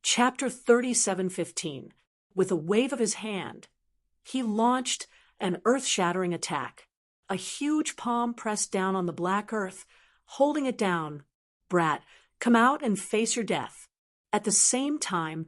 Chapter 37:15. With a wave of his hand, he launched an earth-shattering attack. A huge palm pressed down on the black earth, holding it down. Brat, come out and face your death. At the same time,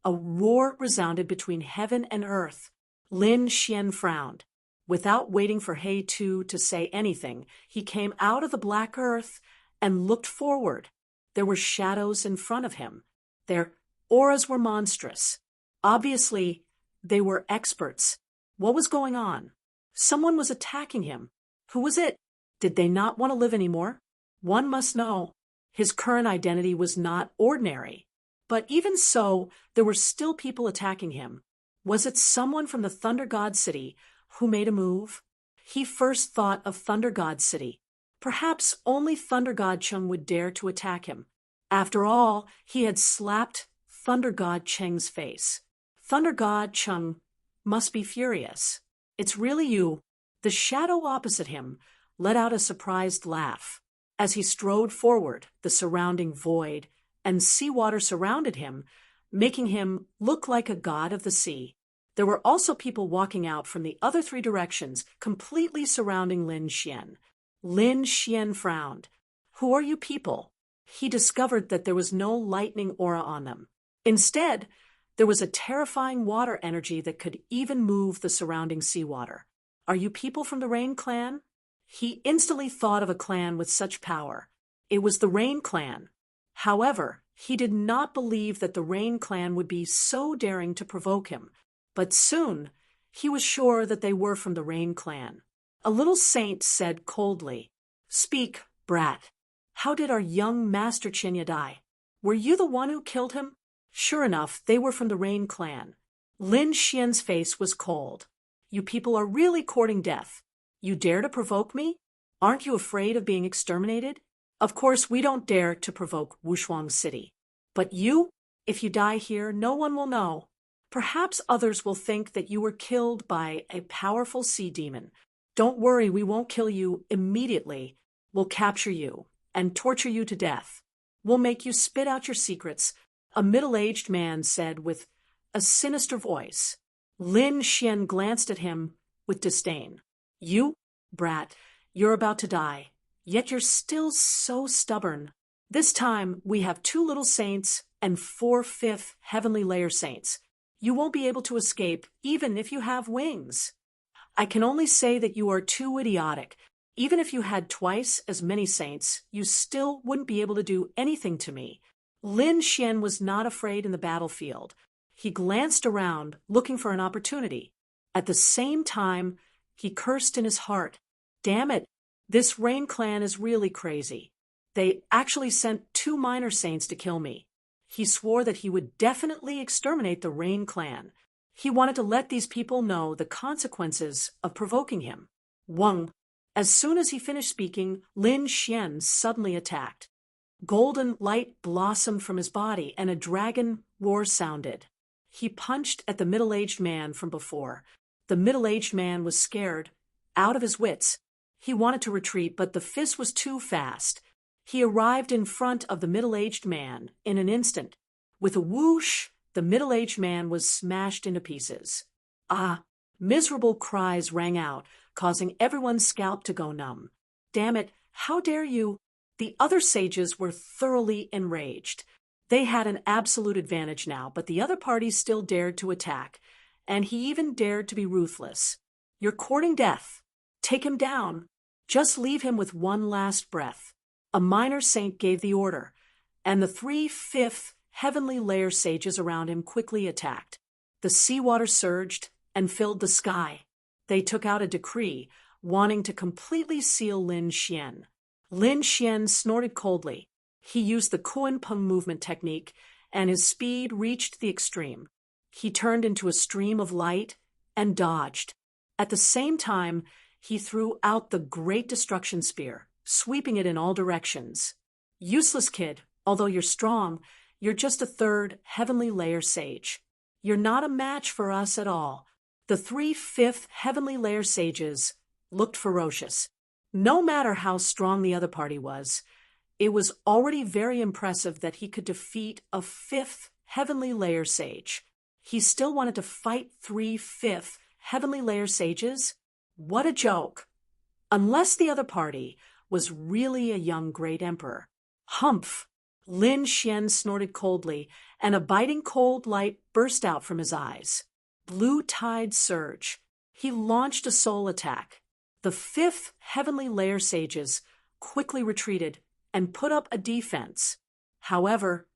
a roar resounded between heaven and earth. Lin Xian frowned. Without waiting for He Tu to say anything, he came out of the black earth and looked forward. There were shadows in front of him. Their auras were monstrous. Obviously, they were experts. What was going on? Someone was attacking him. Who was it? Did they not want to live anymore? One must know. His current identity was not ordinary. But even so, there were still people attacking him. Was it someone from the Thunder God City who made a move? He first thought of Thunder God City. Perhaps only Thunder God Cheng would dare to attack him. After all, he had slapped Thunder God Cheng's face. Thunder God Cheng must be furious. It's really you. The shadow opposite him let out a surprised laugh. As he strode forward, the surrounding void and seawater surrounded him, making him look like a god of the sea. There were also people walking out from the other three directions, completely surrounding Lin Xian. Lin Xian frowned. Who are you people? He discovered that there was no lightning aura on them. Instead, there was a terrifying water energy that could even move the surrounding seawater. Are you people from the Rain Clan? He instantly thought of a clan with such power. It was the Rain Clan. However, he did not believe that the Rain Clan would be so daring to provoke him. But soon, he was sure that they were from the Rain Clan. A little saint said coldly, "Speak, brat. How did our young Master Chinya die? Were you the one who killed him?" Sure enough, they were from the Rain Clan. Lin Xian's face was cold. You people are really courting death. You dare to provoke me? Aren't you afraid of being exterminated? Of course, we don't dare to provoke Wushuang City. But you? If you die here, no one will know. Perhaps others will think that you were killed by a powerful sea demon. Don't worry, we won't kill you immediately. We'll capture you and torture you to death. We'll make you spit out your secrets, a middle-aged man said with a sinister voice. Lin Xian glanced at him with disdain. You, brat, you're about to die, yet you're still so stubborn. This time, we have 2 little saints and 4 fifth heavenly layer saints. You won't be able to escape, even if you have wings. I can only say that you are too idiotic. Even if you had twice as many saints, you still wouldn't be able to do anything to me. Lin Xian was not afraid in the battlefield. He glanced around, looking for an opportunity. At the same time, he cursed in his heart. Damn it, this Rain Clan is really crazy. They actually sent 2 minor saints to kill me. He swore that he would definitely exterminate the Rain Clan. He wanted to let these people know the consequences of provoking him. Wang. As soon as he finished speaking, Lin Xian suddenly attacked. Golden light blossomed from his body, and a dragon roar sounded. He punched at the middle-aged man from before. The middle-aged man was scared, out of his wits. He wanted to retreat, but the fist was too fast. He arrived in front of the middle-aged man in an instant. With a whoosh, the middle-aged man was smashed into pieces. Ah! Miserable cries rang out, causing everyone's scalp to go numb. Damn it, how dare you! The other sages were thoroughly enraged. They had an absolute advantage now, but the other party still dared to attack, and he even dared to be ruthless. You're courting death. Take him down. Just leave him with one last breath. A minor saint gave the order, and the 3 fifth heavenly layer sages around him quickly attacked. The seawater surged and filled the sky. They took out a decree, wanting to completely seal Lin Xian. Lin Xian snorted coldly. He used the Kuan Peng movement technique, and his speed reached the extreme. He turned into a stream of light and dodged. At the same time, he threw out the Great Destruction Spear, sweeping it in all directions. Useless kid, although you're strong, you're just a 3rd heavenly layer sage. You're not a match for us at all. The 3 fifth heavenly layer sages looked ferocious. No matter how strong the other party was, it was already very impressive that he could defeat a 5th Heavenly Layer Sage. He still wanted to fight 3/5 Heavenly Layer Sages? What a joke! Unless the other party was really a young great emperor. Humph! Lin Xian snorted coldly, and a biting cold light burst out from his eyes. Blue Tide Surge. He launched a soul attack. The 5th Heavenly Layer Sages quickly retreated and put up a defense. However,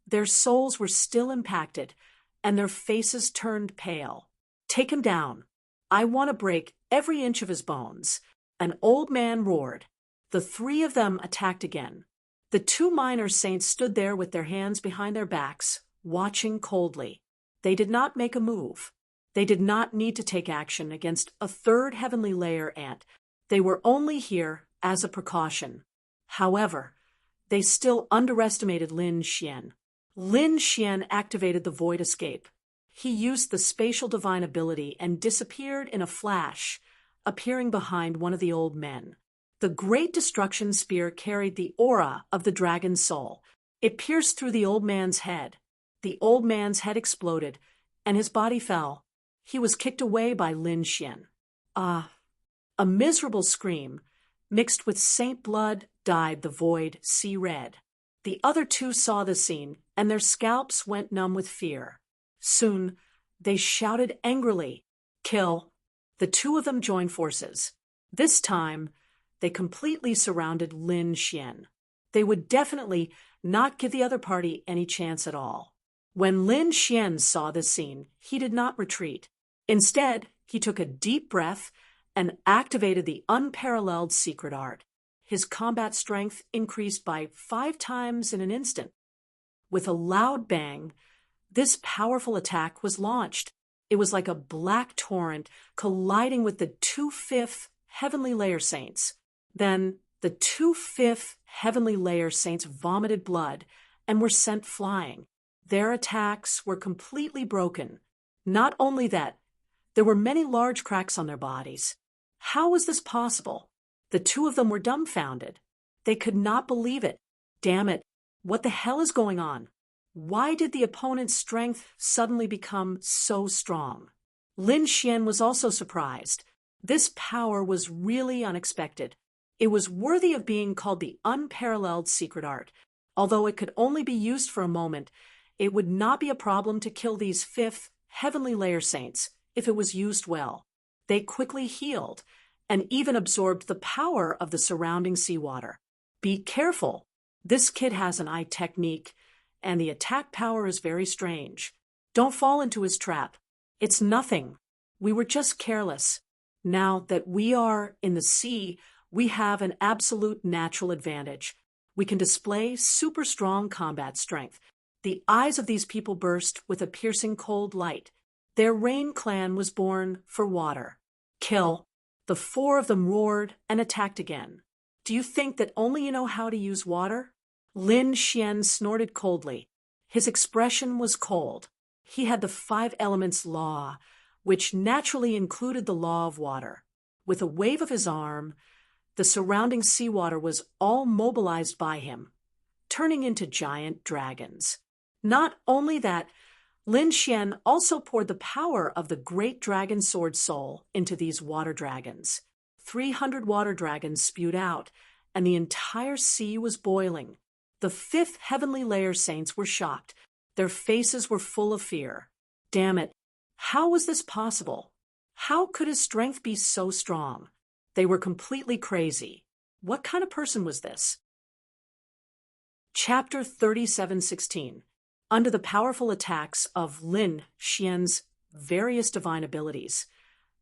their souls were still impacted, and their faces turned pale. Take him down. I want to break every inch of his bones. An old man roared. The 3 of them attacked again. The 2 minor saints stood there with their hands behind their backs, watching coldly. They did not make a move. They did not need to take action against a 3rd Heavenly Layer ant. They were only here as a precaution. However, they still underestimated Lin Xian. Lin Xian activated the Void Escape. He used the spatial divine ability and disappeared in a flash, appearing behind one of the old men. The Great Destruction Spear carried the aura of the dragon's soul. It pierced through the old man's head. The old man's head exploded, and his body fell. He was kicked away by Lin Xian. A miserable scream, mixed with saint blood, dyed the void sea red. The other 2 saw the scene, and their scalps went numb with fear. Soon, they shouted angrily, "Kill!" The 2 of them joined forces. This time, they completely surrounded Lin Xian. They would definitely not give the other party any chance at all. When Lin Xian saw this scene, he did not retreat. Instead, he took a deep breath and activated the unparalleled secret art. His combat strength increased by 5 times in an instant. With a loud bang, this powerful attack was launched. It was like a black torrent colliding with the 2/5 Heavenly Layer Saints. Then the 2/5 Heavenly Layer Saints vomited blood and were sent flying. Their attacks were completely broken. Not only that, there were many large cracks on their bodies. How was this possible? The 2 of them were dumbfounded. They could not believe it. Damn it, what the hell is going on? Why did the opponent's strength suddenly become so strong? Lin Xian was also surprised. This power was really unexpected. It was worthy of being called the unparalleled secret art. Although it could only be used for a moment, it would not be a problem to kill these 5th Heavenly Layer Saints if it was used well. They quickly healed and even absorbed the power of the surrounding seawater. Be careful. This kid has an eye technique, and the attack power is very strange. Don't fall into his trap. It's nothing. We were just careless. Now that we are in the sea, we have an absolute natural advantage. We can display super strong combat strength. The eyes of these people burst with a piercing cold light. Their Rain clan was born for water. Kill. The 4 of them roared and attacked again. Do you think that only you know how to use water? Lin Xian snorted coldly. His expression was cold. He had the 5 elements law, which naturally included the law of water. With a wave of his arm, the surrounding seawater was all mobilized by him, turning into giant dragons. Not only that, Lin Xian also poured the power of the great dragon sword soul into these water dragons. 300 water dragons spewed out, and the entire sea was boiling. The 5th Heavenly Layer Saints were shocked. Their faces were full of fear. Damn it! How was this possible? How could his strength be so strong? They were completely crazy. What kind of person was this? Chapter 37:16. Under the powerful attacks of Lin Xian's various divine abilities,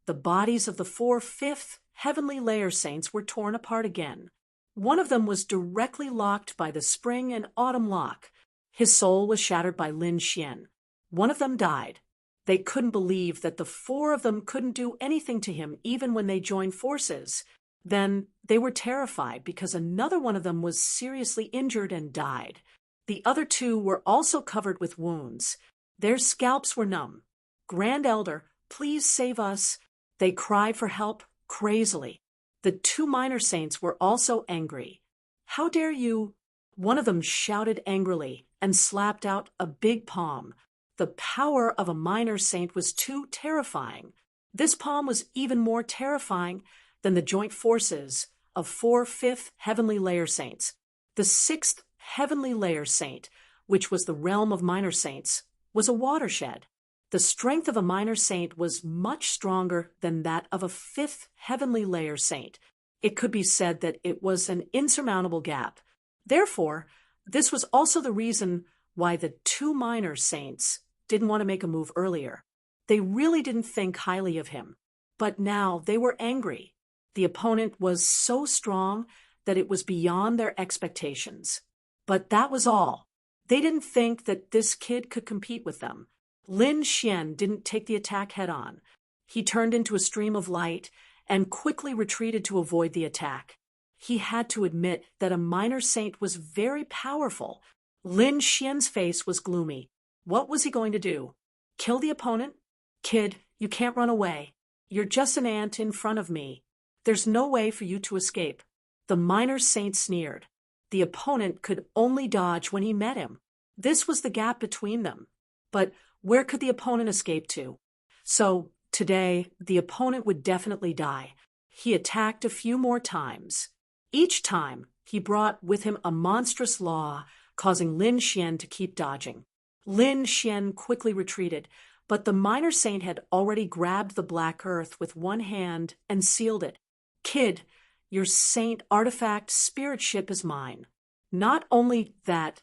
the bodies of the 4 5th Heavenly Layer Saints were torn apart again. One of them was directly locked by the spring and autumn lock. His soul was shattered by Lin Xian. One of them died. They couldn't believe that the 4 of them couldn't do anything to him even when they joined forces. Then they were terrified because another one of them was seriously injured and died. The other 2 were also covered with wounds. Their scalps were numb. Grand Elder, please save us. They cried for help crazily. The 2 minor saints were also angry. How dare you? One of them shouted angrily, and slapped out a big palm. The power of a minor saint was too terrifying. This palm was even more terrifying than the joint forces of 4/5 heavenly layer saints. The 6th heavenly layer saint, which was the realm of minor saints, was a watershed. The strength of a minor saint was much stronger than that of a 5th heavenly layer saint. It could be said that it was an insurmountable gap. Therefore, this was also the reason why the 2 minor saints didn't want to make a move earlier. They really didn't think highly of him. But now they were angry. The opponent was so strong that it was beyond their expectations. But that was all. They didn't think that this kid could compete with them. Lin Xian didn't take the attack head-on. He turned into a stream of light and quickly retreated to avoid the attack. He had to admit that a minor saint was very powerful. Lin Xian's face was gloomy. What was he going to do? Kill the opponent? Kid, you can't run away. You're just an ant in front of me. There's no way for you to escape. The minor saint sneered. The opponent could only dodge when he met him. This was the gap between them. But where could the opponent escape to? So, today, the opponent would definitely die. He attacked a few more times. Each time, he brought with him a monstrous law, causing Lin Xian to keep dodging. Lin Xian quickly retreated, but the minor saint had already grabbed the black earth with one hand and sealed it. Kid, your saint artifact spirit ship is mine. Not only that,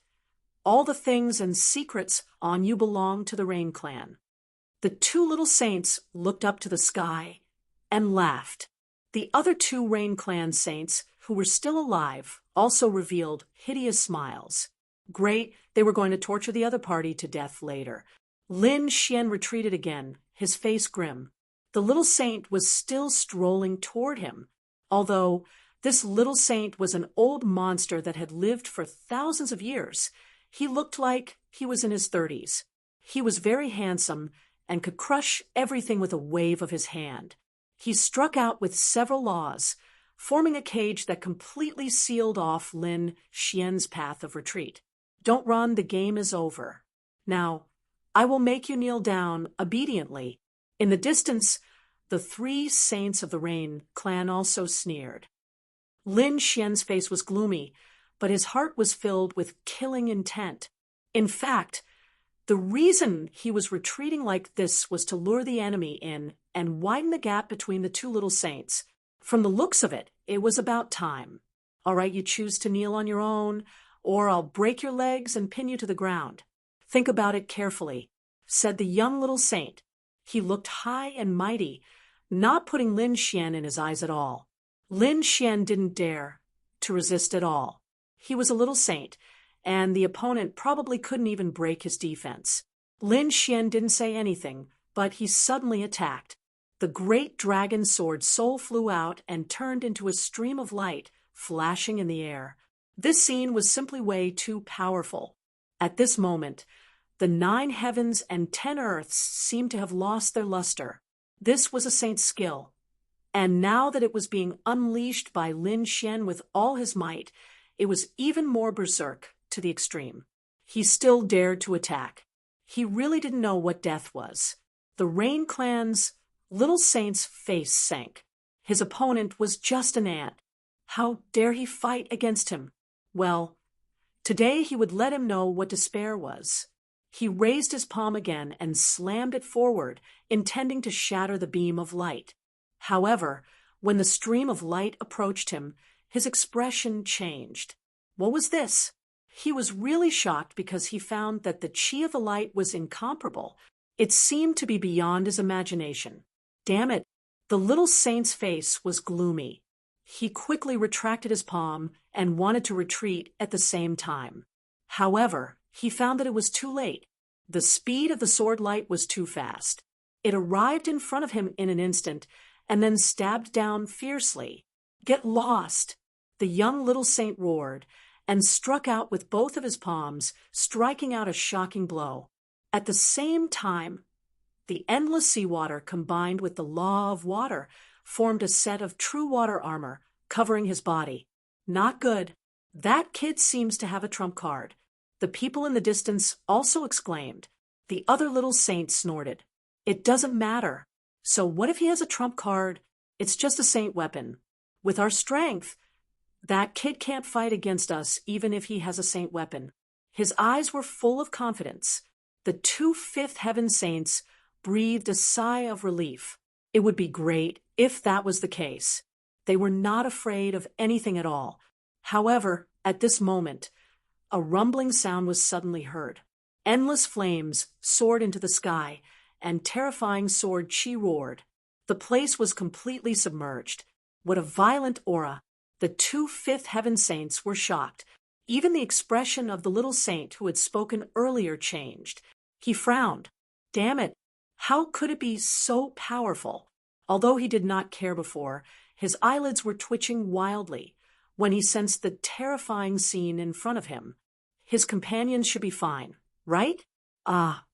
all the things and secrets on you belong to the Rain Clan. The 2 little saints looked up to the sky and laughed. The other 2 Rain Clan saints, who were still alive, also revealed hideous smiles. Great, they were going to torture the other party to death later. Lin Xian retreated again, his face grim. The little saint was still strolling toward him, although this little saint was an old monster that had lived for thousands of years. He looked like he was in his 30s. He was very handsome and could crush everything with a wave of his hand. He struck out with several laws, forming a cage that completely sealed off Lin Xian's path of retreat. Don't run, the game is over. Now, I will make you kneel down obediently. In the distance, the 3 saints of the Rain Clan also sneered. Lin Xian's face was gloomy, but his heart was filled with killing intent. In fact, the reason he was retreating like this was to lure the enemy in and widen the gap between the 2 little saints. From the looks of it, it was about time. All right, you choose to kneel on your own, or I'll break your legs and pin you to the ground. Think about it carefully, said the young little saint. He looked high and mighty, not putting Lin Xian in his eyes at all. Lin Xian didn't dare to resist at all. He was a little saint, and the opponent probably couldn't even break his defense. Lin Xian didn't say anything, but he suddenly attacked. The great dragon sword soul flew out and turned into a stream of light, flashing in the air. This scene was simply way too powerful. At this moment, the 9 heavens and 10 earths seemed to have lost their luster. This was a saint's skill. And now that it was being unleashed by Lin Xian with all his might, it was even more berserk to the extreme. He still dared to attack. He really didn't know what death was. The Rain Clan's little saint's face sank. His opponent was just an ant. How dare he fight against him? Well, today he would let him know what despair was. He raised his palm again and slammed it forward, intending to shatter the beam of light. However, when the stream of light approached him, his expression changed. What was this? He was really shocked because he found that the chi of the light was incomparable. It seemed to be beyond his imagination. Damn it! The little saint's face was gloomy. He quickly retracted his palm and wanted to retreat at the same time. However, he found that it was too late. The speed of the sword light was too fast. It arrived in front of him in an instant and then stabbed down fiercely. Get lost! The young little saint roared and struck out with both of his palms, striking out a shocking blow. At the same time, the endless seawater combined with the law of water formed a set of true water armor covering his body. Not good. That kid seems to have a trump card. The people in the distance also exclaimed. The other little saint snorted. It doesn't matter. So what if he has a trump card? It's just a saint weapon. With our strength, that kid can't fight against us even if he has a saint weapon. His eyes were full of confidence. The two Fifth Heaven saints breathed a sigh of relief. It would be great if that was the case. They were not afraid of anything at all. However, at this moment, a rumbling sound was suddenly heard. Endless flames soared into the sky, and terrifying sword chi roared. The place was completely submerged. What a violent aura! The two Fifth Heaven saints were shocked. Even the expression of the little saint who had spoken earlier changed. He frowned. Damn it! How could it be so powerful? Although he did not care before, his eyelids were twitching wildly when he sensed the terrifying scene in front of him. His companions should be fine, right? Ah.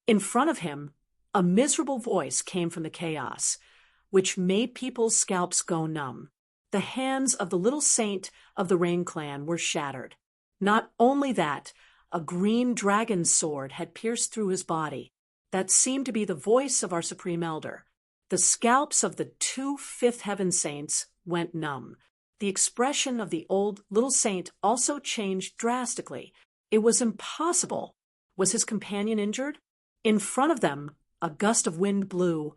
In front of him, a miserable voice came from the chaos, which made people's scalps go numb. The hands of the little saint of the Rain Clan were shattered. Not only that, a green dragon's sword had pierced through his body. That seemed to be the voice of our Supreme Elder. The scalps of the two Fifth Heaven saints went numb. The expression of the old little saint also changed drastically. It was impossible. Was his companion injured? In front of them, a gust of wind blew,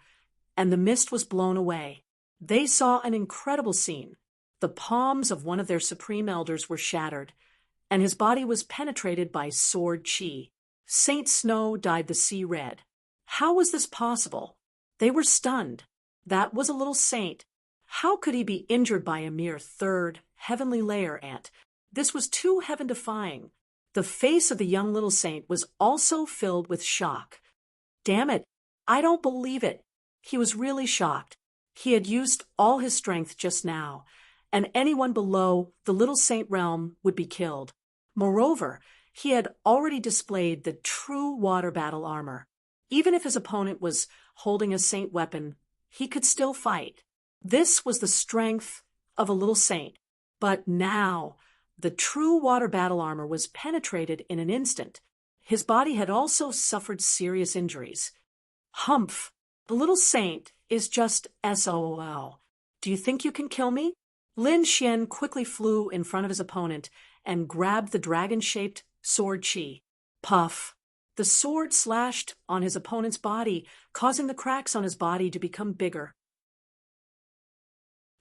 and the mist was blown away. They saw an incredible scene. The palms of one of their Supreme Elders were shattered, and his body was penetrated by sword chi. Saint Snow dyed the sea red. How was this possible? They were stunned. That was a little saint. How could he be injured by a mere third heavenly layer ant? This was too heaven-defying. The face of the young little saint was also filled with shock. Damn it, I don't believe it. He was really shocked. He had used all his strength just now, and anyone below the little saint realm would be killed. Moreover, he had already displayed the true water battle armor. Even if his opponent was holding a saint weapon, he could still fight. This was the strength of a little saint. But now, the true water battle armor was penetrated in an instant. His body had also suffered serious injuries. Humph! The little saint is just SOL. Do you think you can kill me? Lin Xian quickly flew in front of his opponent and grabbed the dragon-shaped sword chi. Puff! The sword slashed on his opponent's body, causing the cracks on his body to become bigger.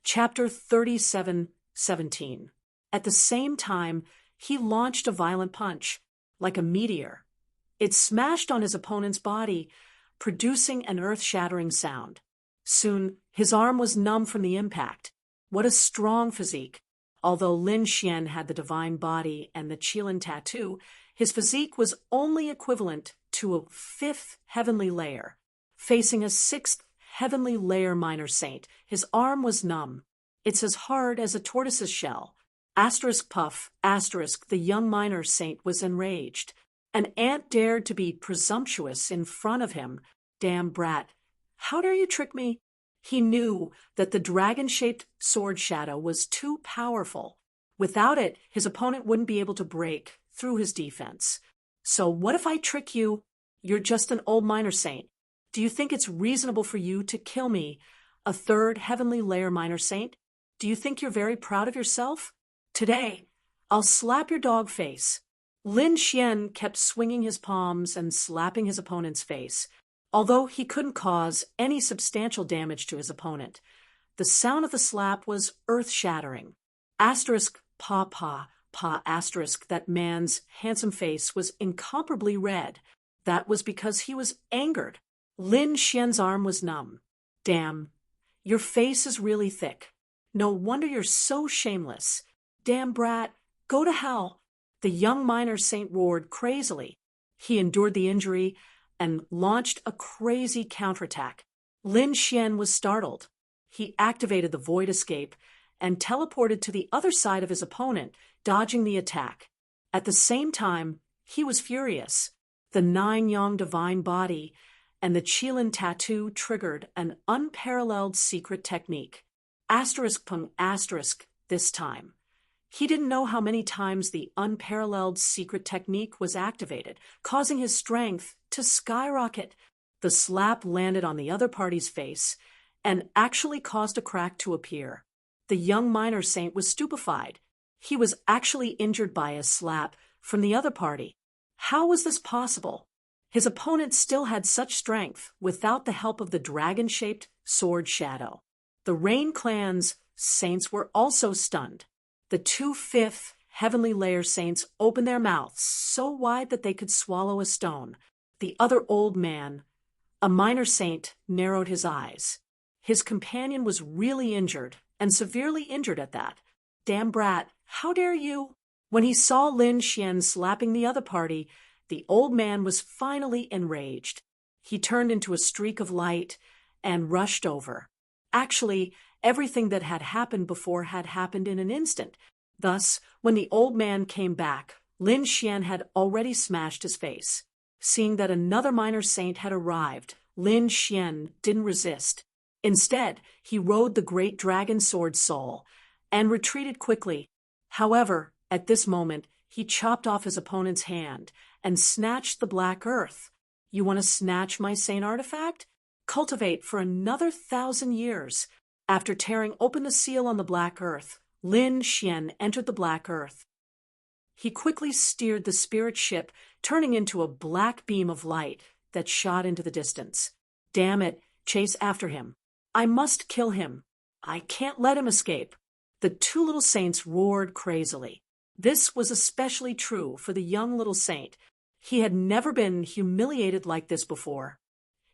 Chapter 37:17. At the same time, he launched a violent punch, like a meteor. It smashed on his opponent's body, producing an earth-shattering sound. Soon, his arm was numb from the impact. What a strong physique! Although Lin Xian had the divine body and the Qilin tattoo, his physique was only equivalent to a fifth heavenly layer. Facing a sixth heavenly layer minor saint, his arm was numb. It's as hard as a tortoise's shell. Asterisk puff, asterisk, the young minor saint was enraged. An ant dared to be presumptuous in front of him. Damn brat. How dare you trick me? He knew that the dragon-shaped sword shadow was too powerful. Without it, his opponent wouldn't be able to break through his defense. So what if I trick you? You're just an old minor saint. Do you think it's reasonable for you to kill me, a third heavenly layer minor saint? Do you think you're very proud of yourself? Today, I'll slap your dog face. Lin Xian kept swinging his palms and slapping his opponent's face. Although he couldn't cause any substantial damage to his opponent, the sound of the slap was earth-shattering. Asterisk pa pa pa asterisk, that man's handsome face was incomparably red. That was because he was angered. Lin Xian's arm was numb. Damn, your face is really thick. No wonder you're so shameless. Damn brat, go to hell. The young minor saint roared crazily. He endured the injury and launched a crazy counterattack. Lin Xian was startled. He activated the void escape and teleported to the other side of his opponent, dodging the attack. At the same time, he was furious. The nine-yang divine body and the Qilin tattoo triggered an unparalleled secret technique. Asterisk pung asterisk this time. He didn't know how many times the unparalleled secret technique was activated, causing his strength to skyrocket. The slap landed on the other party's face and actually caused a crack to appear. The young minor saint was stupefied. He was actually injured by a slap from the other party. How was this possible? His opponent still had such strength without the help of the dragon-shaped sword shadow. The Rain Clan's saints were also stunned. The 2/5 heavenly layer saints opened their mouths so wide that they could swallow a stone. The other old man, a minor saint, narrowed his eyes. His companion was really injured, and severely injured at that. Damn brat, how dare you? When he saw Lin Xian slapping the other party, the old man was finally enraged. He turned into a streak of light and rushed over. Actually, everything that had happened before had happened in an instant. Thus, when the old man came back, Lin Xian had already smashed his face. Seeing that another minor saint had arrived, Lin Xian didn't resist. Instead, he rode the great dragon sword soul and retreated quickly. However, at this moment, he chopped off his opponent's hand and snatched the black earth. You want to snatch my saint artifact? Cultivate for another 1,000 years. After tearing open the seal on the black earth, Lin Xian entered the black earth. He quickly steered the spirit ship, turning into a black beam of light that shot into the distance. Damn it, chase after him. I must kill him. I can't let him escape. The two little saints roared crazily. This was especially true for the young little saint. He had never been humiliated like this before.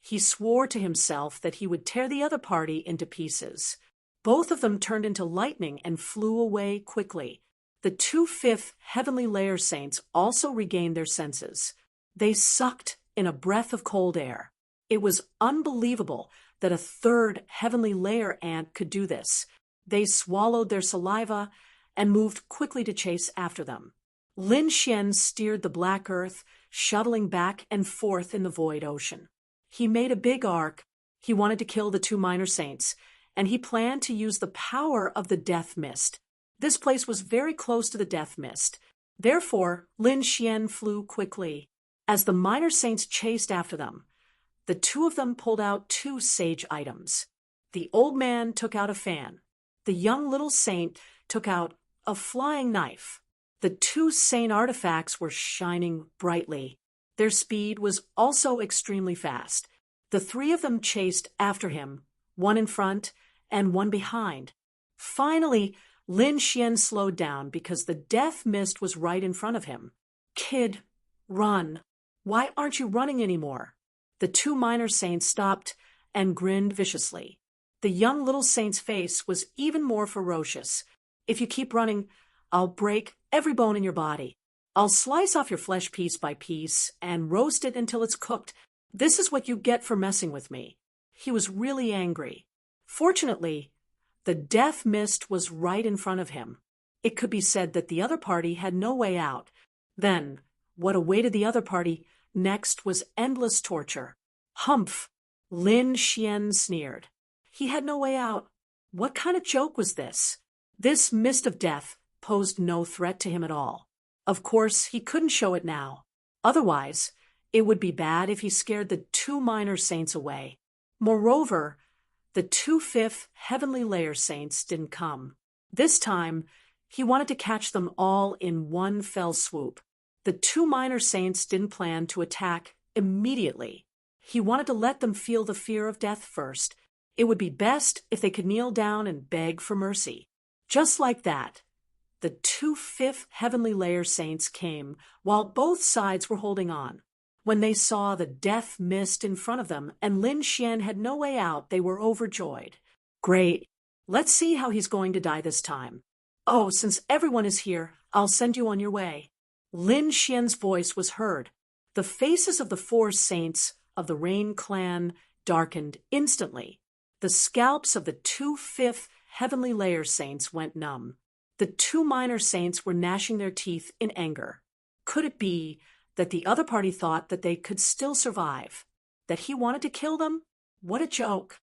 He swore to himself that he would tear the other party into pieces. Both of them turned into lightning and flew away quickly. The 2/5 heavenly layer saints also regained their senses. They sucked in a breath of cold air. It was unbelievable that a third heavenly layer ant could do this. They swallowed their saliva and moved quickly to chase after them. Lin Xian steered the black earth, shuttling back and forth in the void ocean. He made a big arc. He wanted to kill the two minor saints, and he planned to use the power of the death mist. This place was very close to the death mist. Therefore, Lin Xian flew quickly. As the minor saints chased after them, the two of them pulled out two sage items. The old man took out a fan. The young little saint took out a flying knife. The two saint artifacts were shining brightly. Their speed was also extremely fast. The three of them chased after him, one in front and one behind. Finally, Lin Xian slowed down because the death mist was right in front of him. Kid, run. Why aren't you running anymore? The two minor saints stopped and grinned viciously. The young little saint's face was even more ferocious. If you keep running, I'll break every bone in your body. I'll slice off your flesh piece by piece and roast it until it's cooked. This is what you get for messing with me. He was really angry. Fortunately, the death mist was right in front of him. It could be said that the other party had no way out. Then, what awaited the other party next was endless torture. Humph! Lin Xian sneered. He had no way out. What kind of joke was this? This mist of death posed no threat to him at all. Of course, he couldn't show it now. Otherwise, it would be bad if he scared the two minor saints away. Moreover, the 2/5 heavenly layer saints didn't come. This time, he wanted to catch them all in one fell swoop. The two minor saints didn't plan to attack immediately. He wanted to let them feel the fear of death first. It would be best if they could kneel down and beg for mercy. Just like that, the 2/5 heavenly layer saints came while both sides were holding on. When they saw the death mist in front of them and Lin Xian had no way out, they were overjoyed. Great. Let's see how he's going to die this time. Oh, since everyone is here, I'll send you on your way. Lin Xian's voice was heard. The faces of the four saints of the Rain Clan darkened instantly. The scalps of the 2/5 heavenly layer saints went numb. The two minor saints were gnashing their teeth in anger. Could it be that the other party thought that they could still survive? That he wanted to kill them? What a joke.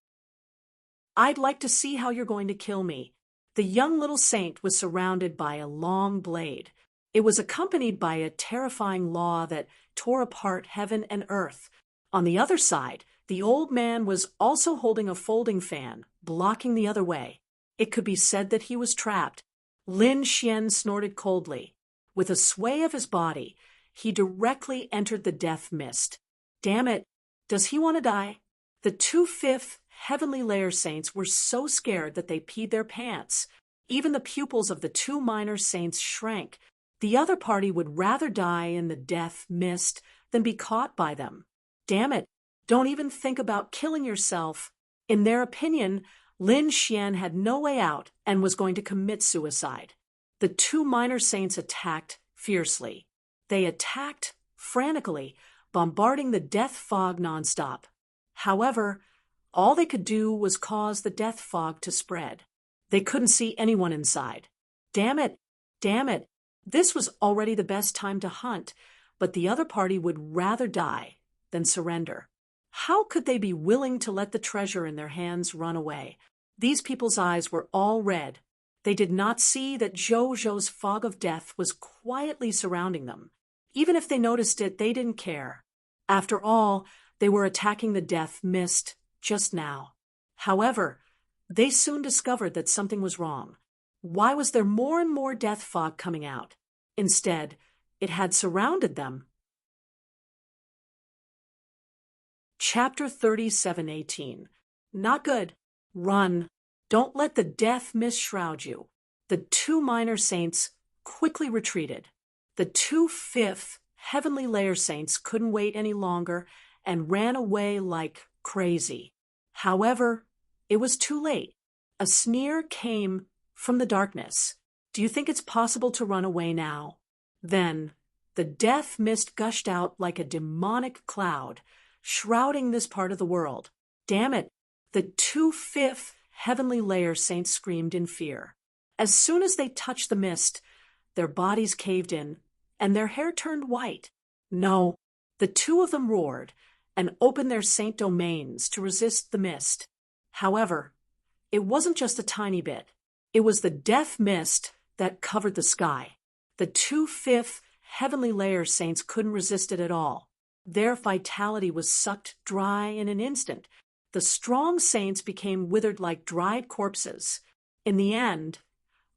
I'd like to see how you're going to kill me. The young little saint was surrounded by a long blade. It was accompanied by a terrifying law that tore apart heaven and earth. On the other side, the old man was also holding a folding fan, blocking the other way. It could be said that he was trapped. Lin Xian snorted coldly. With a sway of his body, he directly entered the death mist. Damn it, does he want to die? The 2/5 heavenly layer saints were so scared that they peed their pants. Even the pupils of the 2 minor saints shrank. The other party would rather die in the death mist than be caught by them. Damn it, don't even think about killing yourself. In their opinion, Lin Xian had no way out and was going to commit suicide. The 2 minor saints attacked fiercely. They attacked frantically, bombarding the death fog nonstop. However, all they could do was cause the death fog to spread. They couldn't see anyone inside. Damn it, damn it. This was already the best time to hunt, but the other party would rather die than surrender. How could they be willing to let the treasure in their hands run away? These people's eyes were all red. They did not see that Zhou's fog of death was quietly surrounding them. Even if they noticed it, they didn't care. After all, they were attacking the death mist just now. However, they soon discovered that something was wrong. Why was there more and more death fog coming out? Instead, it had surrounded them. Chapter 37:18. Not good. Run. Don't let the death mist shroud you. The 2 minor saints quickly retreated. The 2/5 heavenly layer saints couldn't wait any longer and ran away like crazy. However, it was too late. A sneer came from the darkness. Do you think it's possible to run away now? Then, the death mist gushed out like a demonic cloud, shrouding this part of the world. Damn it! The 2/5 heavenly layer saints screamed in fear. As soon as they touched the mist, their bodies caved in, and their hair turned white. No, the 2 of them roared and opened their saint domains to resist the mist. However, it wasn't just a tiny bit. It was the death mist that covered the sky. The 2/5 heavenly layer saints couldn't resist it at all. Their vitality was sucked dry in an instant. The strong saints became withered like dried corpses. In the end,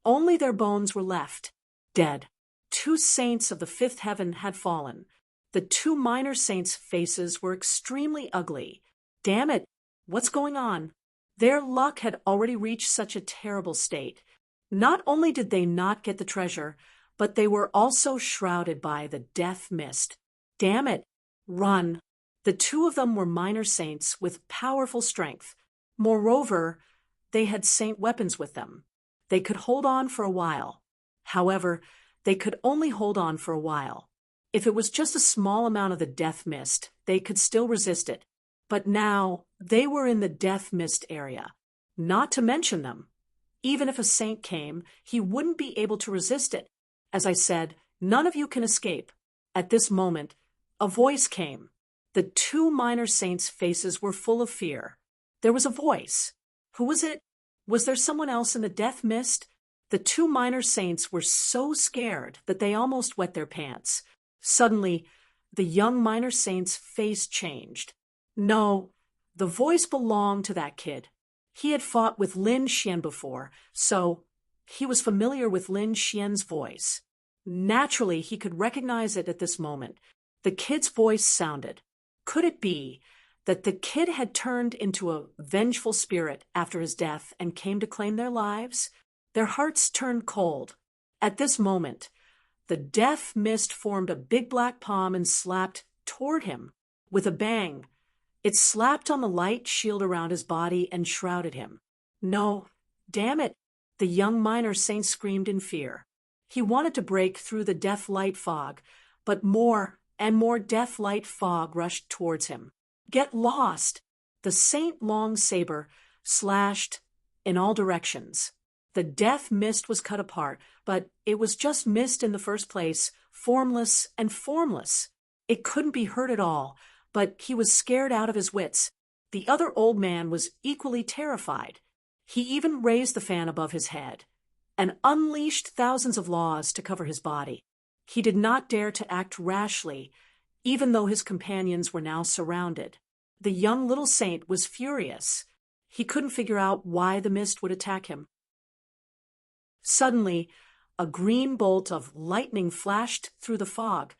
only their bones were left, dead. 2 saints of the 5th heaven had fallen. The 2 minor saints' faces were extremely ugly. Damn it, what's going on? Their luck had already reached such a terrible state. Not only did they not get the treasure, but they were also shrouded by the death mist. Damn it, run. The 2 of them were minor saints with powerful strength. Moreover, they had saint weapons with them. They could hold on for a while. However, they could only hold on for a while. If it was just a small amount of the death mist, they could still resist it. But now, they were in the death mist area. Not to mention them. Even if a saint came, he wouldn't be able to resist it. As I said, none of you can escape. At this moment, a voice came. The 2 minor saints' faces were full of fear. There was a voice. Who was it? Was there someone else in the death mist? The 2 minor saints were so scared that they almost wet their pants. Suddenly, the young minor saint's face changed. No, the voice belonged to that kid. He had fought with Lin Xian before, so he was familiar with Lin Xian's voice. Naturally, he could recognize it at this moment. The kid's voice sounded. Could it be that the kid had turned into a vengeful spirit after his death and came to claim their lives? Their hearts turned cold. At this moment, the death mist formed a big black palm and slapped toward him. With a bang, it slapped on the light shield around his body and shrouded him. No, damn it, the young minor saint screamed in fear. He wanted to break through the death light fog, but more and more death light fog rushed towards him. Get lost! The saint long saber slashed in all directions. The death mist was cut apart, but it was just mist in the first place, formless and formless. It couldn't be hurt at all, but he was scared out of his wits. The other old man was equally terrified. He even raised the fan above his head and unleashed thousands of laws to cover his body. He did not dare to act rashly, even though his companions were now surrounded. The young little saint was furious. He couldn't figure out why the mist would attack him. Suddenly, a green bolt of lightning flashed through the fog,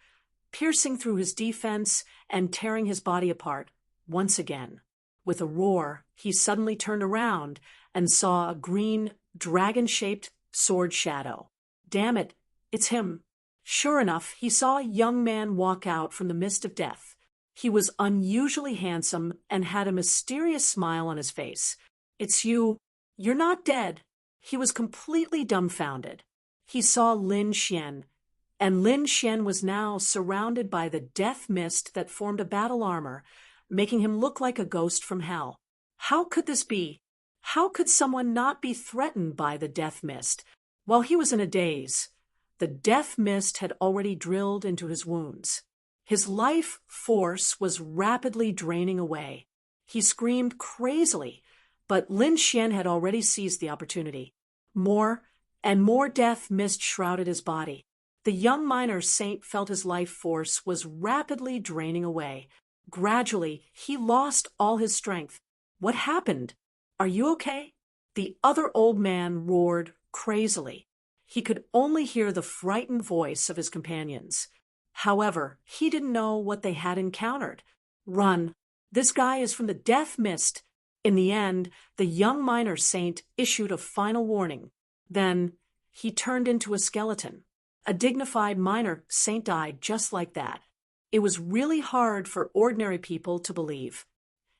piercing through his defense and tearing his body apart once again. With a roar, he suddenly turned around and saw a green, dragon-shaped sword shadow. Damn it, it's him. Sure enough, he saw a young man walk out from the mist of death. He was unusually handsome and had a mysterious smile on his face. It's you. You're not dead. He was completely dumbfounded. He saw Lin Xian, and Lin Xian was now surrounded by the death mist that formed a battle armor, making him look like a ghost from hell. How could this be? How could someone not be threatened by the death mist? While he was in a daze, the death mist had already drilled into his wounds. His life force was rapidly draining away. He screamed crazily, but Lin Xian had already seized the opportunity. More and more death mist shrouded his body. The young minor saint felt his life force was rapidly draining away. Gradually, he lost all his strength. What happened? Are you okay? The other old man roared crazily. He could only hear the frightened voice of his companions. However, he didn't know what they had encountered. Run. This guy is from the death mist. In the end, the young minor saint issued a final warning. Then, he turned into a skeleton. A dignified minor saint died just like that. It was really hard for ordinary people to believe.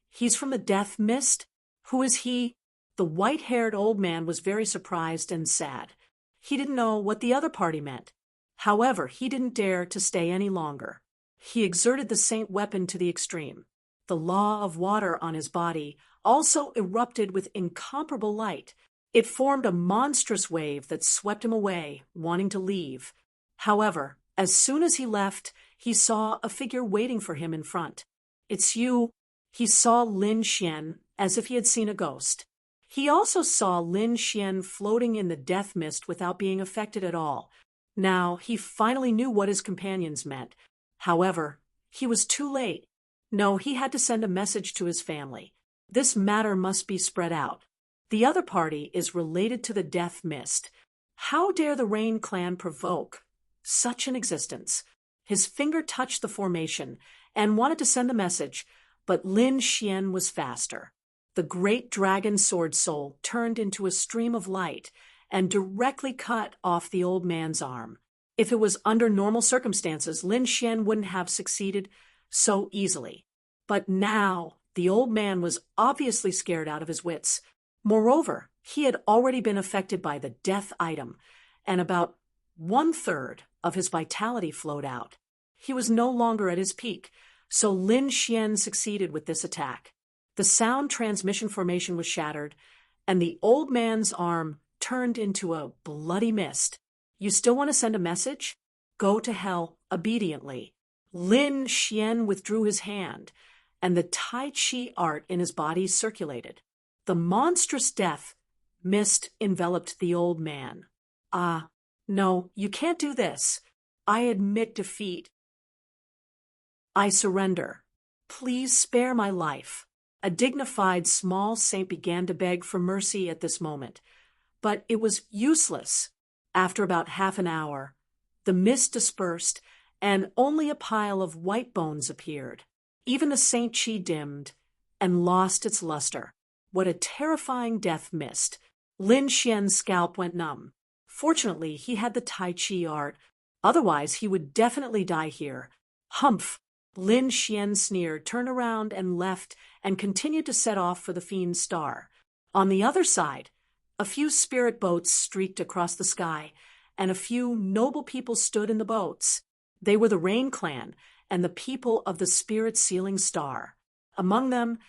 He's from the death mist? Who is he? The white-haired old man was very surprised and sad. He didn't know what the other party meant. However, he didn't dare to stay any longer. He exerted the saint weapon to the extreme. The law of water on his body also erupted with incomparable light. It formed a monstrous wave that swept him away, wanting to leave. However, as soon as he left, he saw a figure waiting for him in front. It's you. He saw Lin Xian as if he had seen a ghost. He also saw Lin Xian floating in the death mist without being affected at all. Now, he finally knew what his companions meant. However, he was too late. No, he had to send a message to his family. This matter must be spread out. The other party is related to the death mist. How dare the Rain clan provoke such an existence? His finger touched the formation and wanted to send the message, but Lin Xian was faster. The great dragon sword soul turned into a stream of light and directly cut off the old man's arm. If it was under normal circumstances, Lin Xian wouldn't have succeeded so easily. But now, the old man was obviously scared out of his wits. Moreover, he had already been affected by the death item, and about 1/3 of his vitality flowed out. He was no longer at his peak, so Lin Xian succeeded with this attack. The sound transmission formation was shattered, and the old man's arm turned into a bloody mist. You still want to send a message? Go to hell obediently. Lin Xian withdrew his hand, and the Tai Chi art in his body circulated. The monstrous death mist enveloped the old man. Ah, no, you can't do this. I admit defeat. I surrender. Please spare my life. A dignified small saint began to beg for mercy at this moment, but it was useless. After about half an hour, the mist dispersed, and only a pile of white bones appeared. Even the Saint Chi dimmed and lost its luster. What a terrifying death mist. Lin Xian's scalp went numb. Fortunately, he had the Tai Chi art. Otherwise, he would definitely die here. Humph! Lin Xian sneered, turned around and left, and continued to set off for the Fiend's Star. On the other side, a few spirit boats streaked across the sky, and a few noble people stood in the boats. They were the Rain clan and the people of the spirit-sealing star. Among them,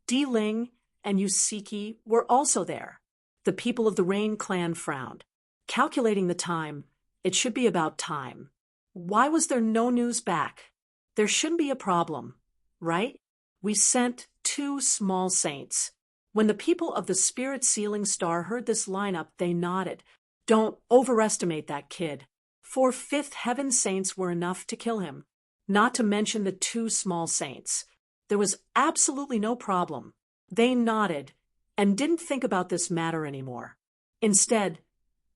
Di Ling and Yusiki were also there. The people of the Rain clan frowned. Calculating the time, it should be about time. Why was there no news back? There shouldn't be a problem, right? We sent 2 small saints. When the people of the Spirit Sealing Star heard this lineup, they nodded. Don't overestimate that kid. 4 fifth heaven saints were enough to kill him, not to mention the 2 small saints. There was absolutely no problem. They nodded and didn't think about this matter anymore. Instead,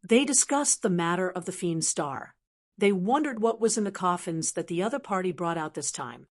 they discussed the matter of the Fiend Star. They wondered what was in the coffins that the other party brought out this time.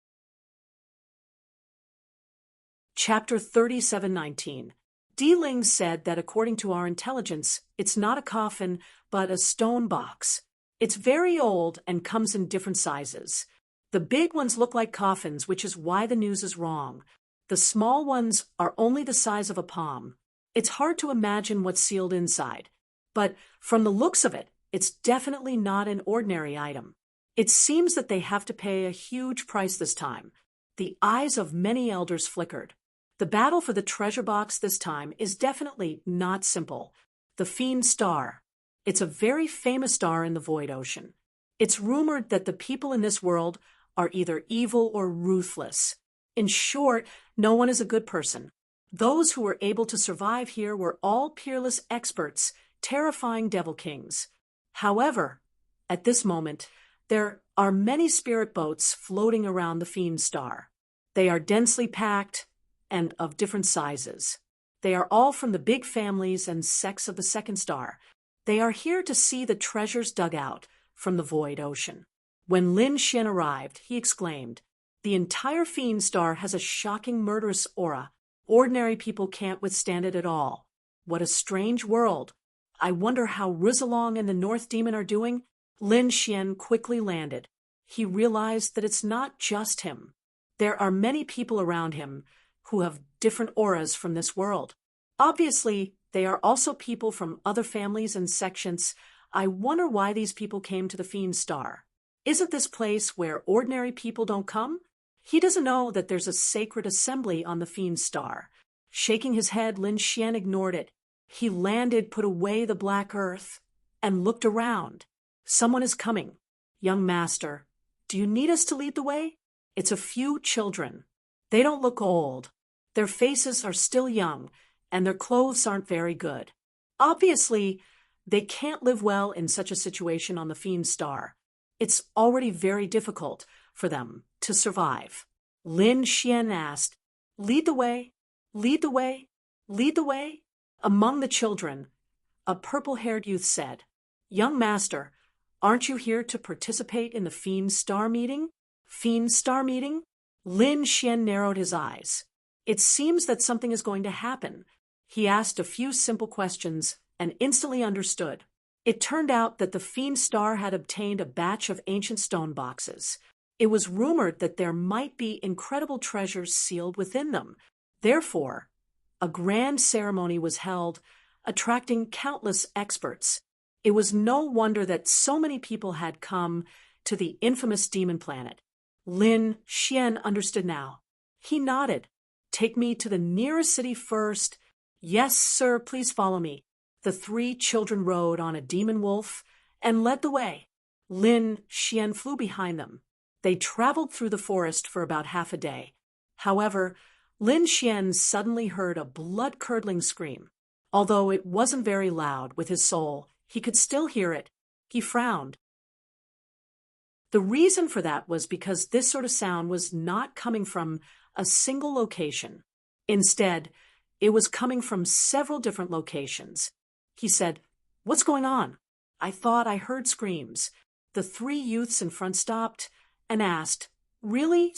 Chapter 37:19. D-Ling said that according to our intelligence, it's not a coffin, but a stone box. It's very old and comes in different sizes. The big ones look like coffins, which is why the news is wrong. The small ones are only the size of a palm. It's hard to imagine what's sealed inside. But from the looks of it, it's definitely not an ordinary item. It seems that they have to pay a huge price this time. The eyes of many elders flickered. The battle for the treasure box this time is definitely not simple. The Fiend Star. It's a very famous star in the Void Ocean. It's rumored that the people in this world are either evil or ruthless. In short, no one is a good person. Those who were able to survive here were all peerless experts, terrifying devil kings. However, at this moment, there are many spirit boats floating around the Fiend Star. They are densely packed and of different sizes. They are all from the big families and sects of the second star. They are here to see the treasures dug out from the Void Ocean. When Lin Xian arrived, he exclaimed, "The entire Fiend Star has a shocking murderous aura. Ordinary people can't withstand it at all. What a strange world. I wonder how Rizalong and the North Demon are doing." Lin Xian quickly landed. He realized that it's not just him. There are many people around him who have different auras from this world. Obviously, they are also people from other families and sections. I wonder why these people came to the Fiend Star. Isn't this place where ordinary people don't come? He doesn't know that there's a sacred assembly on the Fiend Star. Shaking his head, Lin Xian ignored it. He landed, put away the black earth, and looked around. Someone is coming. "Young master, do you need us to lead the way?" It's a few children. They don't look old. Their faces are still young, and their clothes aren't very good. Obviously, they can't live well in such a situation on the Fiend Star. It's already very difficult for them to survive. Lin Xian asked, "Lead the way, lead the way, lead the way." Among the children, a purple-haired youth said, "Young master, aren't you here to participate in the Fiend Star meeting?" "Fiend Star meeting?" Lin Xian narrowed his eyes. It seems that something is going to happen. He asked a few simple questions and instantly understood. It turned out that the Fiend Star had obtained a batch of ancient stone boxes. It was rumored that there might be incredible treasures sealed within them. Therefore, a grand ceremony was held, attracting countless experts. It was no wonder that so many people had come to the infamous demon planet. Lin Xian understood now. He nodded. "Take me to the nearest city first." "Yes, sir, please follow me." The 3 children rode on a demon wolf and led the way. Lin Xian flew behind them. They traveled through the forest for about half a day. However, Lin Xian suddenly heard a blood-curdling scream. Although it wasn't very loud with his soul, he could still hear it. He frowned. The reason for that was because this sort of sound was not coming from a single location. Instead, it was coming from several different locations. He said, "What's going on? I thought I heard screams." The 3 youths in front stopped and asked, "Really?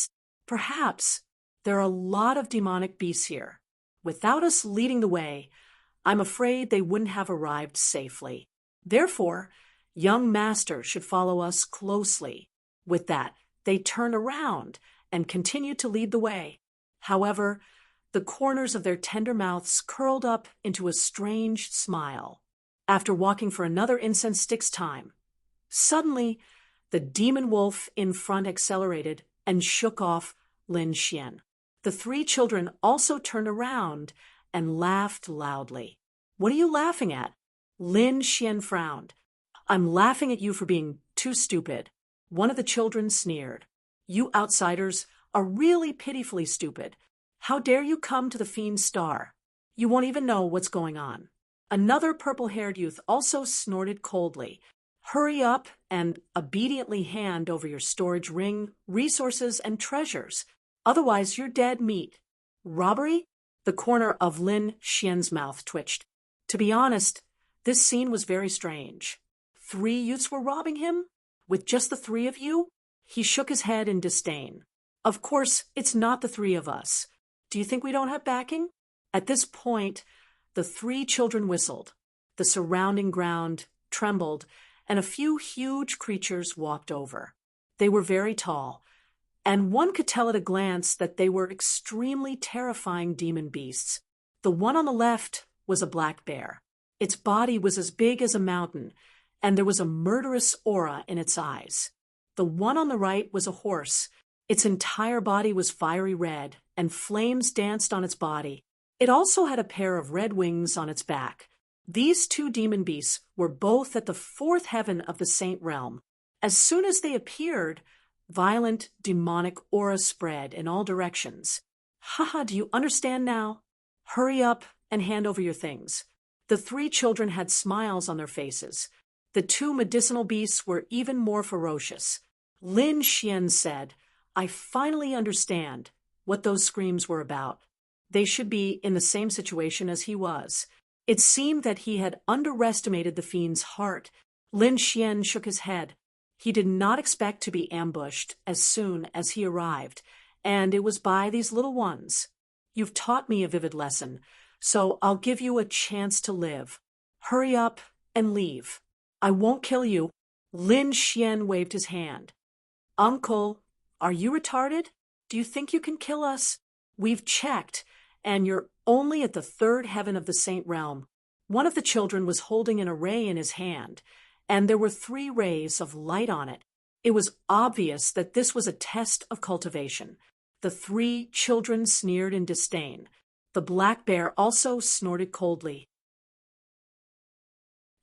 Perhaps. There are a lot of demonic beasts here. Without us leading the way, I'm afraid they wouldn't have arrived safely. Therefore, young master should follow us closely." With that, they turned around and continued to lead the way. However, the corners of their tender mouths curled up into a strange smile. After walking for another incense stick's time, suddenly, the demon wolf in front accelerated and shook off Lin Xian. The 3 children also turned around and laughed loudly. "What are you laughing at?" Lin Xian frowned. "I'm laughing at you for being too stupid." One of the children sneered. "You outsiders are really pitifully stupid. How dare you come to the Fiend Star?" You won't even know what's going on. Another purple-haired youth also snorted coldly. Hurry up and obediently hand over your storage ring, resources, and treasures. Otherwise, you're dead meat. Robbery? The corner of Lin Xian's mouth twitched. To be honest, this scene was very strange. 3 youths were robbing him? With just the 3 of you? He shook his head in disdain. Of course, it's not the 3 of us. Do you think we don't have backing? At this point, the 3 children whistled. The surrounding ground trembled, and a few huge creatures walked over. They were very tall, and one could tell at a glance that they were extremely terrifying demon beasts. The one on the left was a black bear. Its body was as big as a mountain, and there was a murderous aura in its eyes. The one on the right was a horse. Its entire body was fiery red, and flames danced on its body. It also had a pair of red wings on its back. These 2 demon beasts were both at the 4th heaven of the Saint Realm. As soon as they appeared, violent demonic aura spread in all directions. Haha, do you understand now? Hurry up and hand over your things. The 3 children had smiles on their faces. The 2 medicinal beasts were even more ferocious. Lin Xian said, I finally understand what those screams were about. They should be in the same situation as he was. It seemed that he had underestimated the fiend's heart. Lin Xian shook his head. He did not expect to be ambushed as soon as he arrived, and it was by these little ones. You've taught me a vivid lesson, so I'll give you a chance to live. Hurry up and leave. I won't kill you. Lin Xian waved his hand. Uncle, are you retarded? Do you think you can kill us? We've checked, and you're only at the 3rd heaven of the Saint Realm. One of the children was holding an array in his hand, and there were 3 rays of light on it. It was obvious that this was a test of cultivation. The 3 children sneered in disdain. The black bear also snorted coldly.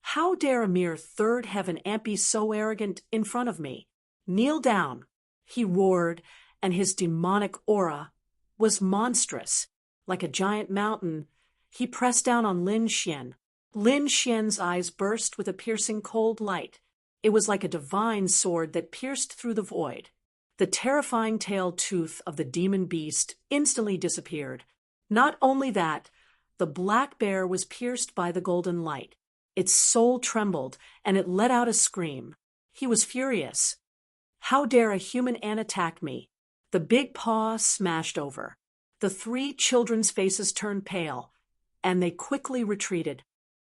How dare a mere 3rd heaven ant be so arrogant in front of me? Kneel down, he roared, and his demonic aura was monstrous. Like a giant mountain, he pressed down on Lin Xian. Lin Xian's eyes burst with a piercing cold light. It was like a divine sword that pierced through the void. The terrifying tail tooth of the demon beast instantly disappeared. Not only that, the black bear was pierced by the golden light. Its soul trembled, and it let out a scream. He was furious. How dare a human ant attack me? The big paw smashed over. The 3 children's faces turned pale, and they quickly retreated.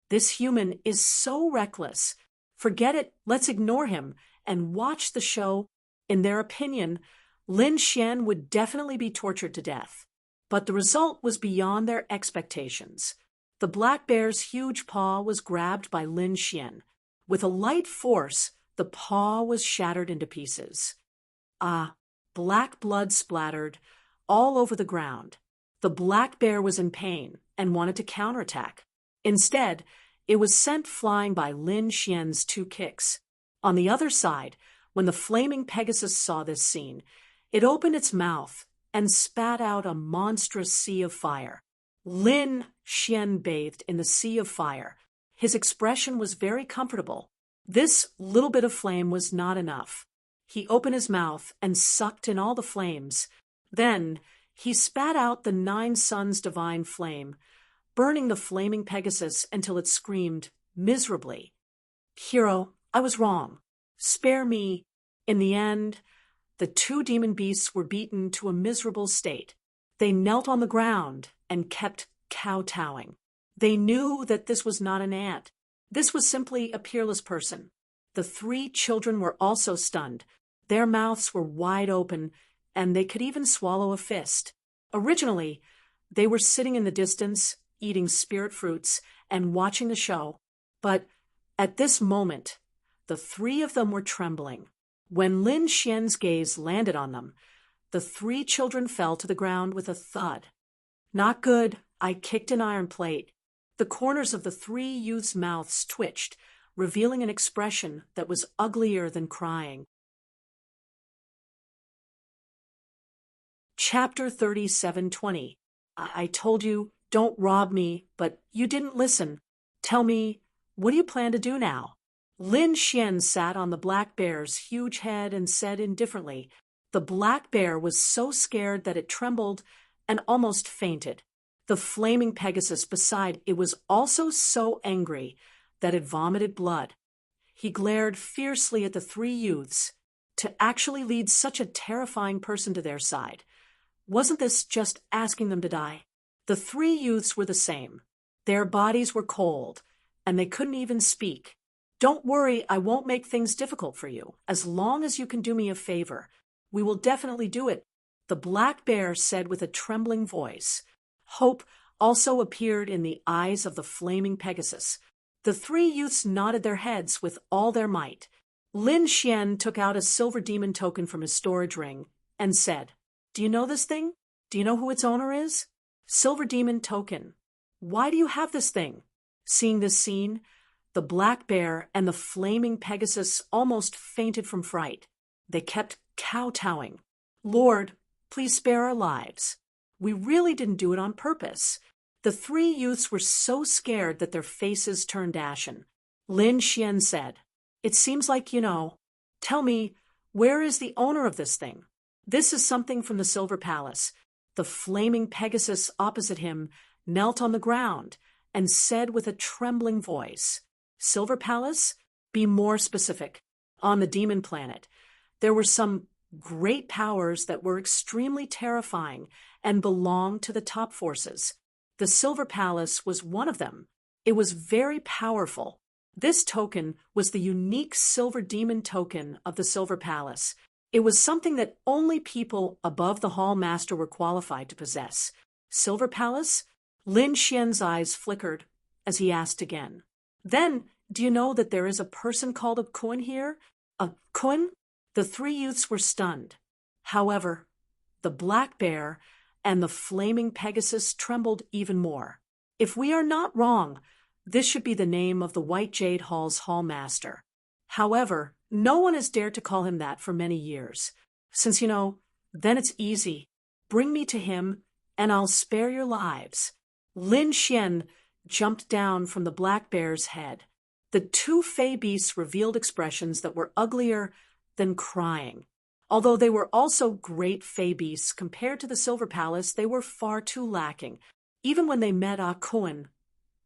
This human is so reckless. Forget it, let's ignore him and watch the show. In their opinion, Lin Xian would definitely be tortured to death. But the result was beyond their expectations. The black bear's huge paw was grabbed by Lin Xian. With a light force, the paw was shattered into pieces. Black blood splattered all over the ground. The black bear was in pain and wanted to counterattack. Instead, it was sent flying by Lin Xian's 2 kicks. On the other side, when the flaming Pegasus saw this scene, it opened its mouth and spat out a monstrous sea of fire. Lin Xian bathed in the sea of fire. His expression was very comfortable. This little bit of flame was not enough. He opened his mouth and sucked in all the flames. Then he spat out the 9 suns' divine flame, burning the flaming Pegasus until it screamed miserably. Hero, I was wrong. Spare me. In the end, the 2 demon beasts were beaten to a miserable state. They knelt on the ground and kept kowtowing. They knew that this was not an ant. This was simply a peerless person. The 3 children were also stunned. Their mouths were wide open, and they could even swallow a fist. Originally, they were sitting in the distance, eating spirit fruits and watching the show. But at this moment, the 3 of them were trembling. When Lin Xian's gaze landed on them, the 3 children fell to the ground with a thud. Not good, I kicked an iron plate. The corners of the 3 youths' mouths twitched, revealing an expression that was uglier than crying. Chapter 37:20. I told you Don't rob me, but you didn't listen. Tell me, what do you plan to do now? Lin Xian sat on the black bear's huge head and said indifferently. The black bear was so scared that it trembled and almost fainted. The flaming Pegasus beside it was also so angry that it vomited blood. He glared fiercely at the three youths. To actually lead such a terrifying person to their side. Wasn't this just asking them to die? The three youths were the same. Their bodies were cold, and they couldn't even speak. Don't worry, I won't make things difficult for you. As long as you can do me a favor, we will definitely do it, the black bear said with a trembling voice. Hope also appeared in the eyes of the flaming Pegasus. The three youths nodded their heads with all their might. Lin Xian took out a silver demon token from his storage ring and said, Do you know this thing? Do you know who its owner is? Silver demon token. Why do you have this thing? Seeing this scene, the black bear and the flaming Pegasus almost fainted from fright. They kept kowtowing. Lord, please spare our lives. We really didn't do it on purpose. The three youths were so scared that their faces turned ashen. Lin Xian said, It seems like you know. Tell me, where is the owner of this thing? This is something from the Silver Palace. The flaming Pegasus opposite him knelt on the ground and said with a trembling voice, Silver Palace? Be more specific. On the demon planet, there were some great powers that were extremely terrifying and belonged to the top forces. The Silver Palace was one of them. It was very powerful. This token was the unique silver demon token of the Silver Palace. It was something that only people above the Hall Master were qualified to possess. Silver Palace? Lin Xian's eyes flickered as he asked again. Then, do you know that there is a person called a Kun here? A Kun? The three youths were stunned. However, the black bear and the flaming Pegasus trembled even more. If we are not wrong, this should be the name of the White Jade Hall's Hall Master. However, no one has dared to call him that for many years. Since you know, then it's easy. Bring me to him, and I'll spare your lives. Lin Xian jumped down from the black bear's head. The two fey beasts revealed expressions that were uglier than crying. Although they were also great fey beasts, compared to the Silver Palace, they were far too lacking. Even when they met Ah Kun,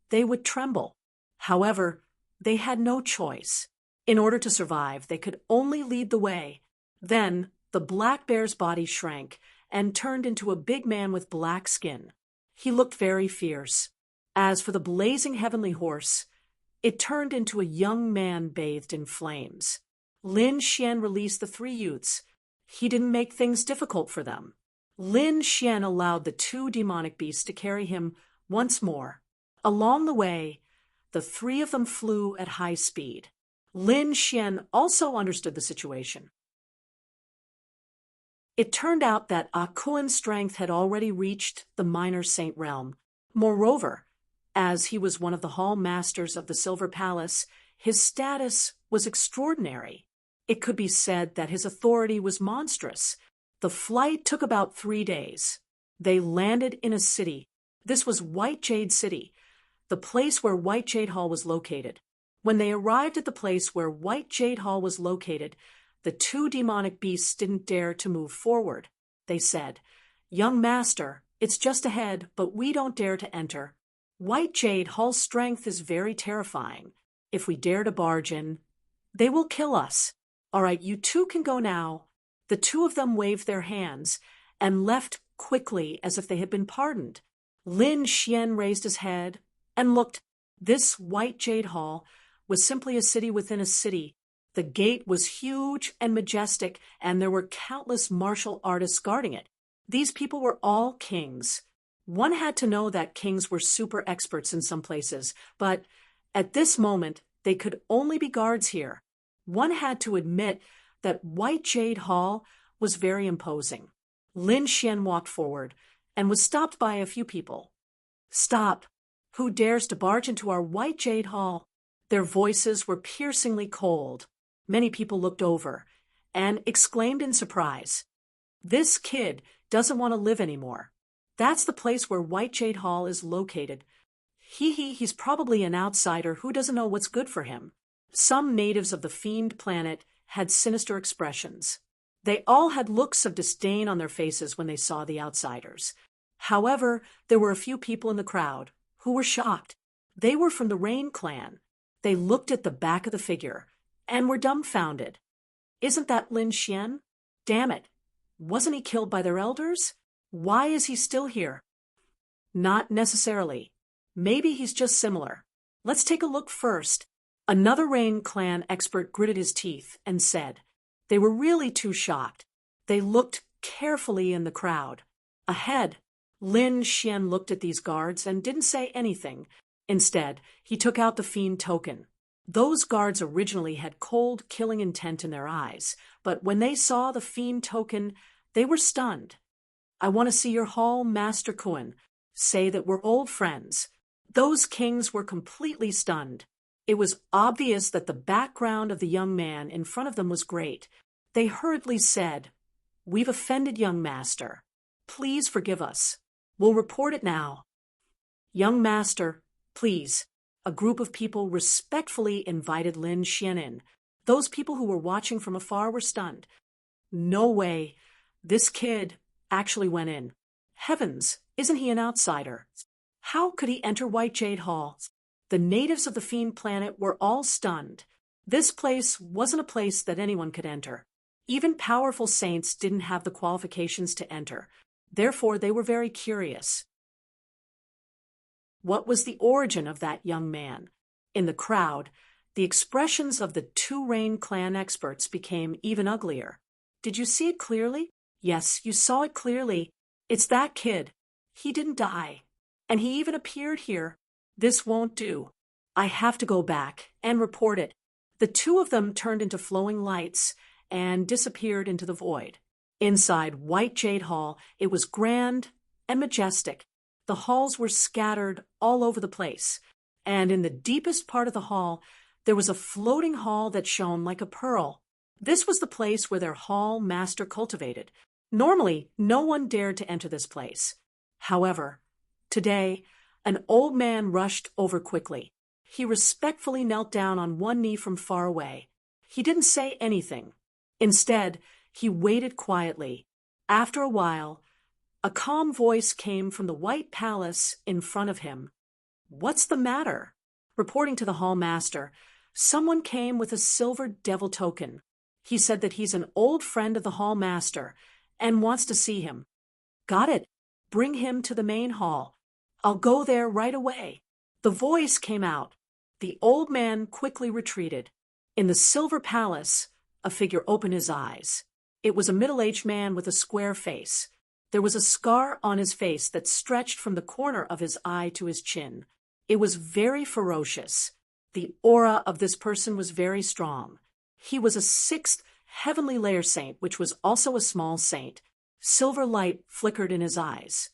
they would tremble. However, they had no choice. In order to survive, they could only lead the way. Then, the black bear's body shrank and turned into a big man with black skin. He looked very fierce. As for the blazing heavenly horse, it turned into a young man bathed in flames. Lin Xian released the three youths. He didn't make things difficult for them. Lin Xian allowed the two demonic beasts to carry him once more. Along the way, the three of them flew at high speed. Lin Xian also understood the situation. It turned out that Ah Kun's strength had already reached the minor saint realm. Moreover, as he was one of the hall masters of the Silver Palace, his status was extraordinary. It could be said that his authority was monstrous. The flight took about 3 days. They landed in a city. This was White Jade City, the place where White Jade Hall was located. When they arrived at the place where White Jade Hall was located, the two demonic beasts didn't dare to move forward. They said, Young master, it's just ahead, but we don't dare to enter. White Jade Hall's strength is very terrifying. If we dare to barge in, they will kill us. All right, you two can go now. The two of them waved their hands and left quickly as if they had been pardoned. Lin Xian raised his head and looked. This White Jade Hall was simply a city within a city. The gate was huge and majestic, and there were countless martial artists guarding it. These people were all kings. One had to know that kings were super experts in some places, but at this moment, they could only be guards here. One had to admit that White Jade Hall was very imposing. Lin Xian walked forward and was stopped by a few people. Stop! Who dares to barge into our White Jade Hall? Their voices were piercingly cold. Many people looked over and exclaimed in surprise, This kid doesn't want to live anymore. That's the place where White Jade Hall is located. He's probably an outsider who doesn't know what's good for him. Some natives of the fiend planet had sinister expressions. They all had looks of disdain on their faces when they saw the outsiders. However, there were a few people in the crowd who were shocked. They were from the Rain clan. They looked at the back of the figure and were dumbfounded. Isn't that Lin Xian? Damn it. Wasn't he killed by their elders? Why is he still here? Not necessarily. Maybe he's just similar. Let's take a look first. Another Rain clan expert gritted his teeth and said, they were really too shocked. They looked carefully in the crowd. Ahead, Lin Xian looked at these guards and didn't say anything. Instead, he took out the fiend token. Those guards originally had cold, killing intent in their eyes, but when they saw the fiend token, they were stunned. I want to see your hall, Master Kuan. Say that we're old friends. Those kings were completely stunned. It was obvious that the background of the young man in front of them was great. They hurriedly said, we've offended, young master. Please forgive us. We'll report it now. Young master, please. A group of people respectfully invited Lin Xian in. Those people who were watching from afar were stunned. No way. This kid actually went in. Heavens, isn't he an outsider? How could he enter White Jade Hall? The natives of the fiend planet were all stunned. This place wasn't a place that anyone could enter. Even powerful saints didn't have the qualifications to enter. Therefore, they were very curious. What was the origin of that young man? In the crowd, the expressions of the two Rain clan experts became even uglier. Did you see it clearly? Yes, you saw it clearly. It's that kid. He didn't die. And he even appeared here. This won't do. I have to go back and report it. The two of them turned into flowing lights and disappeared into the void. Inside White Jade Hall, it was grand and majestic. The halls were scattered all over the place, and in the deepest part of the hall, there was a floating hall that shone like a pearl. This was the place where their hall master cultivated. Normally, no one dared to enter this place. However, today, an old man rushed over quickly. He respectfully knelt down on one knee from far away. He didn't say anything. Instead, he waited quietly. After a while, a calm voice came from the White Palace in front of him. What's the matter? Reporting to the hall master, someone came with a silver devil token. He said that he's an old friend of the hall master and wants to see him. Got it. Bring him to the main hall. I'll go there right away. The voice came out. The old man quickly retreated. In the silver palace, a figure opened his eyes. It was a middle-aged man with a square face. There was a scar on his face that stretched from the corner of his eye to his chin. It was very ferocious. The aura of this person was very strong. He was a sixth heavenly layer saint, which was also a small saint. Silver light flickered in his eyes.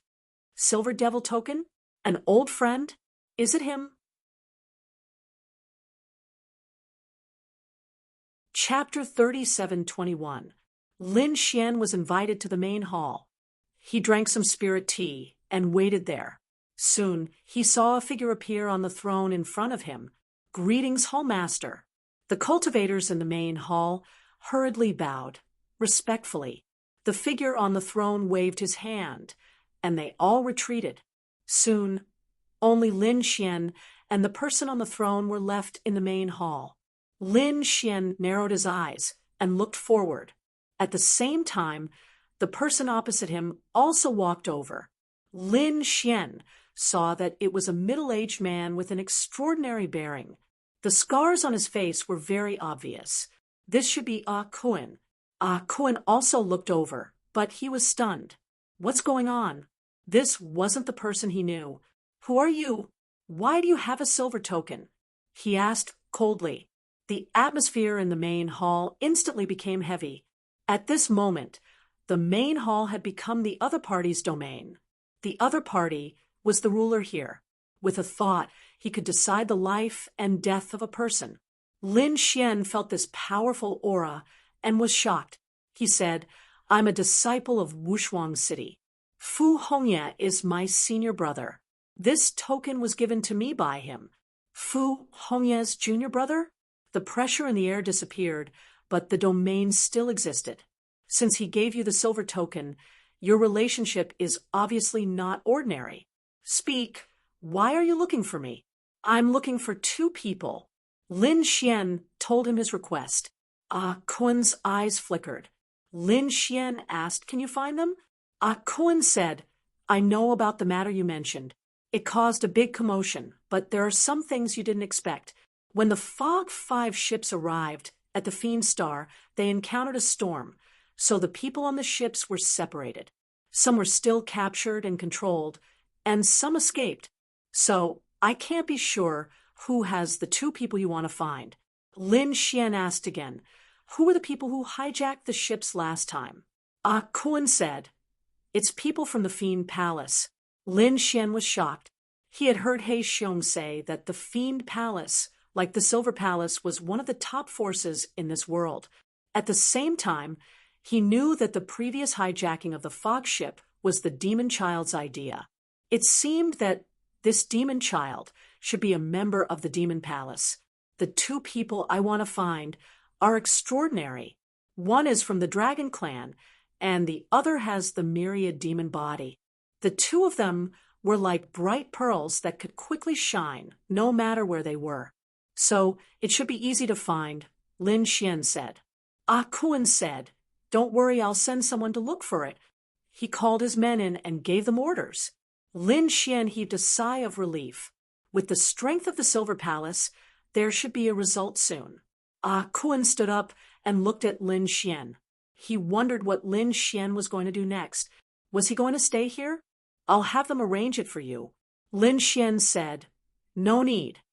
Silver devil token? An old friend? Is it him? Chapter 37:21. Lin Xian was invited to the main hall. He drank some spirit tea and waited there. Soon, he saw a figure appear on the throne in front of him. Greetings, Hall Master. The cultivators in the main hall hurriedly bowed, respectfully. The figure on the throne waved his hand, and they all retreated. Soon, only Lin Xian and the person on the throne were left in the main hall. Lin Xian narrowed his eyes and looked forward. At the same time, the person opposite him also walked over. Lin Xian saw that it was a middle-aged man with an extraordinary bearing. The scars on his face were very obvious. This should be Kuan. Kuan also looked over, but he was stunned. What's going on? This wasn't the person he knew. Who are you? Why do you have a silver token? He asked coldly. The atmosphere in the main hall instantly became heavy. At this moment, the main hall had become the other party's domain. The other party was the ruler here. With a thought, he could decide the life and death of a person. Lin Xian felt this powerful aura and was shocked. He said, I'm a disciple of Wushuang City. Fu Hongye is my senior brother. This token was given to me by him. Fu Hongye's junior brother? The pressure in the air disappeared, but the domain still existed. Since he gave you the silver token, your relationship is obviously not ordinary. Speak. Why are you looking for me? I'm looking for two people. Lin Xian told him his request. Kuen's eyes flickered. Lin Xian asked, "Can you find them?" Kuen said, "I know about the matter you mentioned. It caused a big commotion, but there are some things you didn't expect. When the Fog 5 ships arrived at the Fiend Star, they encountered a storm, so the people on the ships were separated. Some were still captured and controlled, and some escaped. So I can't be sure who has the two people you want to find." Lin Xian asked again, "Who were the people who hijacked the ships last time?" Kuen said, "It's people from the Fiend Palace." Lin Xian was shocked. He had heard He Xiong say that the Fiend Palace, like the Silver Palace, was one of the top forces in this world. At the same time, he knew that the previous hijacking of the Fog ship was the Demon Child's idea. It seemed that this Demon Child should be a member of the Demon Palace. The two people I want to find are extraordinary. One is from the Dragon Clan, and the other has the myriad demon body. The two of them were like bright pearls that could quickly shine, no matter where they were. So it should be easy to find, Lin Xian said. Kuen said, "Don't worry, I'll send someone to look for it." He called his men in and gave them orders. Lin Xian heaved a sigh of relief. With the strength of the Silver Palace, there should be a result soon. Kuen stood up and looked at Lin Xian. He wondered what Lin Xian was going to do next. Was he going to stay here? "I'll have them arrange it for you." Lin Xian said, "No need.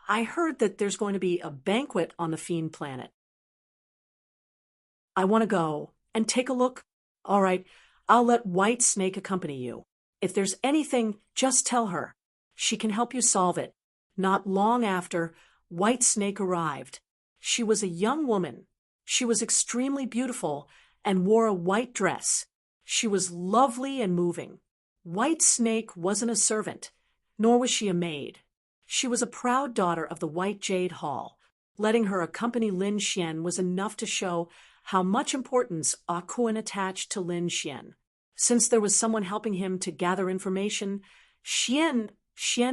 I heard that there's going to be a banquet on the Fiend planet. I want to go and take a look." "All right, I'll let White Snake accompany you. If there's anything, just tell her. She can help you solve it." Not long after, White Snake arrived. She was a young woman. She was extremely beautiful and wore a white dress. She was lovely and moving. White Snake wasn't a servant, nor was she a maid. She was a proud daughter of the White Jade Hall. Letting her accompany Lin Xian was enough to show how much importance Kuen attached to Lin Xian. Since there was someone helping him to gather information, Xian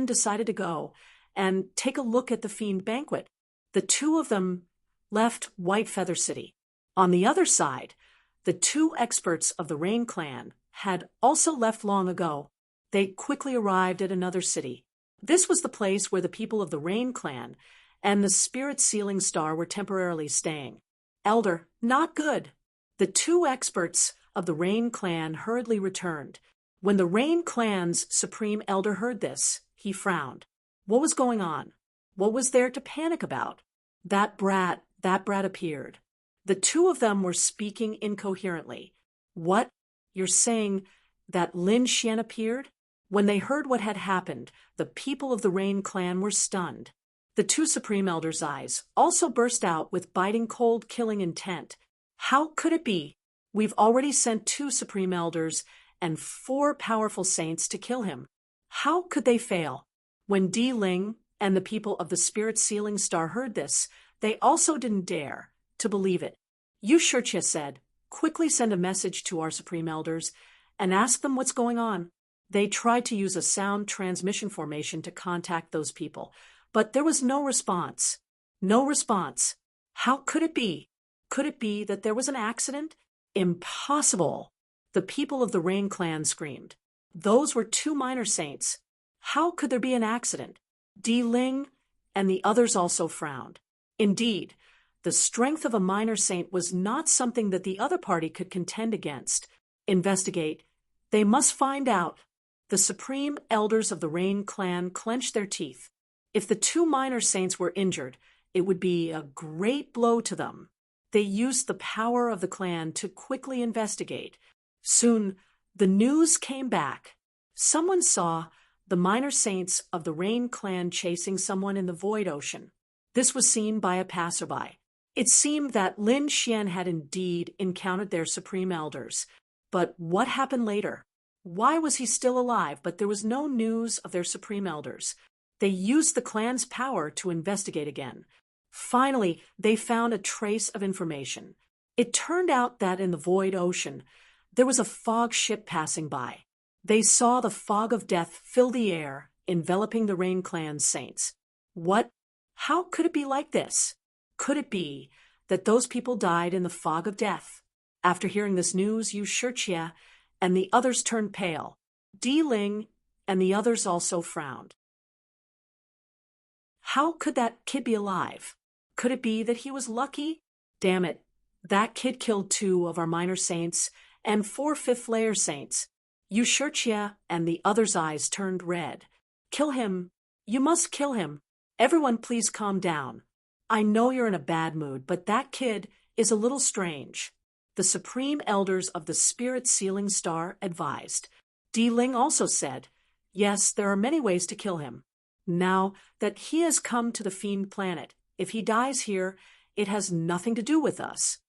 decided to go and take a look at the Fiend banquet. The two of them left White Feather City. On the other side, the two experts of the Rain Clan had also left long ago. They quickly arrived at another city. This was the place where the people of the Rain Clan and the Spirit Sealing Star were temporarily staying. "Elder, not good." The two experts of the Rain Clan hurriedly returned. When the Rain Clan's Supreme Elder heard this, he frowned. What was going on? What was there to panic about? That brat appeared. The two of them were speaking incoherently. "What? You're saying that Lin Xian appeared?" When they heard what had happened, the people of the Rain Clan were stunned. The two Supreme Elders' eyes also burst out with biting cold killing intent. How could it be? We've already sent 2 Supreme Elders and 4 powerful saints to kill him. How could they fail? When Di Ling and the people of the Spirit Sealing Star heard this, they also didn't dare to believe it. Yu Shurqie said, "Quickly send a message to our Supreme Elders and ask them what's going on." They tried to use a sound transmission formation to contact those people, but there was no response. No response. How could it be? Could it be that there was an accident? Impossible! The people of the Rain Clan screamed. Those were 2 minor saints. How could there be an accident? Di Ling and the others also frowned. Indeed, the strength of a minor saint was not something that the other party could contend against. Investigate. They must find out. The Supreme Elders of the Rain Clan clenched their teeth. If the 2 minor saints were injured, it would be a great blow to them. They used the power of the clan to quickly investigate. Soon, the news came back. Someone saw the minor saints of the Rain Clan chasing someone in the Void Ocean. This was seen by a passerby. It seemed that Lin Xian had indeed encountered their Supreme Elders. But what happened later? Why was he still alive? But there was no news of their supreme elders. They used the clan's power to investigate again. Finally, they found a trace of information. It turned out that in the void ocean, there was a fog ship passing by. They saw the fog of death fill the air, enveloping the Rain Clan's saints. What? How could it be like this? Could it be that those people died in the fog of death? After hearing this news, Yu Shixia and the others turned pale. Di Ling and the others also frowned. How could that kid be alive? Could it be that he was lucky? Damn it, that kid killed 2 of our minor saints and 4 fifth-layer saints. Yu Shixia and the others' eyes turned red. Kill him. You must kill him. Everyone please calm down. I know you're in a bad mood, but that kid is a little strange. The supreme elders of the spirit sealing star advised. Di Ling also said, yes, there are many ways to kill him. Now that he has come to the fiend planet, if he dies here, it has nothing to do with us.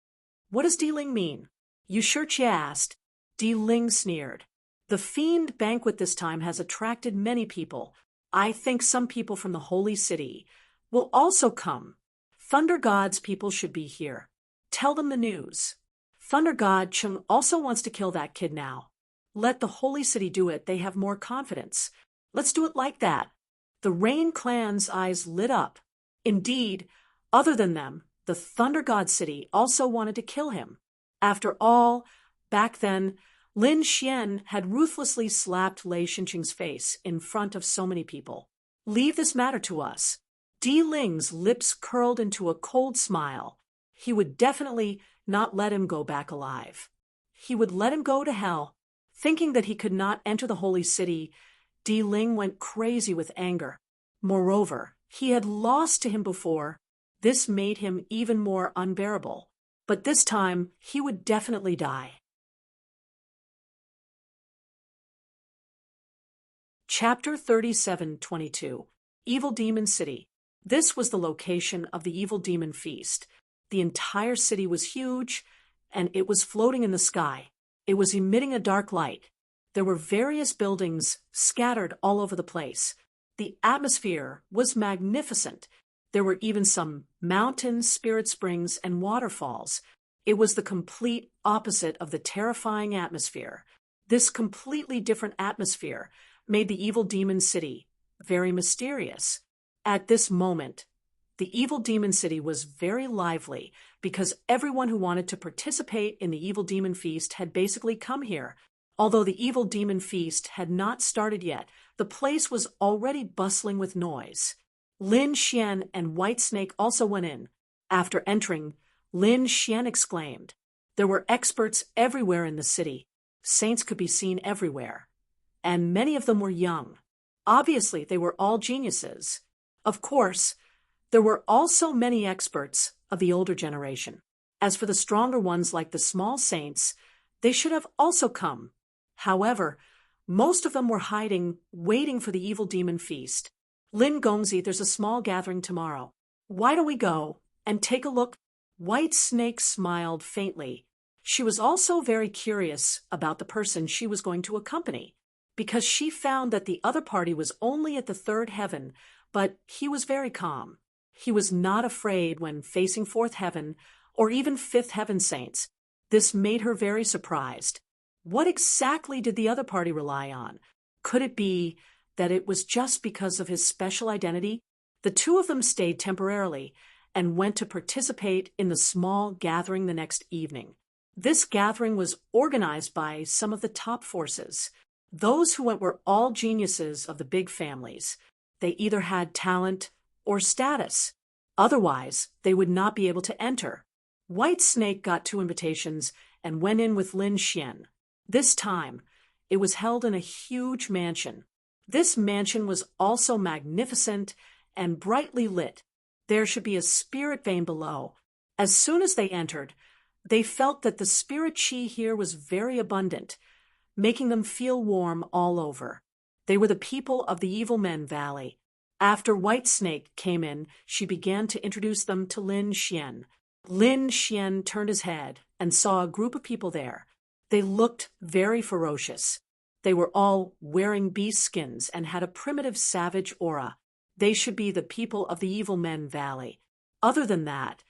What does Di Ling mean? Yu Shixia asked. Di Ling sneered. The fiend banquet this time has attracted many people. I think some people from the holy city will also come. Thunder God's people should be here. Tell them the news. Thunder God Chung also wants to kill that kid now. Let the holy city do it. They have more confidence. Let's do it like that. The Rain Clan's eyes lit up. Indeed, other than them, the Thunder God city also wanted to kill him. After all, back then, Lin Xian had ruthlessly slapped Lei Xinqing's face in front of so many people. Leave this matter to us. Di Ling's lips curled into a cold smile. He would definitely not let him go back alive. He would let him go to hell. Thinking that he could not enter the holy city, Di Ling went crazy with anger. Moreover, he had lost to him before. This made him even more unbearable. But this time, he would definitely die. Chapter 37:22 Evil Demon City. This was the location of the Evil Demon Feast. The entire city was huge, and it was floating in the sky. It was emitting a dark light. There were various buildings scattered all over the place. The atmosphere was magnificent. There were even some mountains, spirit springs, and waterfalls. It was the complete opposite of the terrifying atmosphere. This completely different atmosphere made the Evil Demon City very mysterious. At this moment, the Evil Demon City was very lively because everyone who wanted to participate in the Evil Demon Feast had basically come here. Although the Evil Demon Feast had not started yet, the place was already bustling with noise. Lin Xian and White Snake also went in. After entering, Lin Xian exclaimed, there were experts everywhere in the city. Saints could be seen everywhere. And many of them were young. Obviously, they were all geniuses. Of course, there were also many experts of the older generation. As for the stronger ones like the small saints, they should have also come. However, most of them were hiding, waiting for the Evil Demon Feast. Lin Gongzi, there's a small gathering tomorrow. Why don't we go and take a look? White Snake smiled faintly. She was also very curious about the person she was going to accompany, because she found that the other party was only at the 3rd heaven, but he was very calm. He was not afraid when facing 4th heaven or even 5th heaven saints. This made her very surprised. What exactly did the other party rely on? Could it be that it was just because of his special identity? The two of them stayed temporarily and went to participate in the small gathering the next evening. This gathering was organized by some of the top forces. Those who went were all geniuses of the big families. They either had talent or status. Otherwise, they would not be able to enter. White Snake got 2 invitations and went in with Lin Xian. This time, it was held in a huge mansion. This mansion was also magnificent and brightly lit. There should be a spirit vein below. As soon as they entered, they felt that the spirit chi here was very abundant, making them feel warm all over. They were the people of the Evil Men Valley. After White Snake came in, she began to introduce them to Lin Xian. Lin Xian turned his head and saw a group of people there. They looked very ferocious. They were all wearing beast skins and had a primitive savage aura. They should be the people of the Evil Men Valley. Other than that,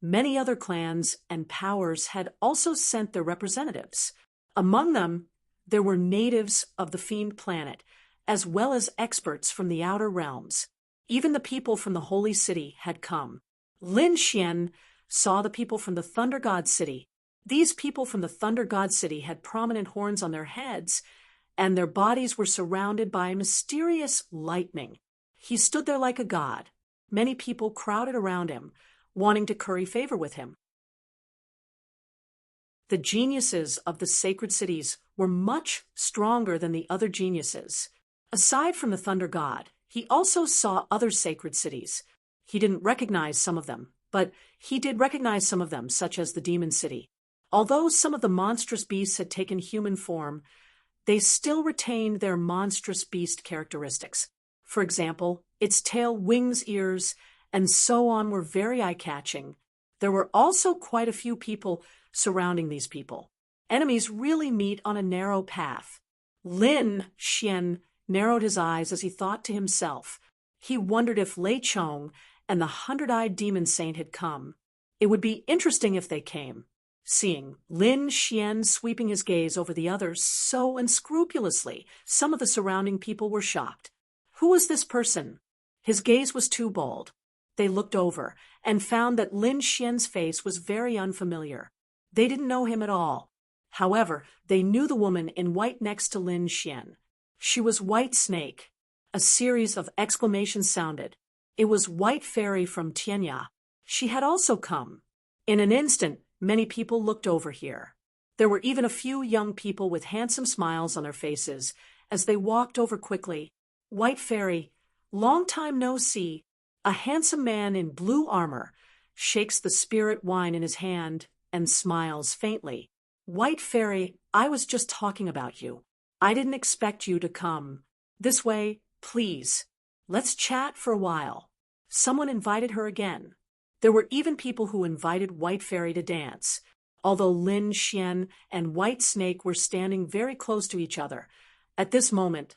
many other clans and powers had also sent their representatives. Among them, there were natives of the Fiend Planet, as well as experts from the outer realms. Even the people from the Holy City had come. Lin Xian saw the people from the Thunder God City. These people from the Thunder God City had prominent horns on their heads, and their bodies were surrounded by mysterious lightning. He stood there like a god. Many people crowded around him, wanting to curry favor with him. The geniuses of the sacred cities were much stronger than the other geniuses. Aside from the Thunder God, he also saw other sacred cities. He didn't recognize some of them, but he did recognize some of them, such as the Demon City. Although some of the monstrous beasts had taken human form, they still retained their monstrous beast characteristics. For example, its tail, wings, ears, and so on were very eye-catching. There were also quite a few people surrounding these people. Enemies really meet on a narrow path. Lin Xian narrowed his eyes as he thought to himself. He wondered if Lei Chong and the 100-eyed demon saint had come. It would be interesting if they came. Seeing Lin Xian sweeping his gaze over the others so unscrupulously, some of the surrounding people were shocked. Who was this person? His gaze was too bold. They looked over and found that Lin Xian's face was very unfamiliar. They didn't know him at all. However, they knew the woman in white next to Lin Xian. She was White Snake. A series of exclamations sounded. It was White Fairy from Tianya. She had also come. In an instant, many people looked over here. There were even a few young people with handsome smiles on their faces as they walked over quickly. White Fairy, long time no see. A handsome man in blue armor shakes the spirit wine in his hand and smiles faintly. White Fairy, I was just talking about you. I didn't expect you to come. This way, please. Let's chat for a while. Someone invited her again. There were even people who invited White Fairy to dance. Although Lin Xian and White Snake were standing very close to each other, at this moment,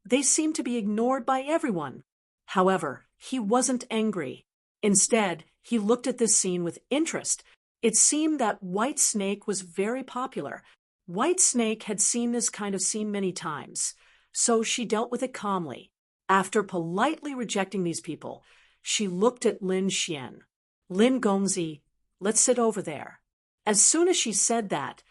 they seemed to be ignored by everyone. However, he wasn't angry. Instead, he looked at this scene with interest. It seemed that White Snake was very popular. White Snake had seen this kind of scene many times, so she dealt with it calmly. After politely rejecting these people, she looked at Lin Xian. Lin Gongzi, let's sit over there. As soon as she said that,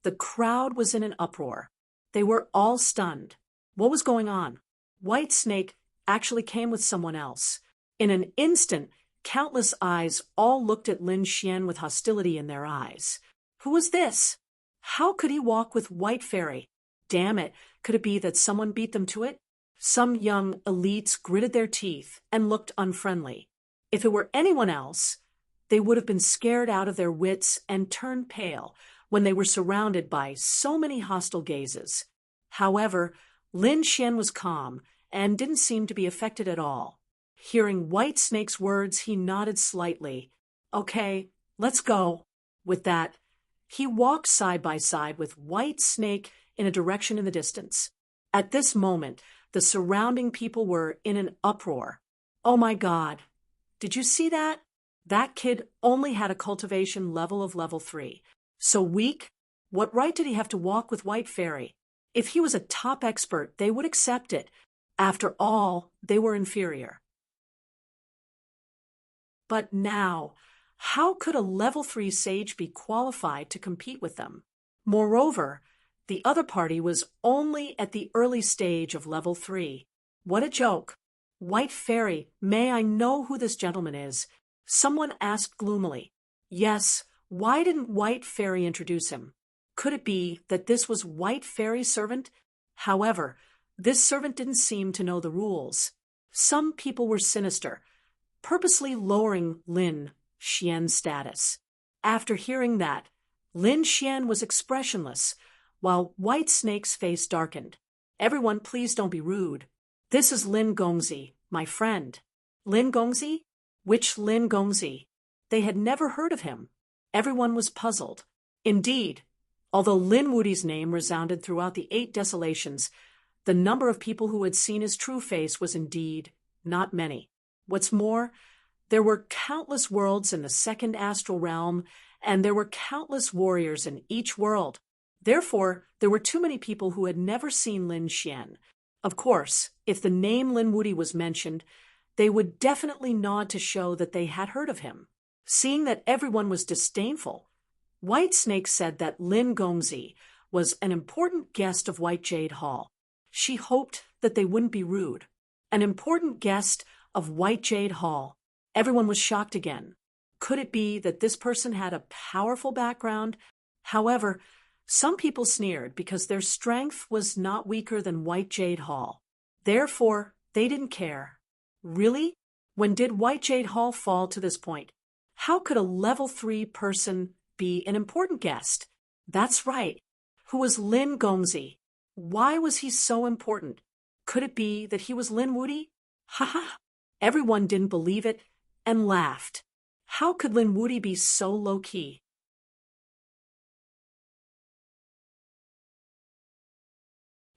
the crowd was in an uproar. They were all stunned. What was going on? White Snake actually came with someone else. In an instant, countless eyes all looked at Lin Xian with hostility in their eyes. Who was this? How could he walk with White Fairy? Damn it, could it be that someone beat them to it? Some young elites gritted their teeth and looked unfriendly. If it were anyone else, they would have been scared out of their wits and turned pale when they were surrounded by so many hostile gazes. However, Lin Xian was calm and didn't seem to be affected at all. Hearing White Snake's words, he nodded slightly. Okay, let's go. With that, he walked side by side with White Snake in a direction in the distance. At this moment, the surrounding people were in an uproar. Oh my God, did you see that? That kid only had a cultivation level of level 3. So weak? What right did he have to walk with White Fairy? If he was a top expert, they would accept it. After all, they were inferior. But now, how could a level 3 sage be qualified to compete with them? Moreover, the other party was only at the early stage of level 3. What a joke. White Fairy, may I know who this gentleman is? Someone asked gloomily. Yes, why didn't White Fairy introduce him? Could it be that this was White Fairy's servant? However, this servant didn't seem to know the rules. Some people were sinister, purposely lowering Lin Xian's status. After hearing that, Lin Xian was expressionless, while White Snake's face darkened. Everyone, please don't be rude. This is Lin Gongzi, my friend. Lin Gongzi? Which Lin Gongzi? They had never heard of him. Everyone was puzzled. Indeed, Although Lin Wudi's name resounded throughout the 8 desolations, the number of people who had seen his true face was indeed not many. What's more, there were countless worlds in the second astral realm, and there were countless warriors in each world. Therefore, there were too many people who had never seen Lin Xian. Of course, if the name Lin Wudi was mentioned, they would definitely nod to show that they had heard of him. Seeing that everyone was disdainful, White Snake said that Lin Gongzi was an important guest of White Jade Hall. She hoped that they wouldn't be rude. An important guest of White Jade Hall. Everyone was shocked again. Could it be that this person had a powerful background? However, some people sneered because their strength was not weaker than White Jade Hall. Therefore, they didn't care. Really? When did White Jade Hall fall to this point? How could a level 3 person be an important guest? That's right. Who was Lin Gongzi? Why was he so important? Could it be that he was Lin Wudi? Ha ha! Everyone didn't believe it and laughed. How could Lin Wudi be so low-key?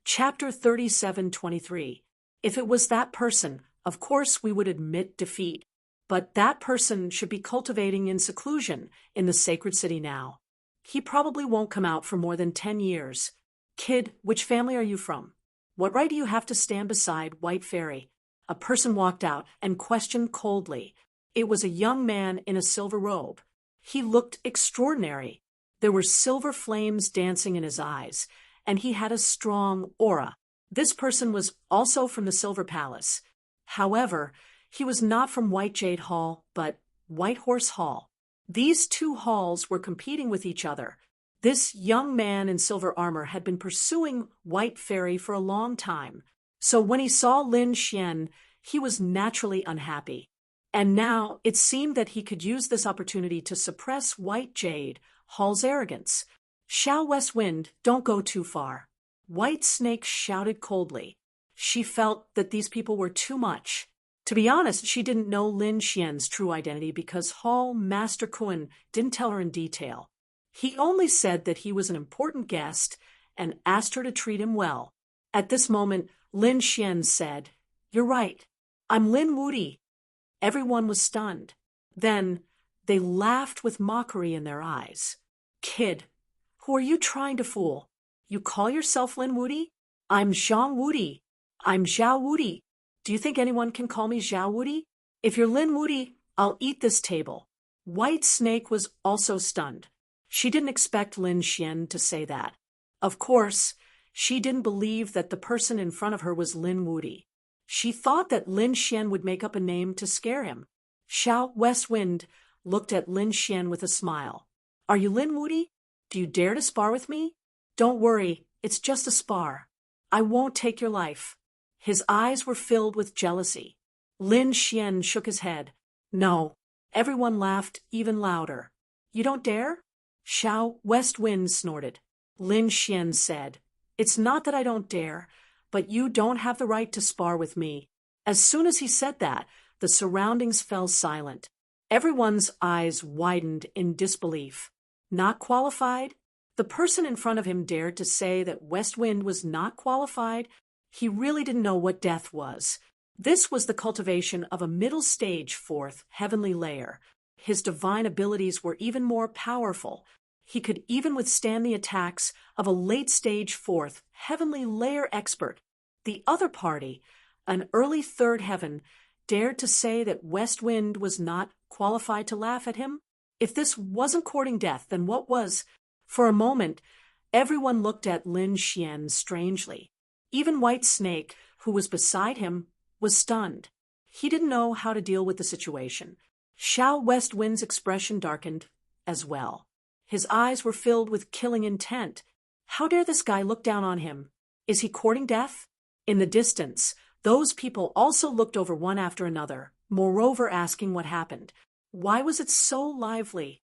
Chapter 37:23. If it was that person, of course we would admit defeat. But that person should be cultivating in seclusion in the sacred city now. He probably won't come out for more than 10 years. Kid, which family are you from? What right do you have to stand beside White Fairy? A person walked out and questioned coldly. It was a young man in a silver robe. He looked extraordinary. There were silver flames dancing in his eyes, and he had a strong aura. This person was also from the Silver Palace. However, he was not from White Jade Hall, but White Horse Hall. These 2 halls were competing with each other. This young man in silver armor had been pursuing White Fairy for a long time. So when he saw Lin Xian, he was naturally unhappy. And now it seemed that he could use this opportunity to suppress White Jade Hall's arrogance. Xiao West Wind, don't go too far. White Snake shouted coldly. She felt that these people were too much. To be honest, she didn't know Lin Xian's true identity because Hall Master Kun didn't tell her in detail. He only said that he was an important guest and asked her to treat him well. At this moment, Lin Xian said, "You're right. I'm Lin Wudi." Everyone was stunned. Then they laughed with mockery in their eyes. "Kid, who are you trying to fool? You call yourself Lin Wudi? I'm Zhang Wudi. I'm Zhao Wudi. Do you think anyone can call me Zhao Wudi? If you're Lin Wudi, I'll eat this table." White Snake was also stunned. She didn't expect Lin Xian to say that. Of course, she didn't believe that the person in front of her was Lin Wudi. She thought that Lin Xian would make up a name to scare him. Xiao West Wind looked at Lin Xian with a smile. "Are you Lin Wudi? Do you dare to spar with me? Don't worry, it's just a spar. I won't take your life." His eyes were filled with jealousy. Lin Xian shook his head. "No." Everyone laughed even louder. "You don't dare?" Xiao West Wind snorted. Lin Xian said, "It's not that I don't dare, but you don't have the right to spar with me." As soon as he said that, the surroundings fell silent. Everyone's eyes widened in disbelief. Not qualified? The person in front of him dared to say that West Wind was not qualified? He really didn't know what death was. This was the cultivation of a middle stage 4th heavenly layer. His divine abilities were even more powerful. He could even withstand the attacks of a late stage 4th heavenly layer expert. The other party, an early 3rd heaven, dared to say that West Wind was not qualified to laugh at him? If this wasn't courting death, then what was? For a moment, everyone looked at Lin Xian strangely. Even White Snake, who was beside him, was stunned. He didn't know how to deal with the situation. Xiao West Wind's expression darkened as well. His eyes were filled with killing intent. How dare this guy look down on him? Is he courting death? In the distance, those people also looked over one after another, moreover asking what happened. Why was it so lively?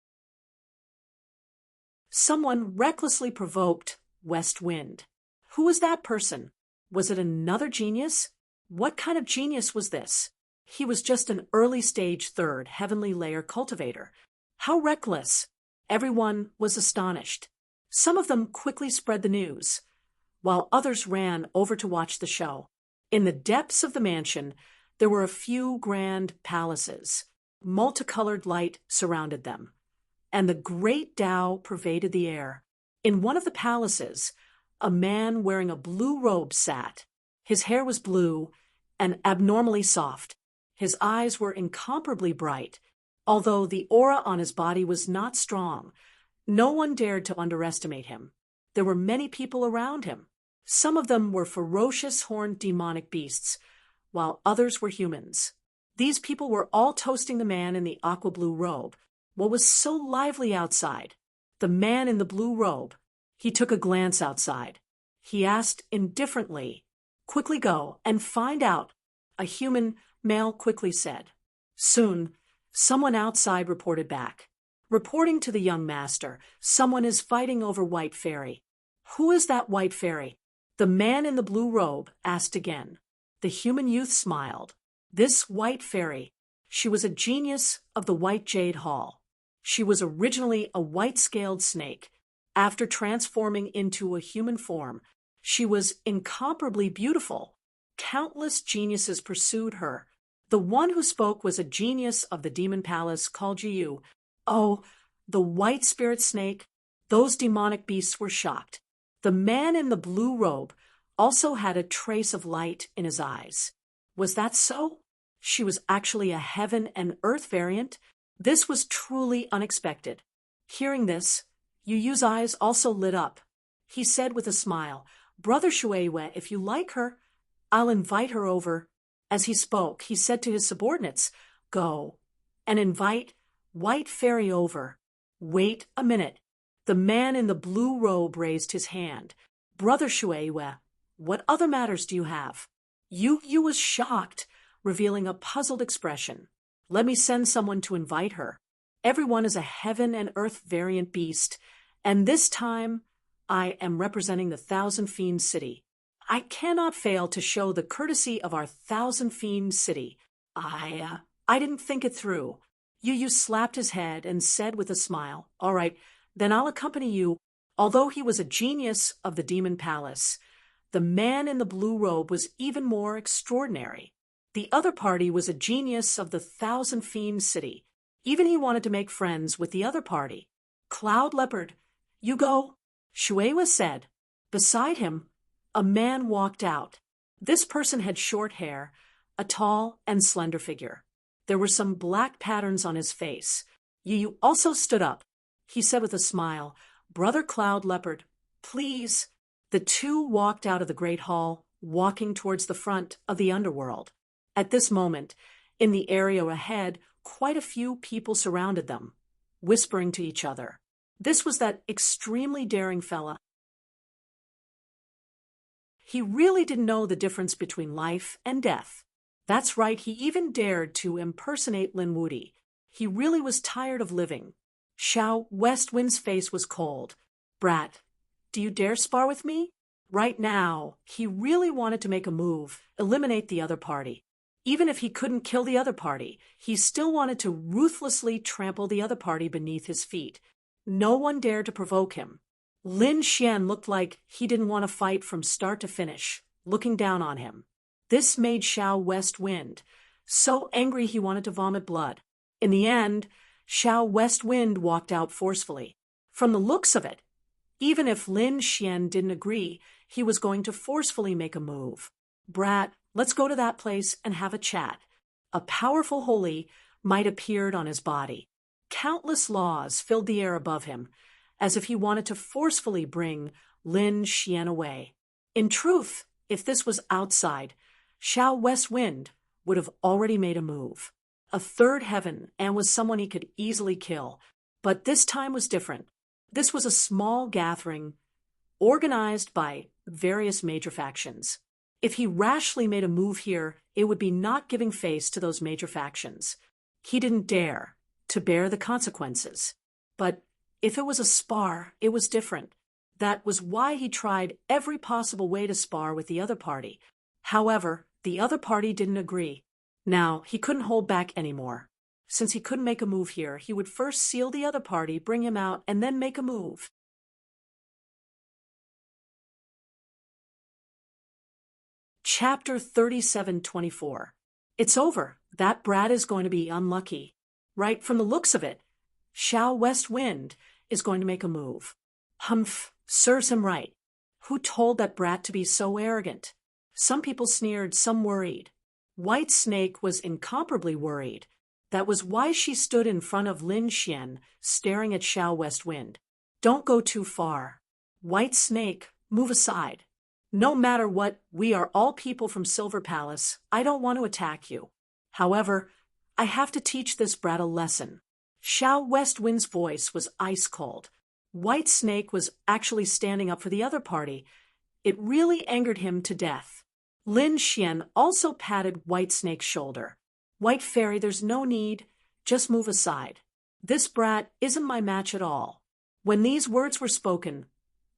Someone recklessly provoked West Wind. Who was that person? Was it another genius? What kind of genius was this? He was just an early stage 3rd heavenly layer cultivator. How reckless! Everyone was astonished. Some of them quickly spread the news, while others ran over to watch the show. In the depths of the mansion, there were a few grand palaces. Multicolored light surrounded them, and the great Tao pervaded the air. In one of the palaces, a man wearing a blue robe sat. His hair was blue and abnormally soft. His eyes were incomparably bright, although the aura on his body was not strong. No one dared to underestimate him. There were many people around him. Some of them were ferocious horned demonic beasts, while others were humans. These people were all toasting the man in the aqua blue robe. What was so lively outside? The man in the blue robe. He took a glance outside. He asked indifferently, "Quickly go and find out." A human male quickly said. Soon, someone outside reported back. Reporting to the young master, "Someone is fighting over White Fairy." "Who is that White Fairy?" The man in the blue robe asked again. The human youth smiled. This White Fairy, she was a genius of the White Jade Hall. She was originally a white-scaled snake. After transforming into a human form, she was incomparably beautiful. Countless geniuses pursued her. The one who spoke was a genius of the demon palace called Jiyu. Oh, the white spirit snake. Those demonic beasts were shocked. The man in the blue robe also had a trace of light in his eyes. Was that so? She was actually a heaven and earth variant? This was truly unexpected. Hearing this, Yuyu's eyes also lit up. He said with a smile, "Brother Shueihue, if you like her, I'll invite her over." As he spoke, he said to his subordinates, "Go and invite White Fairy over." "Wait a minute." The man in the blue robe raised his hand. "Brother Shueihue, what other matters do you have?" Yu was shocked, revealing a puzzled expression. "Let me send someone to invite her. Everyone is a heaven and earth variant beast, and this time I am representing the Thousand Fiend City. I cannot fail to show the courtesy of our Thousand Fiend City. I didn't think it through." Yu slapped his head and said with a smile, "All right, then I'll accompany you." Although he was a genius of the demon palace, the man in the blue robe was even more extraordinary. The other party was a genius of the Thousand Fiend City. Even he wanted to make friends with the other party. "Cloud Leopard, you go," Shueihue said. Beside him, a man walked out. This person had short hair, a tall and slender figure. There were some black patterns on his face. Yu also stood up. He said with a smile, "Brother Cloud Leopard, please." The two walked out of the great hall, walking towards the front of the underworld. At this moment, in the area ahead, quite a few people surrounded them, whispering to each other. This was that extremely daring fella. He really didn't know the difference between life and death. That's right, he even dared to impersonate Lin Wudi. He really was tired of living. Xiao Westwind's face was cold. "Brat, do you dare spar with me?" Right now, he really wanted to make a move, eliminate the other party. Even if he couldn't kill the other party, he still wanted to ruthlessly trample the other party beneath his feet. No one dared to provoke him. Lin Xian looked like he didn't want to fight from start to finish, looking down on him. This made Xiao Westwind so angry he wanted to vomit blood. In the end, Xiao Westwind walked out forcefully. From the looks of it, even if Lin Xian didn't agree, he was going to forcefully make a move. "Brat, let's go to that place and have a chat." A powerful holy might appeared on his body. Countless laws filled the air above him, as if he wanted to forcefully bring Lin Xian away. In truth, if this was outside, Xiao Westwind would have already made a move. A third heaven, and was someone he could easily kill. But this time was different. This was a small gathering, organized by various major factions. If he rashly made a move here, it would be not giving face to those major factions. He didn't dare to bear the consequences. But if it was a spar, it was different. That was why he tried every possible way to spar with the other party. However, the other party didn't agree. Now, he couldn't hold back anymore. Since he couldn't make a move here, he would first seal the other party, bring him out, and then make a move. Chapter 37:24. It's over. That brat is going to be unlucky. Right from the looks of it, Xiao West Wind is going to make a move. Humph, serves him right. Who told that brat to be so arrogant? Some people sneered, some worried. White Snake was incomparably worried. That was why she stood in front of Lin Xian, staring at Xiao West Wind. Don't go too far. White Snake, move aside. No matter what, we are all people from Silver Palace. I don't want to attack you. However, I have to teach this brat a lesson. Xiao West Wind's voice was ice cold. White Snake was actually standing up for the other party. It really angered him to death. Lin Xian also patted White Snake's shoulder. White Fairy, there's no need. Just move aside. This brat isn't my match at all. When these words were spoken,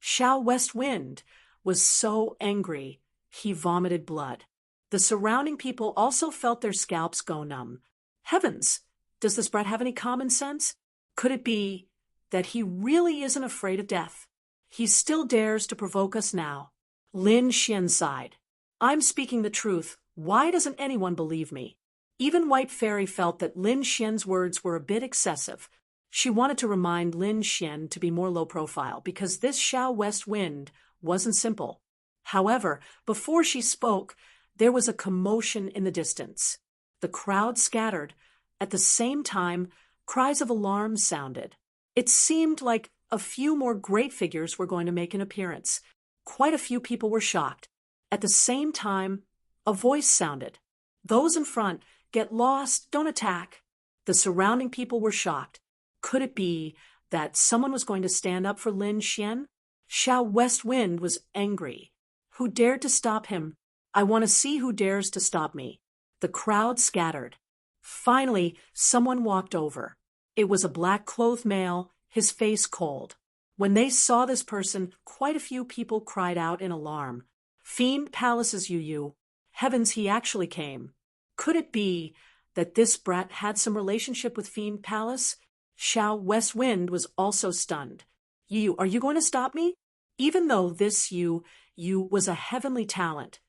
Xiao West Wind was so angry, he vomited blood. The surrounding people also felt their scalps go numb. Heavens, does this brat have any common sense? Could it be that he really isn't afraid of death? He still dares to provoke us now. Lin Xian sighed. I'm speaking the truth. Why doesn't anyone believe me? Even White Fairy felt that Lin Xian's words were a bit excessive. She wanted to remind Lin Xian to be more low profile because this Xiao West Wind wasn't simple. However, before she spoke, there was a commotion in the distance. The crowd scattered. At the same time, cries of alarm sounded. It seemed like a few more great figures were going to make an appearance. Quite a few people were shocked. At the same time, a voice sounded. Those in front, get lost, don't attack. The surrounding people were shocked. Could it be that someone was going to stand up for Lin Xian? Xiao West Wind was angry. Who dared to stop him? I want to see who dares to stop me. The crowd scattered. Finally, someone walked over. It was a black-clothed male, his face cold. When they saw this person, quite a few people cried out in alarm. Fiend Palace's Yu. Heavens, he actually came. Could it be that this brat had some relationship with Fiend Palace? Xiao West Wind was also stunned. Yu, are you going to stop me? Even though this Yu was a heavenly talent,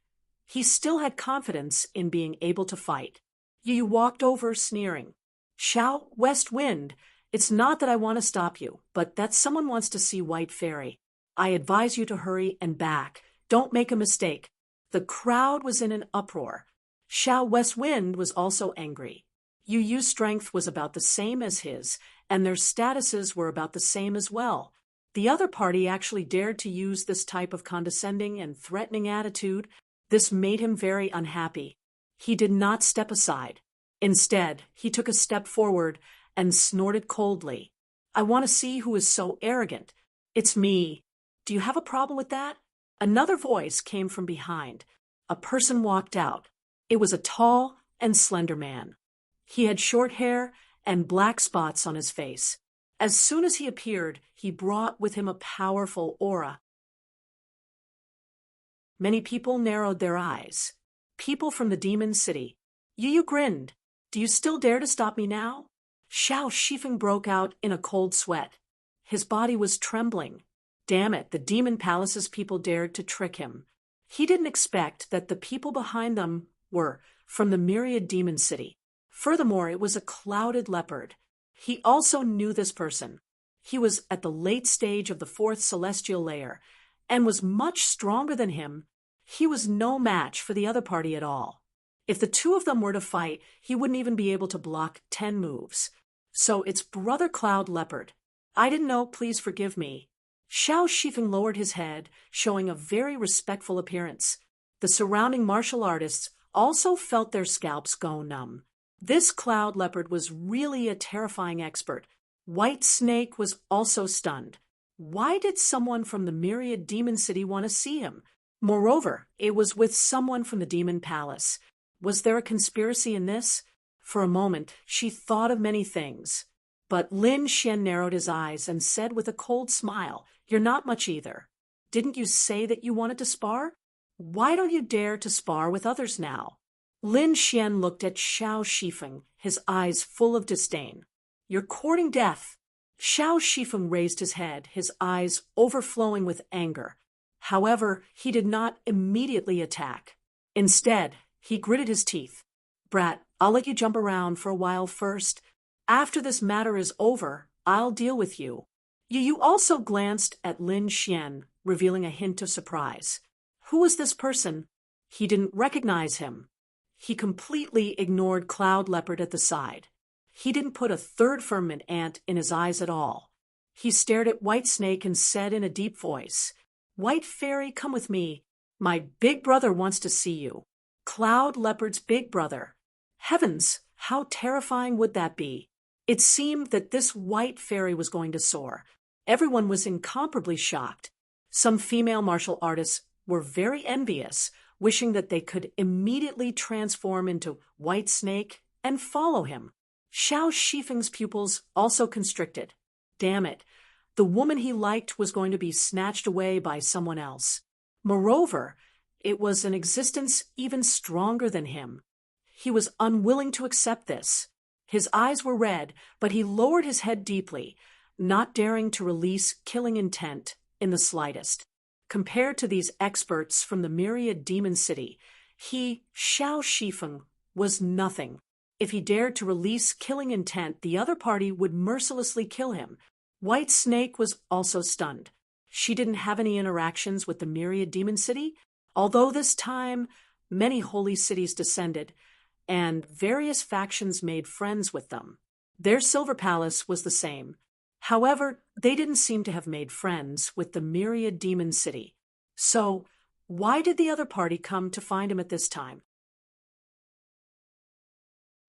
he still had confidence in being able to fight. Yu walked over, sneering. Xiao West Wind, it's not that I want to stop you, but that someone wants to see White Fairy. I advise you to hurry and back. Don't make a mistake. The crowd was in an uproar. Xiao West Wind was also angry. Yu's strength was about the same as his, and their statuses were about the same as well. The other party actually dared to use this type of condescending and threatening attitude. This made him very unhappy. He did not step aside. Instead, he took a step forward and snorted coldly. I want to see who is so arrogant. It's me. Do you have a problem with that? Another voice came from behind. A person walked out. It was a tall and slender man. He had short hair and black spots on his face. As soon as he appeared, he brought with him a powerful aura. Many people narrowed their eyes. People from the demon city. Yu grinned. Do you still dare to stop me now? Xiao Shifeng broke out in a cold sweat. His body was trembling. Damn it, the demon palace's people dared to trick him. He didn't expect that the people behind them were from the myriad demon city. Furthermore, it was a clouded leopard. He also knew this person. He was at the late stage of the fourth celestial layer and was much stronger than him. He was no match for the other party at all. If the two of them were to fight, he wouldn't even be able to block 10 moves. So it's Brother Cloud Leopard. I didn't know, please forgive me. Xiao Shifeng lowered his head, showing a very respectful appearance. The surrounding martial artists also felt their scalps go numb. This Cloud Leopard was really a terrifying expert. White Snake was also stunned. Why did someone from the myriad demon city want to see him? Moreover, it was with someone from the demon palace. Was there a conspiracy in this? For a moment, she thought of many things. But Lin Xian narrowed his eyes and said with a cold smile, "You're not much either. Didn't you say that you wanted to spar? Why don't you dare to spar with others now?" Lin Xian looked at Xiao Shifeng, his eyes full of disdain. "You're courting death." Xiao Shifeng raised his head, his eyes overflowing with anger. However, he did not immediately attack. Instead, he gritted his teeth. Brat, I'll let you jump around for a while first. After this matter is over, I'll deal with you. Yu also glanced at Lin Xian, revealing a hint of surprise. Who was this person? He didn't recognize him. He completely ignored Cloud Leopard at the side. He didn't put a third firmament ant in his eyes at all. He stared at White Snake and said in a deep voice, White Fairy, come with me. My big brother wants to see you. Cloud Leopard's big brother. Heavens, how terrifying would that be? It seemed that this White Fairy was going to soar. Everyone was incomparably shocked. Some female martial artists were very envious, wishing that they could immediately transform into White Snake and follow him. Xiao Shifeng's pupils also constricted. Damn it, the woman he liked was going to be snatched away by someone else. Moreover, it was an existence even stronger than him. He was unwilling to accept this. His eyes were red, but he lowered his head deeply, not daring to release killing intent in the slightest. Compared to these experts from the myriad demon city, he, Xiao Shifeng, was nothing. If he dared to release killing intent, the other party would mercilessly kill him. White Snake was also stunned. She didn't have any interactions with the myriad demon city, although this time many holy cities descended, and various factions made friends with them. Their silver palace was the same. However, they didn't seem to have made friends with the myriad demon city. So, why did the other party come to find him at this time?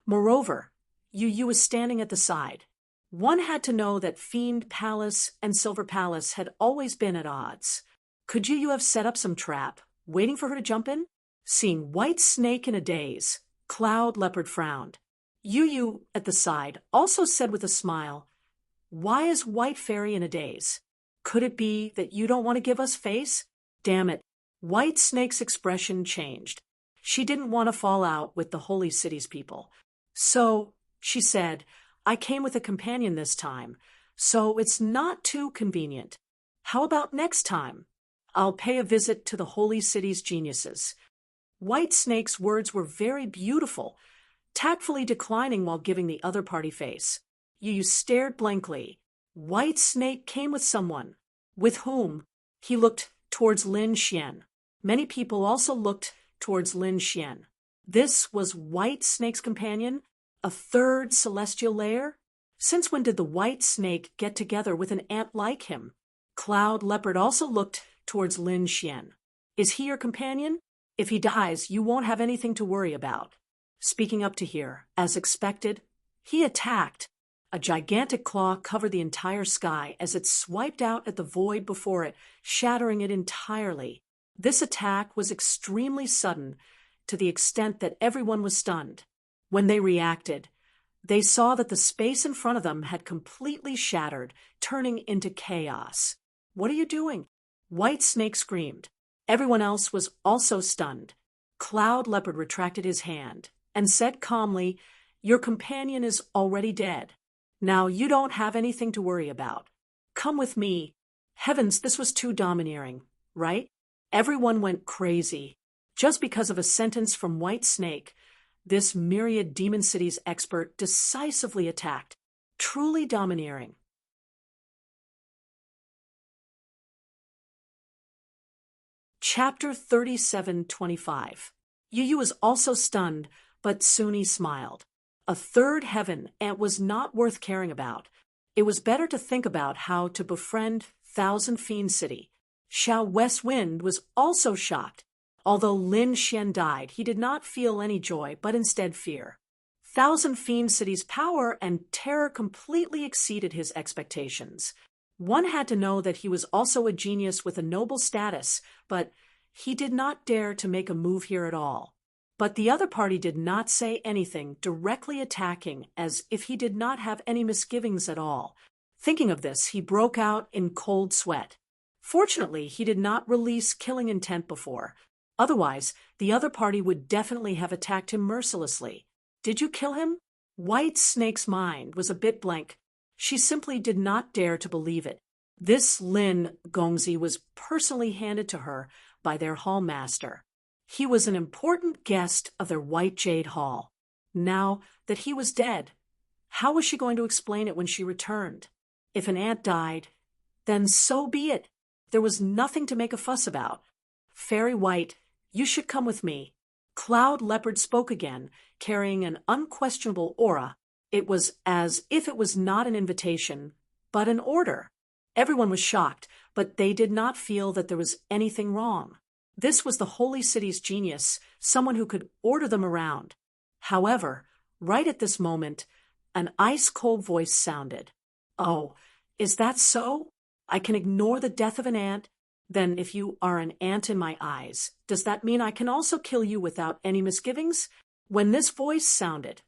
Moreover, Yu was standing at the side. One had to know that Fiend Palace and Silver Palace had always been at odds. Could Yu have set up some trap, waiting for her to jump in? Seeing White Snake in a daze, Cloud Leopard frowned. Yu, at the side, also said with a smile, Why is White Fairy in a daze? Could it be that you don't want to give us face? Damn it, White Snake's expression changed. She didn't want to fall out with the Holy City's people. So, she said, I came with a companion this time, so it's not too convenient. How about next time? I'll pay a visit to the Holy City's geniuses. White Snake's words were very beautiful, tactfully declining while giving the other party face. Yu stared blankly. White Snake came with someone. With whom? He looked towards Lin Xian. Many people also looked towards Lin Xian. This was White Snake's companion? A third celestial layer? Since when did the White Snake get together with an ant like him? Cloud Leopard also looked towards Lin Xian. Is he your companion? If he dies, you won't have anything to worry about. Speaking up to here, as expected, he attacked. A gigantic claw covered the entire sky as it swiped out at the void before it, shattering it entirely. This attack was extremely sudden, to the extent that everyone was stunned. When they reacted, they saw that the space in front of them had completely shattered, turning into chaos. What are you doing? White Snake screamed. Everyone else was also stunned. Cloud Leopard retracted his hand and said calmly, Your companion is already dead. Now you don't have anything to worry about. Come with me. Heavens, this was too domineering, right? Everyone went crazy. Just because of a sentence from White Snake, this myriad demon city's expert decisively attacked. Truly domineering. Chapter 37:25. Yu was also stunned, but soon he smiled. A third heaven was not worth caring about. It was better to think about how to befriend Thousand Fiend City. Xiao West Wind was also shocked. Although Lin Xian died, he did not feel any joy, but instead fear. Thousand Fiend City's power and terror completely exceeded his expectations. One had to know that he was also a genius with a noble status, but he did not dare to make a move here at all. But the other party did not say anything, directly attacking as if he did not have any misgivings at all. Thinking of this, he broke out in cold sweat. Fortunately, he did not release killing intent before. Otherwise, the other party would definitely have attacked him mercilessly. Did you kill him? White Snake's mind was a bit blank. She simply did not dare to believe it. This Lin Gongzi was personally handed to her by their hall master. He was an important guest of their white jade hall. Now that he was dead, how was she going to explain it when she returned? If an ant died, then so be it. There was nothing to make a fuss about. Fairy White, you should come with me. Cloud Leopard spoke again, carrying an unquestionable aura. It was as if it was not an invitation, but an order. Everyone was shocked, but they did not feel that there was anything wrong. This was the holy city's genius, someone who could order them around. However, right at this moment, an ice-cold voice sounded. "Oh, is that so? I can ignore the death of an ant? Then if you are an ant in my eyes, does that mean I can also kill you without any misgivings?" When this voice sounded,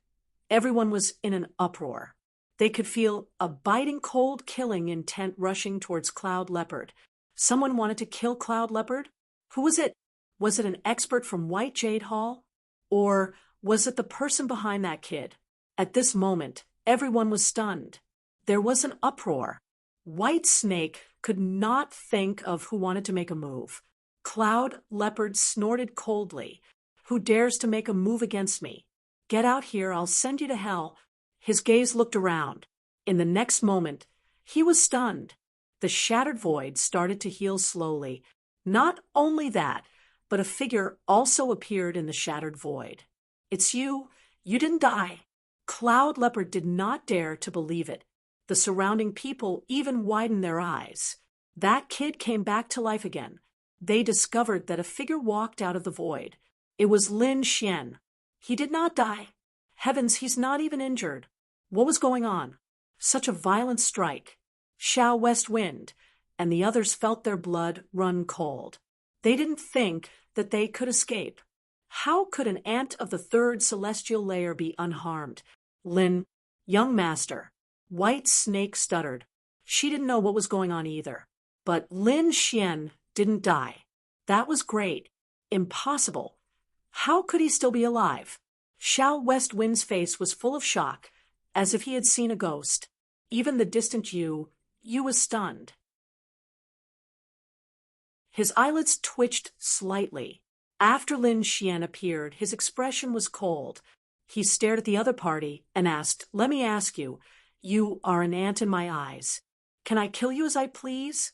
everyone was in an uproar. They could feel a biting cold killing intent rushing towards Cloud Leopard. Someone wanted to kill Cloud Leopard? Who was it? Was it an expert from White Jade Hall? Or was it the person behind that kid? At this moment, everyone was stunned. There was an uproar. White Snake could not think of who wanted to make a move. Cloud Leopard snorted coldly. "Who dares to make a move against me? Get out here, I'll send you to hell." His gaze looked around. In the next moment, he was stunned. The shattered void started to heal slowly. Not only that, but a figure also appeared in the shattered void. "It's you. You didn't die." Cloud Leopard did not dare to believe it. The surrounding people even widened their eyes. That kid came back to life again. They discovered that a figure walked out of the void. It was Lin Xian. He did not die. Heavens, he's not even injured. What was going on? Such a violent strike. Xiao West Wind and the others felt their blood run cold. They didn't think that they could escape. How could an ant of the third celestial layer be unharmed? Lin, young master. White Snake stuttered. She didn't know what was going on either. But Lin Xian didn't die. That was great. Impossible. How could he still be alive? Xiao West Wind's face was full of shock, as if he had seen a ghost. Even the distant Yu was stunned. His eyelids twitched slightly. After Lin Xian appeared, his expression was cold. He stared at the other party and asked, "Let me ask you, you are an ant in my eyes. Can I kill you as I please?"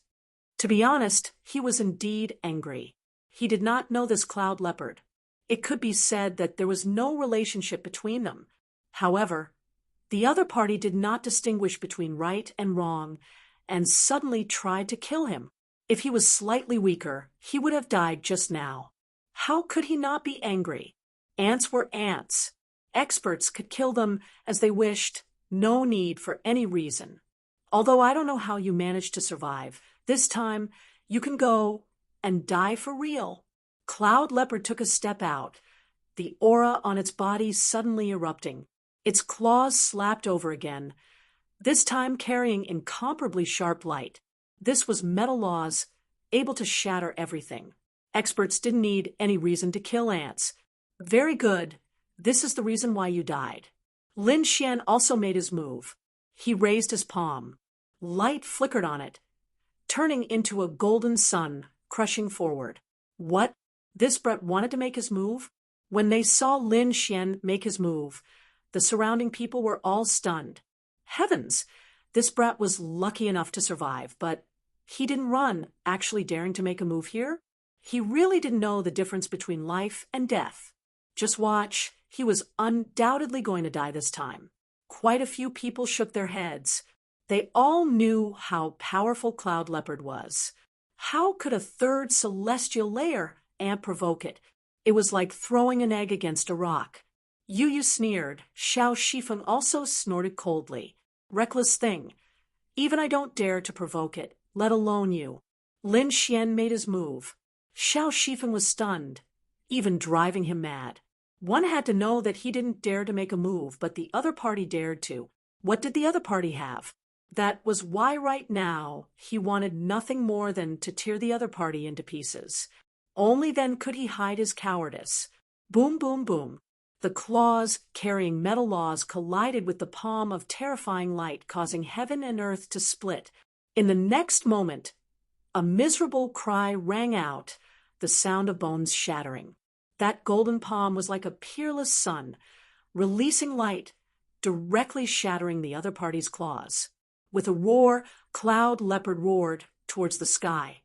To be honest, he was indeed angry. He did not know this Cloud Leopard. It could be said that there was no relationship between them. However, the other party did not distinguish between right and wrong and suddenly tried to kill him. If he was slightly weaker, he would have died just now. How could he not be angry? Ants were ants. Experts could kill them as they wished, no need for any reason. Although I don't know how you managed to survive, this time you can go and die for real. Cloud Leopard took a step out, the aura on its body suddenly erupting. Its claws slapped over again, this time carrying incomparably sharp light. This was metal laws, able to shatter everything. Experts didn't need any reason to kill ants. Very good. This is the reason why you died. Lin Xian also made his move. He raised his palm. Light flickered on it, turning into a golden sun, crushing forward. What? This brat wanted to make his move? When they saw Lin Xian make his move, the surrounding people were all stunned. Heavens! This brat was lucky enough to survive, but he didn't run, actually daring to make a move here. He really didn't know the difference between life and death. Just watch, he was undoubtedly going to die this time. Quite a few people shook their heads. They all knew how powerful Cloud Leopard was. How could a third celestial layer ant provoke it? It was like throwing an egg against a rock. Yu sneered. Xiao Shifeng also snorted coldly. Reckless thing. Even I don't dare to provoke it, let alone you. Lin Xian made his move. Xiao Shifeng was stunned, even driving him mad. One had to know that he didn't dare to make a move, but the other party dared to. What did the other party have? That was why right now he wanted nothing more than to tear the other party into pieces. Only then could he hide his cowardice. Boom, boom, boom. The claws carrying metal laws collided with the palm of terrifying light, causing heaven and earth to split. In the next moment, a miserable cry rang out, the sound of bones shattering. That golden palm was like a peerless sun, releasing light, directly shattering the other party's claws. With a roar, Cloud Leopard roared towards the sky.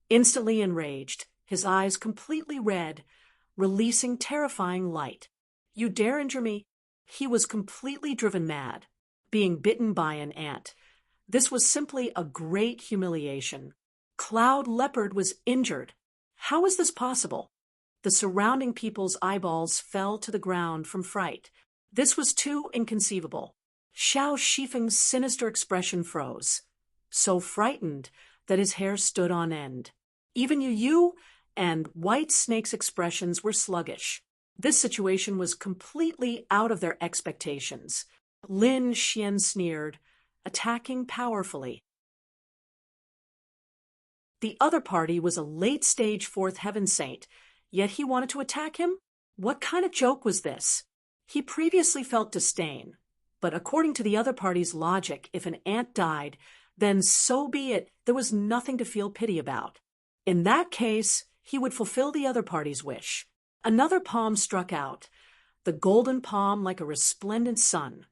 Instantly enraged, his eyes completely red, releasing terrifying light. "You dare injure me?" He was completely driven mad, being bitten by an ant. This was simply a great humiliation. Cloud Leopard was injured. How was this possible? The surrounding people's eyeballs fell to the ground from fright. This was too inconceivable. Xiao Shifeng's sinister expression froze, so frightened that his hair stood on end. Even Yu Yu and White Snake's expressions were sluggish. This situation was completely out of their expectations. Lin Xian sneered, attacking powerfully. The other party was a late-stage fourth heaven saint, yet he wanted to attack him? What kind of joke was this? He previously felt disdain, but according to the other party's logic, if an ant died, then so be it, there was nothing to feel pity about. In that case, he would fulfill the other party's wish. Another palm struck out, the golden palm like a resplendent sun.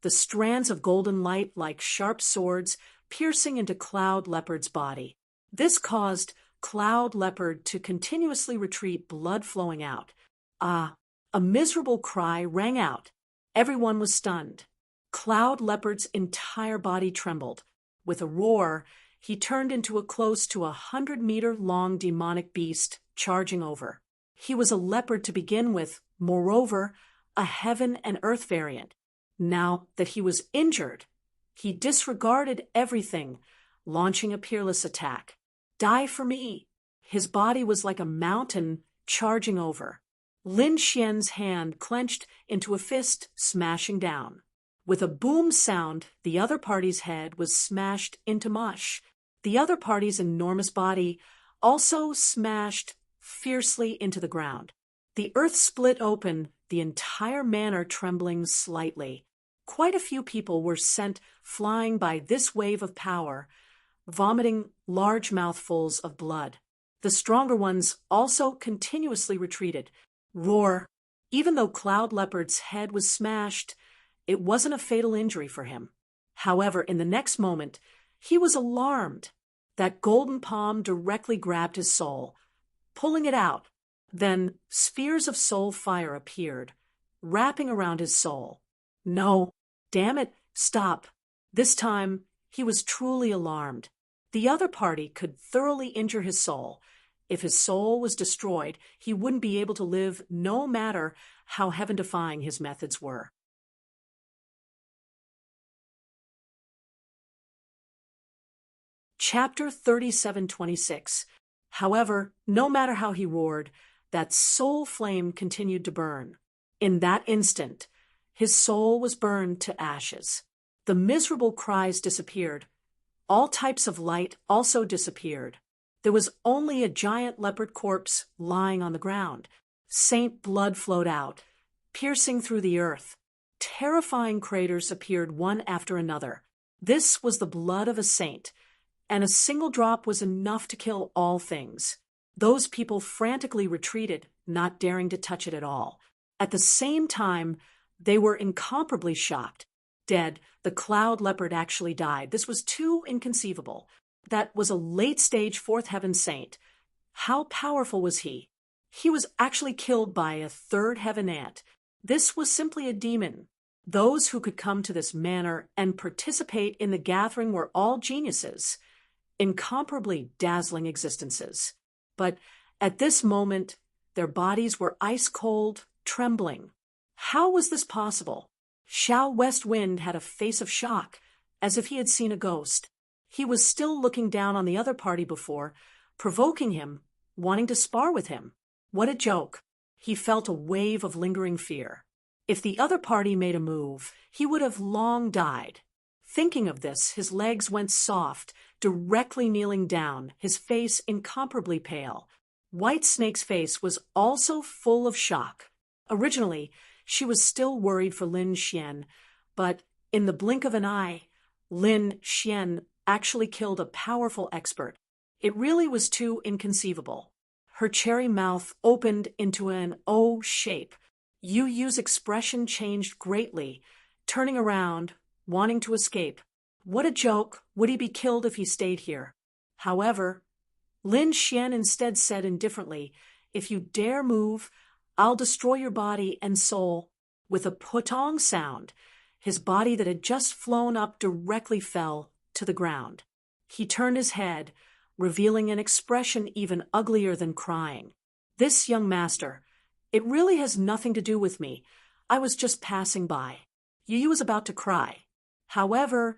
The strands of golden light like sharp swords piercing into Cloud Leopard's body. This caused Cloud Leopard to continuously retreat, blood flowing out. A miserable cry rang out. Everyone was stunned. Cloud Leopard's entire body trembled. With a roar, he turned into a close to 100-meter-long demonic beast charging over. He was a leopard to begin with, moreover, a heaven and earth variant. Now that he was injured, he disregarded everything, launching a peerless attack. "Die for me!" His body was like a mountain charging over. Lin Xian's hand clenched into a fist, smashing down. With a boom sound, the other party's head was smashed into mush. The other party's enormous body also smashed fiercely into the ground. The earth split open, the entire manor trembling slightly. Quite a few people were sent flying by this wave of power, vomiting large mouthfuls of blood. The stronger ones also continuously retreated. Roar! Even though Cloud Leopard's head was smashed, it wasn't a fatal injury for him. However, in the next moment, he was alarmed. That golden palm directly grabbed his soul, pulling it out. Then spheres of soul fire appeared, wrapping around his soul. No, damn it, stop. This time, he was truly alarmed. The other party could thoroughly injure his soul. If his soul was destroyed, he wouldn't be able to live no matter how heaven-defying his methods were. Chapter 3726. However, no matter how he roared, that soul flame continued to burn. In that instant, his soul was burned to ashes. The miserable cries disappeared. All types of light also disappeared. There was only a giant leopard corpse lying on the ground. Saint blood flowed out, piercing through the earth. Terrifying craters appeared one after another. This was the blood of a saint, and a single drop was enough to kill all things. Those people frantically retreated, not daring to touch it at all. At the same time, they were incomparably shocked. Dead, the Cloud Leopard actually died. This was too inconceivable. That was a late-stage fourth heaven saint. How powerful was he? He was actually killed by a third heaven ant. This was simply a demon. Those who could come to this manor and participate in the gathering were all geniuses, incomparably dazzling existences. But at this moment, their bodies were ice-cold, trembling. How was this possible? Xiao West Wind had a face of shock, as if he had seen a ghost. He was still looking down on the other party before, provoking him, wanting to spar with him. What a joke. He felt a wave of lingering fear. If the other party made a move, he would have long died. Thinking of this, his legs went soft, directly kneeling down, his face incomparably pale. White Snake's face was also full of shock. Originally, she was still worried for Lin Xian, but in the blink of an eye, Lin Xian actually killed a powerful expert. It really was too inconceivable. Her cherry mouth opened into an O shape. Yu Yu's expression changed greatly, turning around, wanting to escape. What a joke! Would he be killed if he stayed here? However, Lin Xian instead said indifferently, "If you dare move, I'll destroy your body and soul." With a putong sound, his body that had just flown up directly fell to the ground. He turned his head, revealing an expression even uglier than crying. "This, young master, it really has nothing to do with me. I was just passing by." Yu Yu was about to cry. However,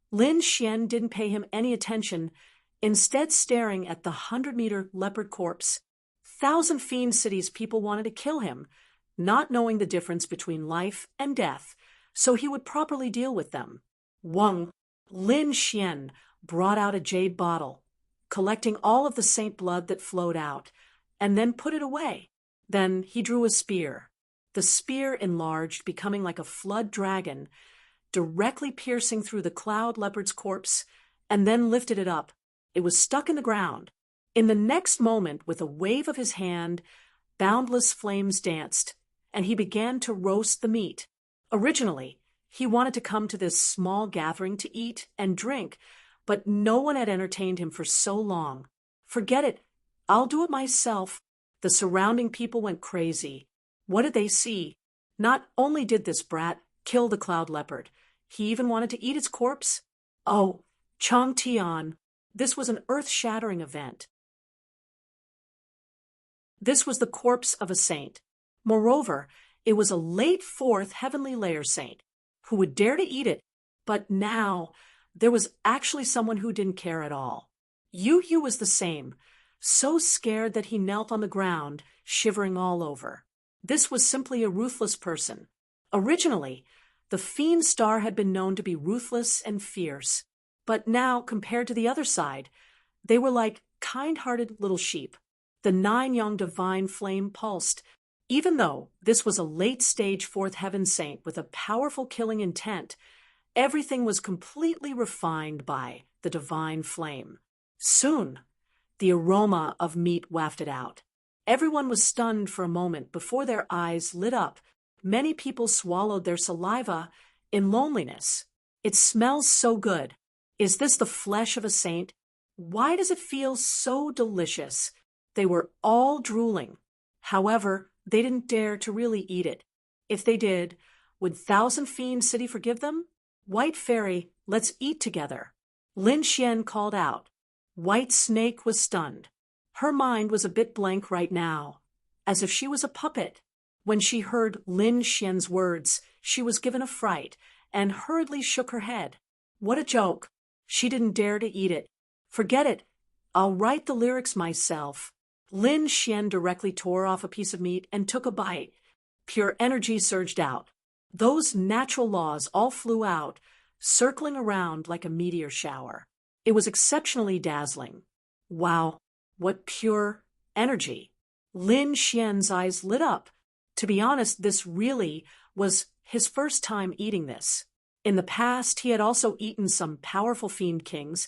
Lin Xian didn't pay him any attention, instead staring at the 100-meter leopard corpse. 1,000 Fiend City's people wanted to kill him, not knowing the difference between life and death, so he would properly deal with them. Lin Xian brought out a jade bottle, collecting all of the saint blood that flowed out, and then put it away. Then he drew a spear. The spear enlarged, becoming like a flood dragon, directly piercing through the cloud leopard's corpse, and then lifted it up. It was stuck in the ground. In the next moment, with a wave of his hand, boundless flames danced, and he began to roast the meat. Originally, he wanted to come to this small gathering to eat and drink, but no one had entertained him for so long. "Forget it. I'll do it myself." The surrounding people went crazy. What did they see? Not only did this brat kill the cloud leopard, he even wanted to eat its corpse. Oh, Chang Tian, this was an earth-shattering event. This was the corpse of a saint. Moreover, it was a late 4th heavenly layer saint. Who would dare to eat it? But now, there was actually someone who didn't care at all. Yu Yu was the same, so scared that he knelt on the ground, shivering all over. This was simply a ruthless person. Originally, the Fiend Star had been known to be ruthless and fierce, but now, compared to the other side, they were like kind-hearted little sheep. The 9 young divine flame pulsed. Even though this was a late-stage 4th heaven saint with a powerful killing intent, everything was completely refined by the divine flame. Soon, the aroma of meat wafted out. Everyone was stunned for a moment before their eyes lit up. Many people swallowed their saliva in loneliness. "It smells so good. Is this the flesh of a saint? Why does it feel so delicious?" They were all drooling. However, they didn't dare to really eat it. If they did, would 1,000 Fiend City forgive them? "White Fairy, let's eat together." Lin Xian called out. White Snake was stunned. Her mind was a bit blank right now, as if she was a puppet. When she heard Lin Xian's words, she was given a fright and hurriedly shook her head. What a joke! She didn't dare to eat it. "Forget it. I'll write the lyrics myself." Lin Xian directly tore off a piece of meat and took a bite. Pure energy surged out. Those natural laws all flew out, circling around like a meteor shower. It was exceptionally dazzling. Wow, what pure energy! Lin Xian's eyes lit up. To be honest, this really was his first time eating this. In the past, he had also eaten some powerful fiend kings,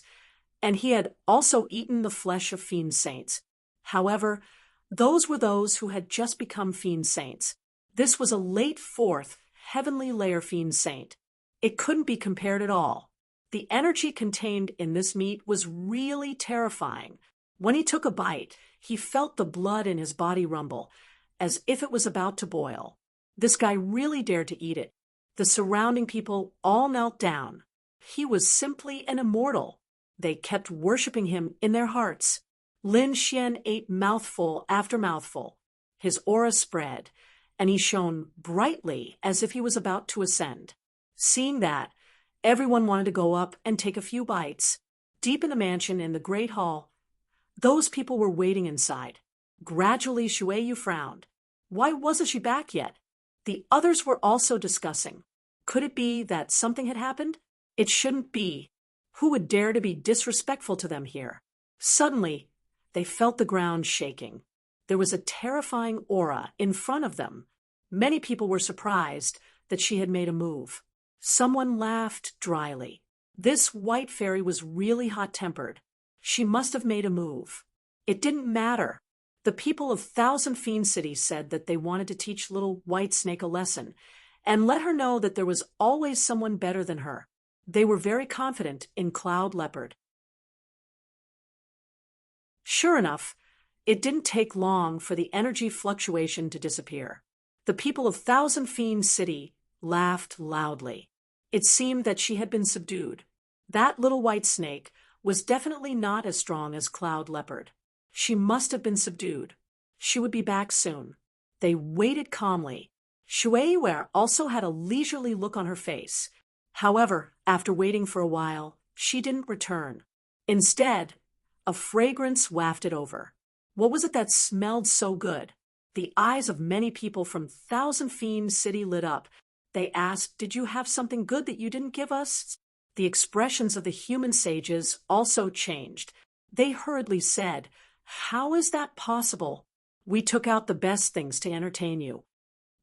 and he had also eaten the flesh of fiend saints. However, those were those who had just become fiend saints. This was a late 4th heavenly layer fiend saint. It couldn't be compared at all. The energy contained in this meat was really terrifying. When he took a bite, he felt the blood in his body rumble, as if it was about to boil. This guy really dared to eat it. The surrounding people all knelt down. He was simply an immortal. They kept worshipping him in their hearts. Lin Xian ate mouthful after mouthful. His aura spread, and he shone brightly as if he was about to ascend. Seeing that, everyone wanted to go up and take a few bites. Deep in the mansion in the Great Hall, those people were waiting inside. Gradually, Shuiyu frowned. Why wasn't she back yet? The others were also discussing. Could it be that something had happened? It shouldn't be. Who would dare to be disrespectful to them here? Suddenly, they felt the ground shaking. There was a terrifying aura in front of them. Many people were surprised that she had made a move. Someone laughed dryly. This white fairy was really hot-tempered. She must have made a move. It didn't matter. The people of Thousand Fiend City said that they wanted to teach little White Snake a lesson and let her know that there was always someone better than her. They were very confident in Cloud Leopard. Sure enough, it didn't take long for the energy fluctuation to disappear. The people of Thousand Fiend City laughed loudly. It seemed that she had been subdued. That little white snake was definitely not as strong as Cloud Leopard. She must have been subdued. She would be back soon. They waited calmly. Shueyue also had a leisurely look on her face. However, after waiting for a while, she didn't return. Instead, a fragrance wafted over. What was it that smelled so good? The eyes of many people from Thousand Fiend City lit up. They asked, "Did you have something good that you didn't give us?" The expressions of the human sages also changed. They hurriedly said, "How is that possible? We took out the best things to entertain you."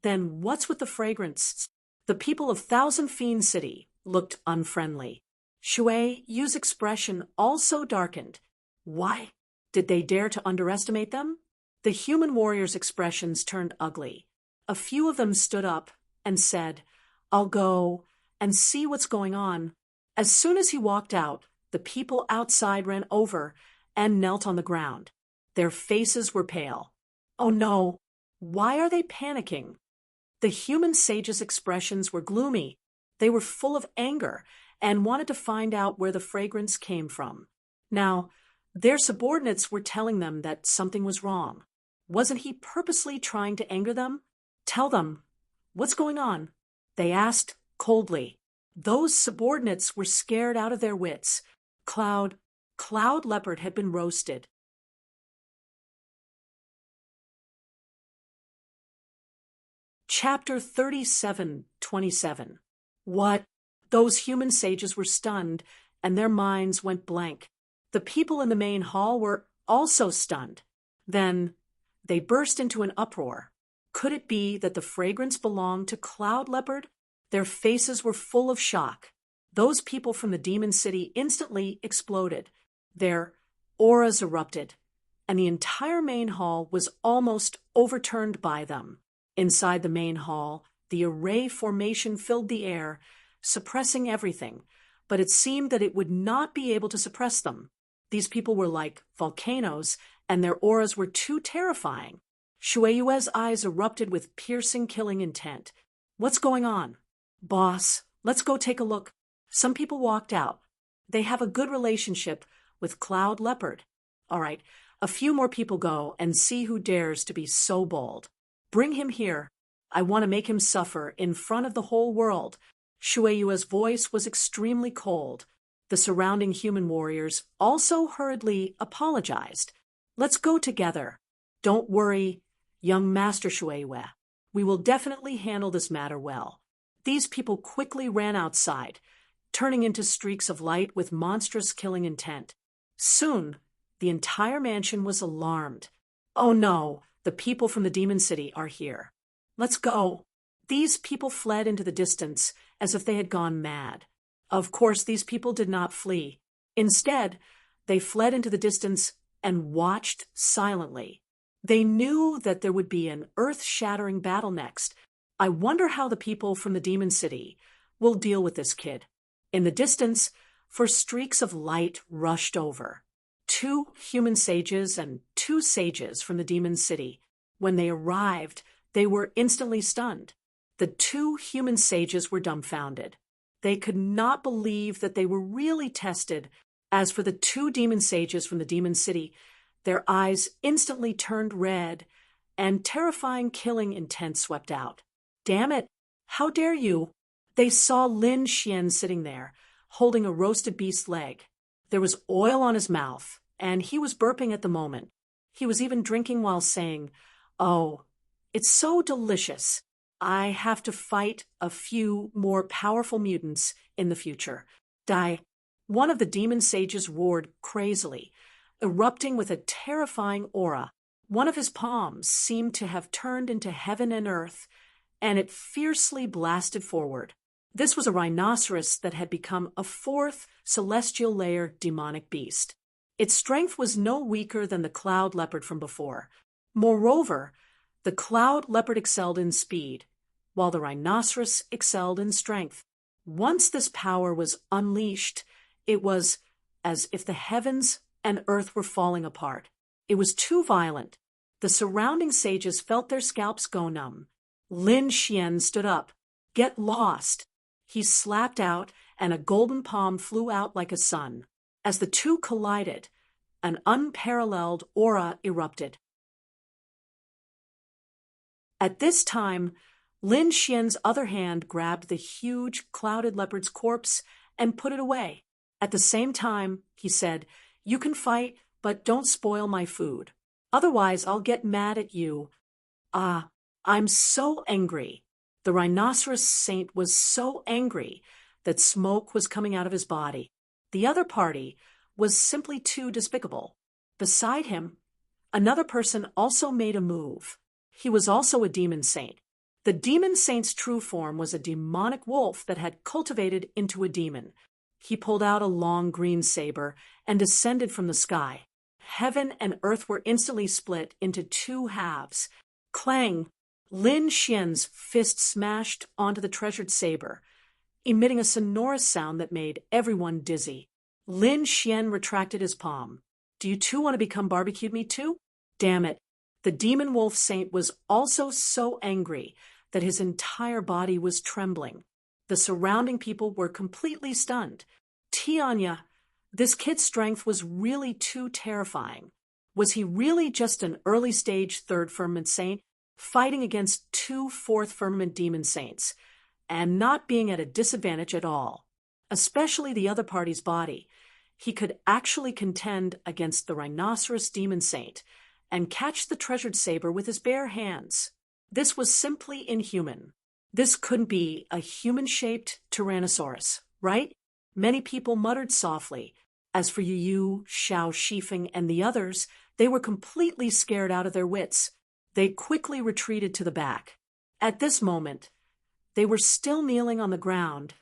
Then what's with the fragrance? The people of Thousand Fiend City looked unfriendly. Shueyu's expression also darkened. Why? Did they dare to underestimate them? The human warriors' expressions turned ugly. A few of them stood up and said, "I'll go and see what's going on." As soon as he walked out, the people outside ran over and knelt on the ground. Their faces were pale. Oh no! Why are they panicking? The human sages' expressions were gloomy. They were full of anger and wanted to find out where the fragrance came from. Now, their subordinates were telling them that something was wrong. Wasn't he purposely trying to anger them? Tell them, what's going on? They asked coldly. Those subordinates were scared out of their wits. Cloud Leopard had been roasted. Chapter 37:27. What? Those human sages were stunned, and their minds went blank. The people in the main hall were also stunned. Then they burst into an uproar. Could it be that the fragrance belonged to Cloud Leopard? Their faces were full of shock. Those people from the Demon City instantly exploded. Their auras erupted, and the entire main hall was almost overturned by them. Inside the main hall, the array formation filled the air, suppressing everything, but it seemed that it would not be able to suppress them. These people were like volcanoes, and their auras were too terrifying. Shueyue's eyes erupted with piercing, killing intent. What's going on? Boss, let's go take a look. Some people walked out. They have a good relationship with Cloud Leopard. All right, a few more people go and see who dares to be so bold. Bring him here. I want to make him suffer in front of the whole world. Shueyue's voice was extremely cold. The surrounding human warriors also hurriedly apologized. Let's go together. Don't worry, young Master Shueyue. We will definitely handle this matter well. These people quickly ran outside, turning into streaks of light with monstrous killing intent. Soon, the entire mansion was alarmed. Oh no, the people from the Demon City are here. Let's go. These people fled into the distance as if they had gone mad. Of course, these people did not flee. Instead, they fled into the distance and watched silently. They knew that there would be an earth-shattering battle next. I wonder how the people from the Demon City will deal with this kid. In the distance, for streaks of light rushed over. 2 human sages and 2 sages from the Demon City. When they arrived, they were instantly stunned. The 2 human sages were dumbfounded. They could not believe that they were really tested. As for the 2 demon sages from the Demon City, their eyes instantly turned red, and terrifying killing intent swept out. Damn it! How dare you! They saw Lin Xian sitting there, holding a roasted beast's leg. There was oil on his mouth, and he was burping at the moment. He was even drinking while saying, "Oh, it's so delicious. I have to fight a few more powerful mutants in the future. Die." One of the demon sages roared crazily, erupting with a terrifying aura. One of his palms seemed to have turned into heaven and earth, and it fiercely blasted forward. This was a rhinoceros that had become a 4th celestial layer demonic beast. Its strength was no weaker than the Cloud Leopard from before, Moreover, the cloud leopard excelled in speed, while the rhinoceros excelled in strength. Once this power was unleashed, it was as if the heavens and earth were falling apart. It was too violent. The surrounding sages felt their scalps go numb. Lin Xian stood up. "Get lost!" He slapped out, and a golden palm flew out like a sun. As the two collided, an unparalleled aura erupted. At this time, Lin Xian's other hand grabbed the huge clouded leopard's corpse and put it away. At the same time, he said, "You can fight, but don't spoil my food. Otherwise, I'll get mad at you." I'm so angry. The rhinoceros saint was so angry that smoke was coming out of his body. The other party was simply too despicable. Beside him, another person also made a move. He was also a demon saint. The demon saint's true form was a demonic wolf that had cultivated into a demon. He pulled out a long green saber and descended from the sky. Heaven and earth were instantly split into two halves. Clang! Lin Xian's fist smashed onto the treasured saber, emitting a sonorous sound that made everyone dizzy. Lin Xian retracted his palm. "Do you two want to become barbecued meat too?" Damn it. The demon wolf saint was also so angry that his entire body was trembling. The surrounding people were completely stunned. Tianya, this kid's strength was really too terrifying. Was he really just an early-stage third firmament saint, fighting against two fourth firmament demon saints, and not being at a disadvantage at all? Especially the other party's body. He could actually contend against the rhinoceros demon saint and catch the treasured saber with his bare hands. This was simply inhuman. This couldn't be a human-shaped Tyrannosaurus, right? Many people muttered softly. As for Yu, Xiao Shifeng, and the others, they were completely scared out of their wits. They quickly retreated to the back. At this moment, they were still kneeling on the ground,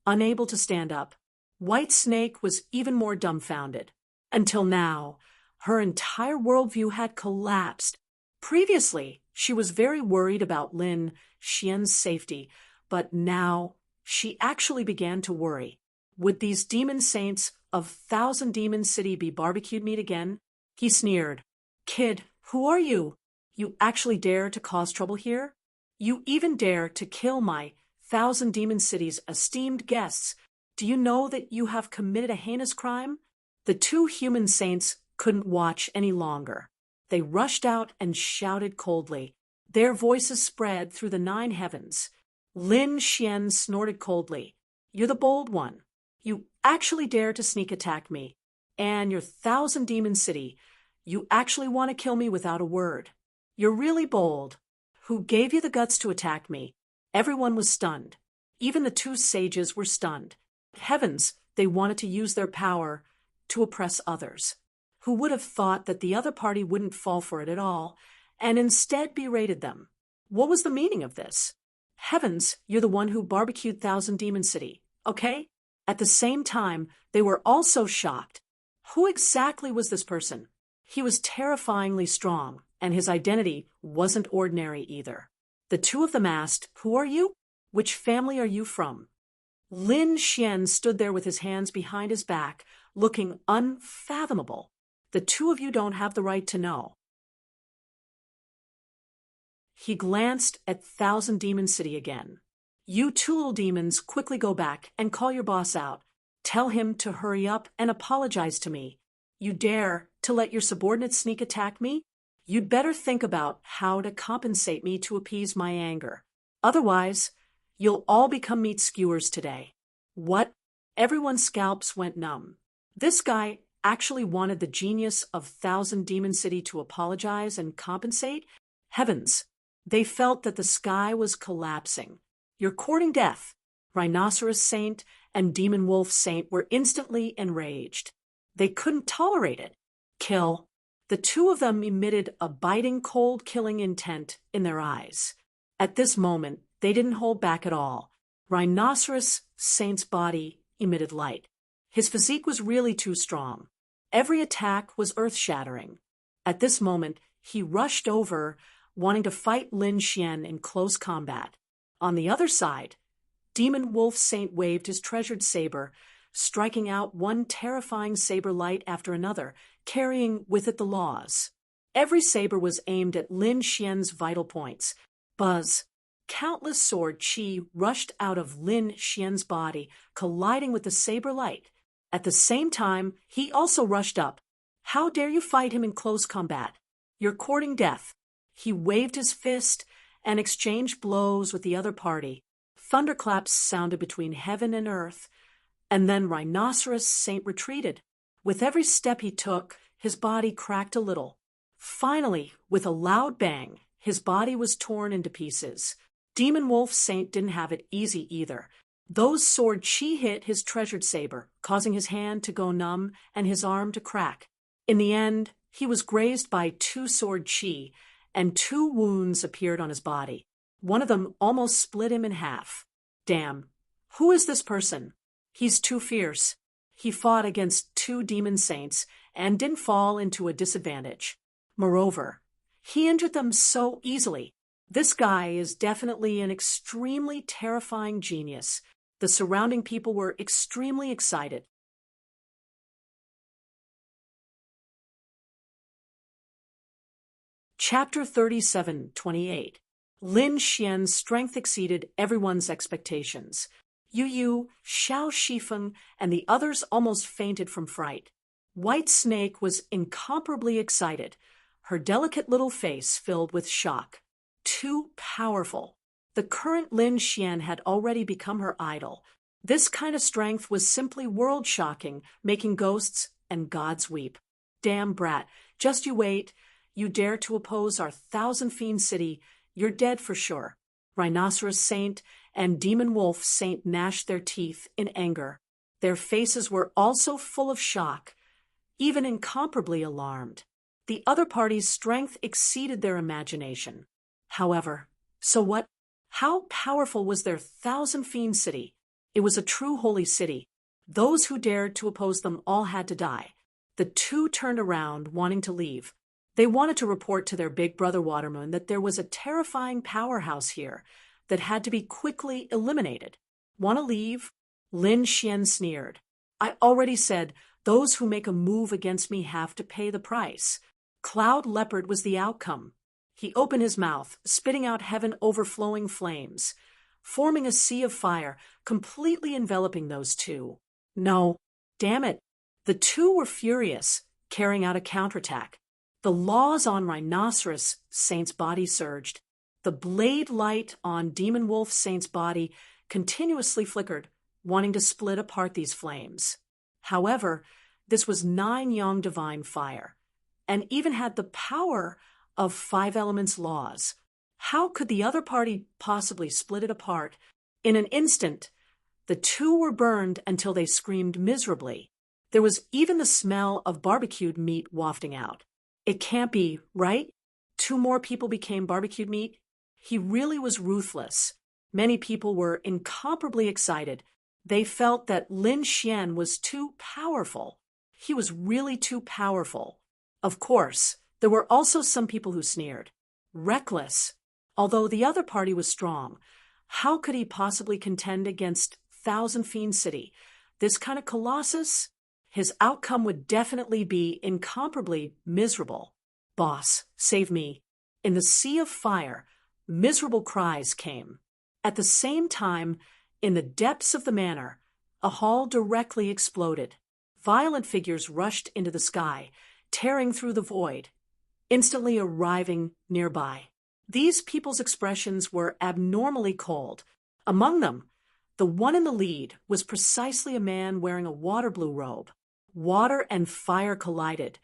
unable to stand up. White Snake was even more dumbfounded. Until now, her entire worldview had collapsed. Previously, she was very worried about Lin Xian's safety, but now she actually began to worry. Would these demon saints of Thousand Demon City be barbecued meat again? He sneered. "Kid, who are you? You actually dare to cause trouble here? You even dare to kill my Thousand Demon City's esteemed guests. Do you know that you have committed a heinous crime?" The two human saints couldn't watch any longer. They rushed out and shouted coldly. Their voices spread through the 9 heavens. Lin Xian snorted coldly. "You're the bold one. You actually dare to sneak attack me. And your Thousand Demon City, you actually want to kill me without a word. You're really bold. Who gave you the guts to attack me?" Everyone was stunned. Even the 2 sages were stunned. Heavens, they wanted to use their power to oppress others. Who would have thought that the other party wouldn't fall for it at all, and instead berated them? What was the meaning of this? Heavens, you're the one who barbecued Thousand Demon City, okay? At the same time, they were also shocked. Who exactly was this person? He was terrifyingly strong, and his identity wasn't ordinary either. The 2 of them asked, "Who are you? Which family are you from?" Lin Xian stood there with his hands behind his back, looking unfathomable. "The 2 of you don't have the right to know." He glanced at Thousand Demon City again. "You 2 little demons, quickly go back and call your boss out. Tell him to hurry up and apologize to me. You dare to let your subordinates sneak attack me? You'd better think about how to compensate me to appease my anger. Otherwise, you'll all become meat skewers today." What? Everyone's scalps went numb. This guy actually wanted the genius of Thousand Demon City to apologize and compensate? Heavens! They felt that the sky was collapsing. "You're courting death." Rhinoceros Saint and Demon Wolf Saint were instantly enraged. They couldn't tolerate it. Kill. The 2 of them emitted a biting, cold-killing intent in their eyes. At this moment, they didn't hold back at all. Rhinoceros Saint's body emitted light. His physique was really too strong. Every attack was earth-shattering. At this moment, He rushed over, wanting to fight Lin Xian in close combat. On the other side, Demon Wolf Saint waved his treasured saber, striking out one terrifying saber light after another, carrying with it the laws. Every saber was aimed at Lin Xian's vital points. Buzz! Countless sword chi rushed out of Lin Xian's body, colliding with the saber light. At the same time, he also rushed up. How dare you fight him in close combat? You're courting death. He waved his fist and exchanged blows with the other party. Thunderclaps sounded between heaven and earth, and then Rhinoceros Saint retreated. With every step he took, his body cracked a little. Finally, with a loud bang, his body was torn into pieces. Demon Wolf Saint didn't have it easy either. Those sword chi hit his treasured saber, causing his hand to go numb and his arm to crack. In the end, he was grazed by 2 sword chi, and 2 wounds appeared on his body. One of them almost split him in half. Damn. Who is this person? He's too fierce. He fought against 2 demon saints and didn't fall into a disadvantage. Moreover, he injured them so easily. This guy is definitely an extremely terrifying genius. The surrounding people were extremely excited. Chapter 37:28. Lin Xian's strength exceeded everyone's expectations. Yu Yu, Xiao Shifeng, and the others almost fainted from fright. White Snake was incomparably excited, her delicate little face filled with shock. Too powerful. The current Lin Xian had already become her idol. This kind of strength was simply world-shocking, making ghosts and gods weep. Damn brat, just you wait. You dare to oppose our 1,000-fiend city, you're dead for sure. Rhinoceros Saint and Demon Wolf Saint gnashed their teeth in anger. Their faces were also full of shock, even incomparably alarmed. The other party's strength exceeded their imagination. However, so what? How powerful was their 1,000-fiend city? It was a true holy city. Those who dared to oppose them all had to die. The 2 turned around, wanting to leave. They wanted to report to their big brother Watermoon that there was a terrifying powerhouse here that had to be quickly eliminated. Want to leave? Lin Xian sneered. I already said, those who make a move against me have to pay the price. Cloud Leopard was the outcome. He opened his mouth, spitting out heaven-overflowing flames, forming a sea of fire, completely enveloping those 2. No, damn it. The 2 were furious, carrying out a counterattack. The laws on Rhinoceros Saint's body surged. The blade light on Demon Wolf Saint's body continuously flickered, wanting to split apart these flames. However, this was 9-yang divine fire, and even had the power of 5 elements laws. How could the other party possibly split it apart? In an instant, the 2 were burned until they screamed miserably. There was even the smell of barbecued meat wafting out. It can't be, right? 2 more people became barbecued meat? He really was ruthless. Many people were incomparably excited. They felt that Lin Xian was too powerful. He was really too powerful. Of course, there were also some people who sneered. Reckless. Although the other party was strong, how could he possibly contend against 1,000-fiend city? This kind of colossus? His outcome would definitely be incomparably miserable. Boss, save me. In the sea of fire, miserable cries came. At the same time, in the depths of the manor, a hall directly exploded. Violent figures rushed into the sky, tearing through the void, instantly arriving nearby. These people's expressions were abnormally cold. Among them, the one in the lead was precisely a man wearing a water blue robe. Water and fire collided.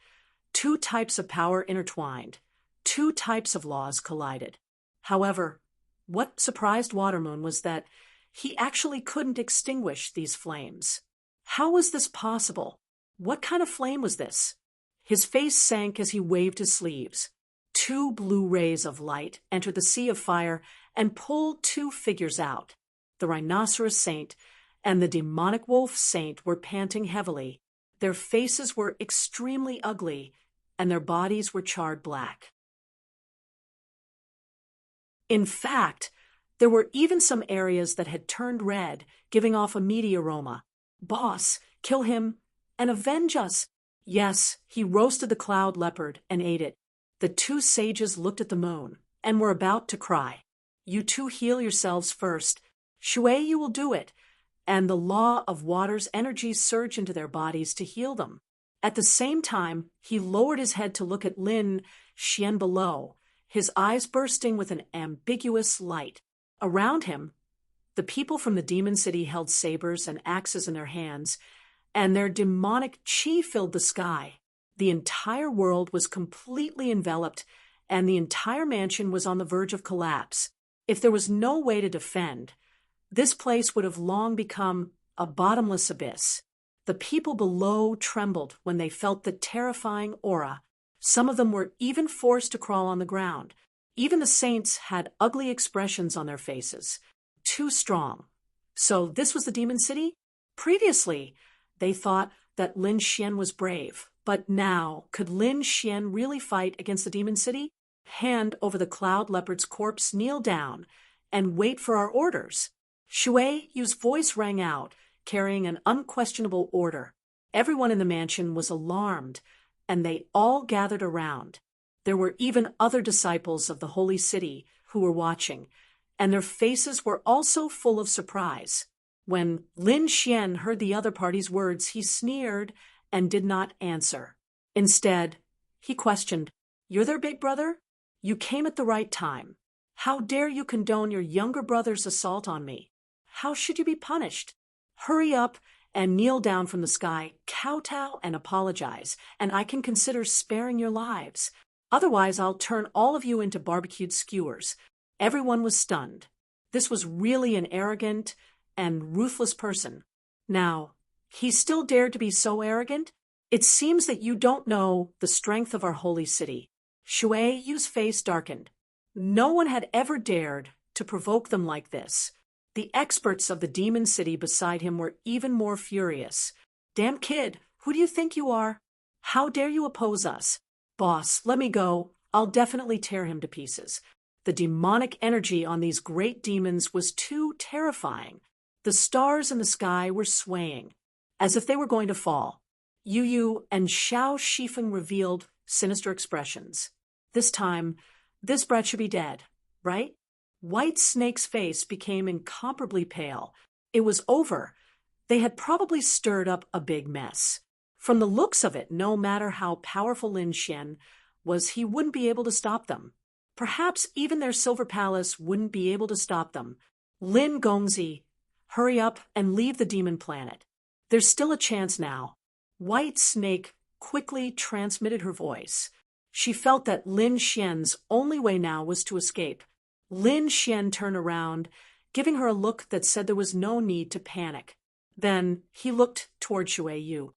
2 types of power intertwined. 2 types of laws collided. However, what surprised Watermoon was that he actually couldn't extinguish these flames. How was this possible? What kind of flame was this? His face sank as he waved his sleeves. 2 blue rays of light entered the sea of fire and pulled 2 figures out. The Rhinoceros Saint and the Demonic Wolf Saint were panting heavily. Their faces were extremely ugly, and their bodies were charred black. In fact, there were even some areas that had turned red, giving off a meaty aroma. Boss, kill him and avenge us. Yes, he roasted the cloud leopard and ate it. The two sages looked at the moon and were about to cry. You two heal yourselves first. Shui, you will do it. And the law of water's energies surge into their bodies to heal them. At the same time, he lowered his head to look at Lin Xian below, his eyes bursting with an ambiguous light. Around him, the people from the demon city held sabers and axes in their hands, and their demonic chi filled the sky. The entire world was completely enveloped, and the entire mansion was on the verge of collapse. If there was no way to defend, this place would have long become a bottomless abyss. The people below trembled when they felt the terrifying aura. Some of them were even forced to crawl on the ground. Even the saints had ugly expressions on their faces. Too strong. So this was the demon city? Previously, they thought that Lin Xian was brave. But now, could Lin Xian really fight against the demon city? Hand over the cloud leopard's corpse, kneel down, and wait for our orders. Shui Yu's voice rang out, carrying an unquestionable order. Everyone in the mansion was alarmed, and they all gathered around. There were even other disciples of the holy city who were watching, and their faces were also full of surprise. When Lin Xian heard the other party's words, he sneered and did not answer. Instead, he questioned, "You're their big brother? You came at the right time. How dare you condone your younger brother's assault on me? How should you be punished? Hurry up and kneel down from the sky, kowtow and apologize, and I can consider sparing your lives. Otherwise, I'll turn all of you into barbecued skewers." Everyone was stunned. This was really an arrogant and ruthless person. Now, he still dared to be so arrogant? It seems that you don't know the strength of our holy city. Shui Yu's face darkened. No one had ever dared to provoke them like this. The experts of the demon city beside him were even more furious. "Damn kid, who do you think you are? How dare you oppose us? Boss, let me go. I'll definitely tear him to pieces." The demonic energy on these great demons was too terrifying. The stars in the sky were swaying, as if they were going to fall. Yu Yu and Xiao Shifeng revealed sinister expressions. This time, this brat should be dead, right? White Snake's face became incomparably pale. It was over. They had probably stirred up a big mess. From the looks of it, no matter how powerful Lin Xian was, he wouldn't be able to stop them. Perhaps even their silver palace wouldn't be able to stop them. Lin Gongzi, hurry up and leave the demon planet. There's still a chance now. White Snake quickly transmitted her voice. She felt that Lin Xian's only way now was to escape. Lin Xian turned around, giving her a look that said there was no need to panic. Then he looked toward Shui Yu.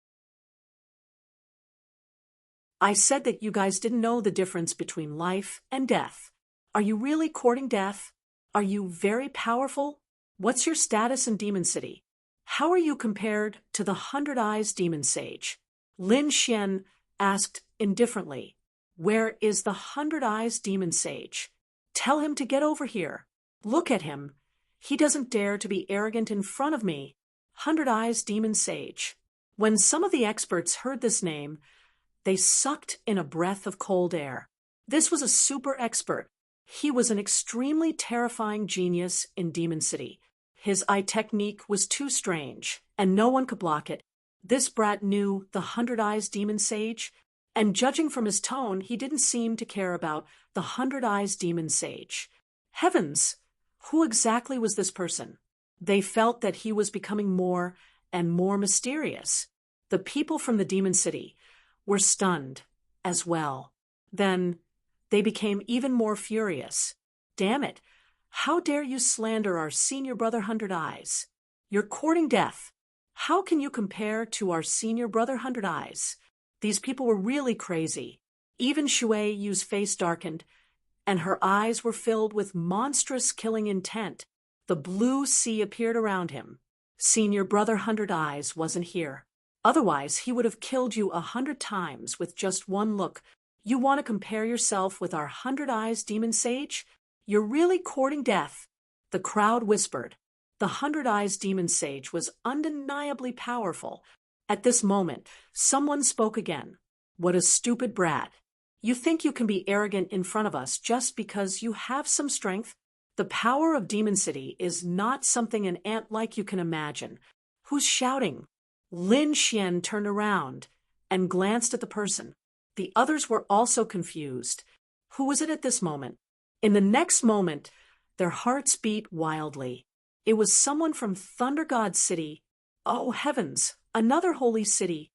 "I said that you guys didn't know the difference between life and death. Are you really courting death? Are you very powerful? What's your status in Demon City? How are you compared to the 100 Eyes Demon Sage?" Lin Xian asked indifferently, "Where is the 100 Eyes Demon Sage? Tell him to get over here. Look at him. He doesn't dare to be arrogant in front of me. 100 Eyes Demon Sage." When some of the experts heard this name, they sucked in a breath of cold air. This was a super expert. He was an extremely terrifying genius in Demon City. His eye technique was too strange, and no one could block it. This brat knew the 100 Eyes Demon Sage, and judging from his tone, he didn't seem to care about the 100 Eyes Demon Sage. Heavens! Who exactly was this person? They felt that he was becoming more and more mysterious. The people from the Demon City were stunned as well. Then they became even more furious. "Damn it! How dare you slander our senior brother 100 Eyes? You're courting death. How can you compare to our senior brother 100 Eyes?" These people were really crazy. Even Shui Yu's face darkened, and her eyes were filled with monstrous killing intent. The blue sea appeared around him. Senior brother 100 Eyes wasn't here. Otherwise, he would have killed you 100 times with just one look. You want to compare yourself with our 100 Eyes Demon Sage? You're really courting death. The crowd whispered. The 100 Eyes demon sage was undeniably powerful. At this moment, someone spoke again. What a stupid brat. You think you can be arrogant in front of us just because you have some strength? The power of Demon City is not something an ant like you can imagine. Who's shouting? Lin Xian turned around and glanced at the person. The others were also confused. Who was it at this moment? In the next moment, their hearts beat wildly. It was someone from Thunder God City. Oh heavens, another holy city.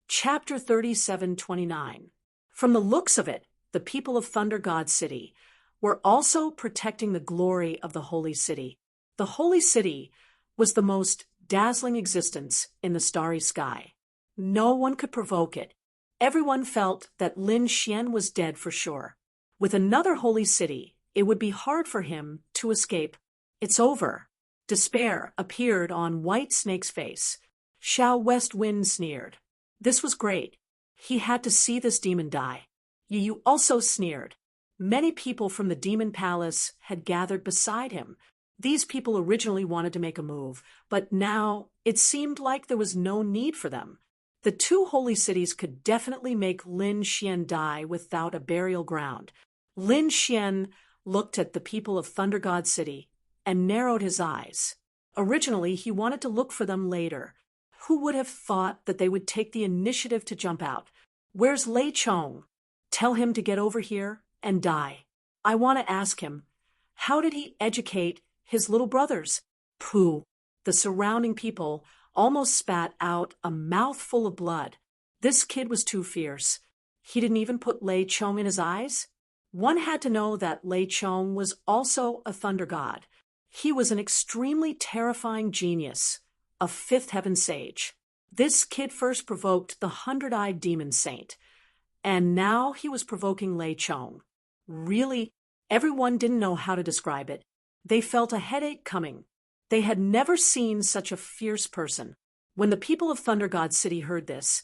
Chapter 37:29. From the looks of it, the people of Thunder God City were also protecting the glory of the holy city. The holy city was the most dazzling existence in the starry sky. No one could provoke it. Everyone felt that Lin Xian was dead for sure. With another holy city, it would be hard for him to escape. It's over. Despair appeared on White Snake's face. Xiao West Wind sneered. This was great. He had to see this demon die. Yu also sneered. Many people from the demon palace had gathered beside him. These people originally wanted to make a move, but now it seemed like there was no need for them. The two holy cities could definitely make Lin Xian die without a burial ground. Lin Xian looked at the people of Thunder God City and narrowed his eyes. Originally, he wanted to look for them later. Who would have thought that they would take the initiative to jump out? Where's Lei Chong? Tell him to get over here and die. I want to ask him, how did he educate his little brothers? Pooh. The surrounding people almost spat out a mouthful of blood. This kid was too fierce. He didn't even put Lei Chong in his eyes. One had to know that Lei Chong was also a thunder god. He was an extremely terrifying genius, a fifth heaven sage. This kid first provoked the 100-eyed demon saint, and now he was provoking Lei Chong. Really, everyone didn't know how to describe it. They felt a headache coming. They had never seen such a fierce person. When the people of Thunder God City heard this,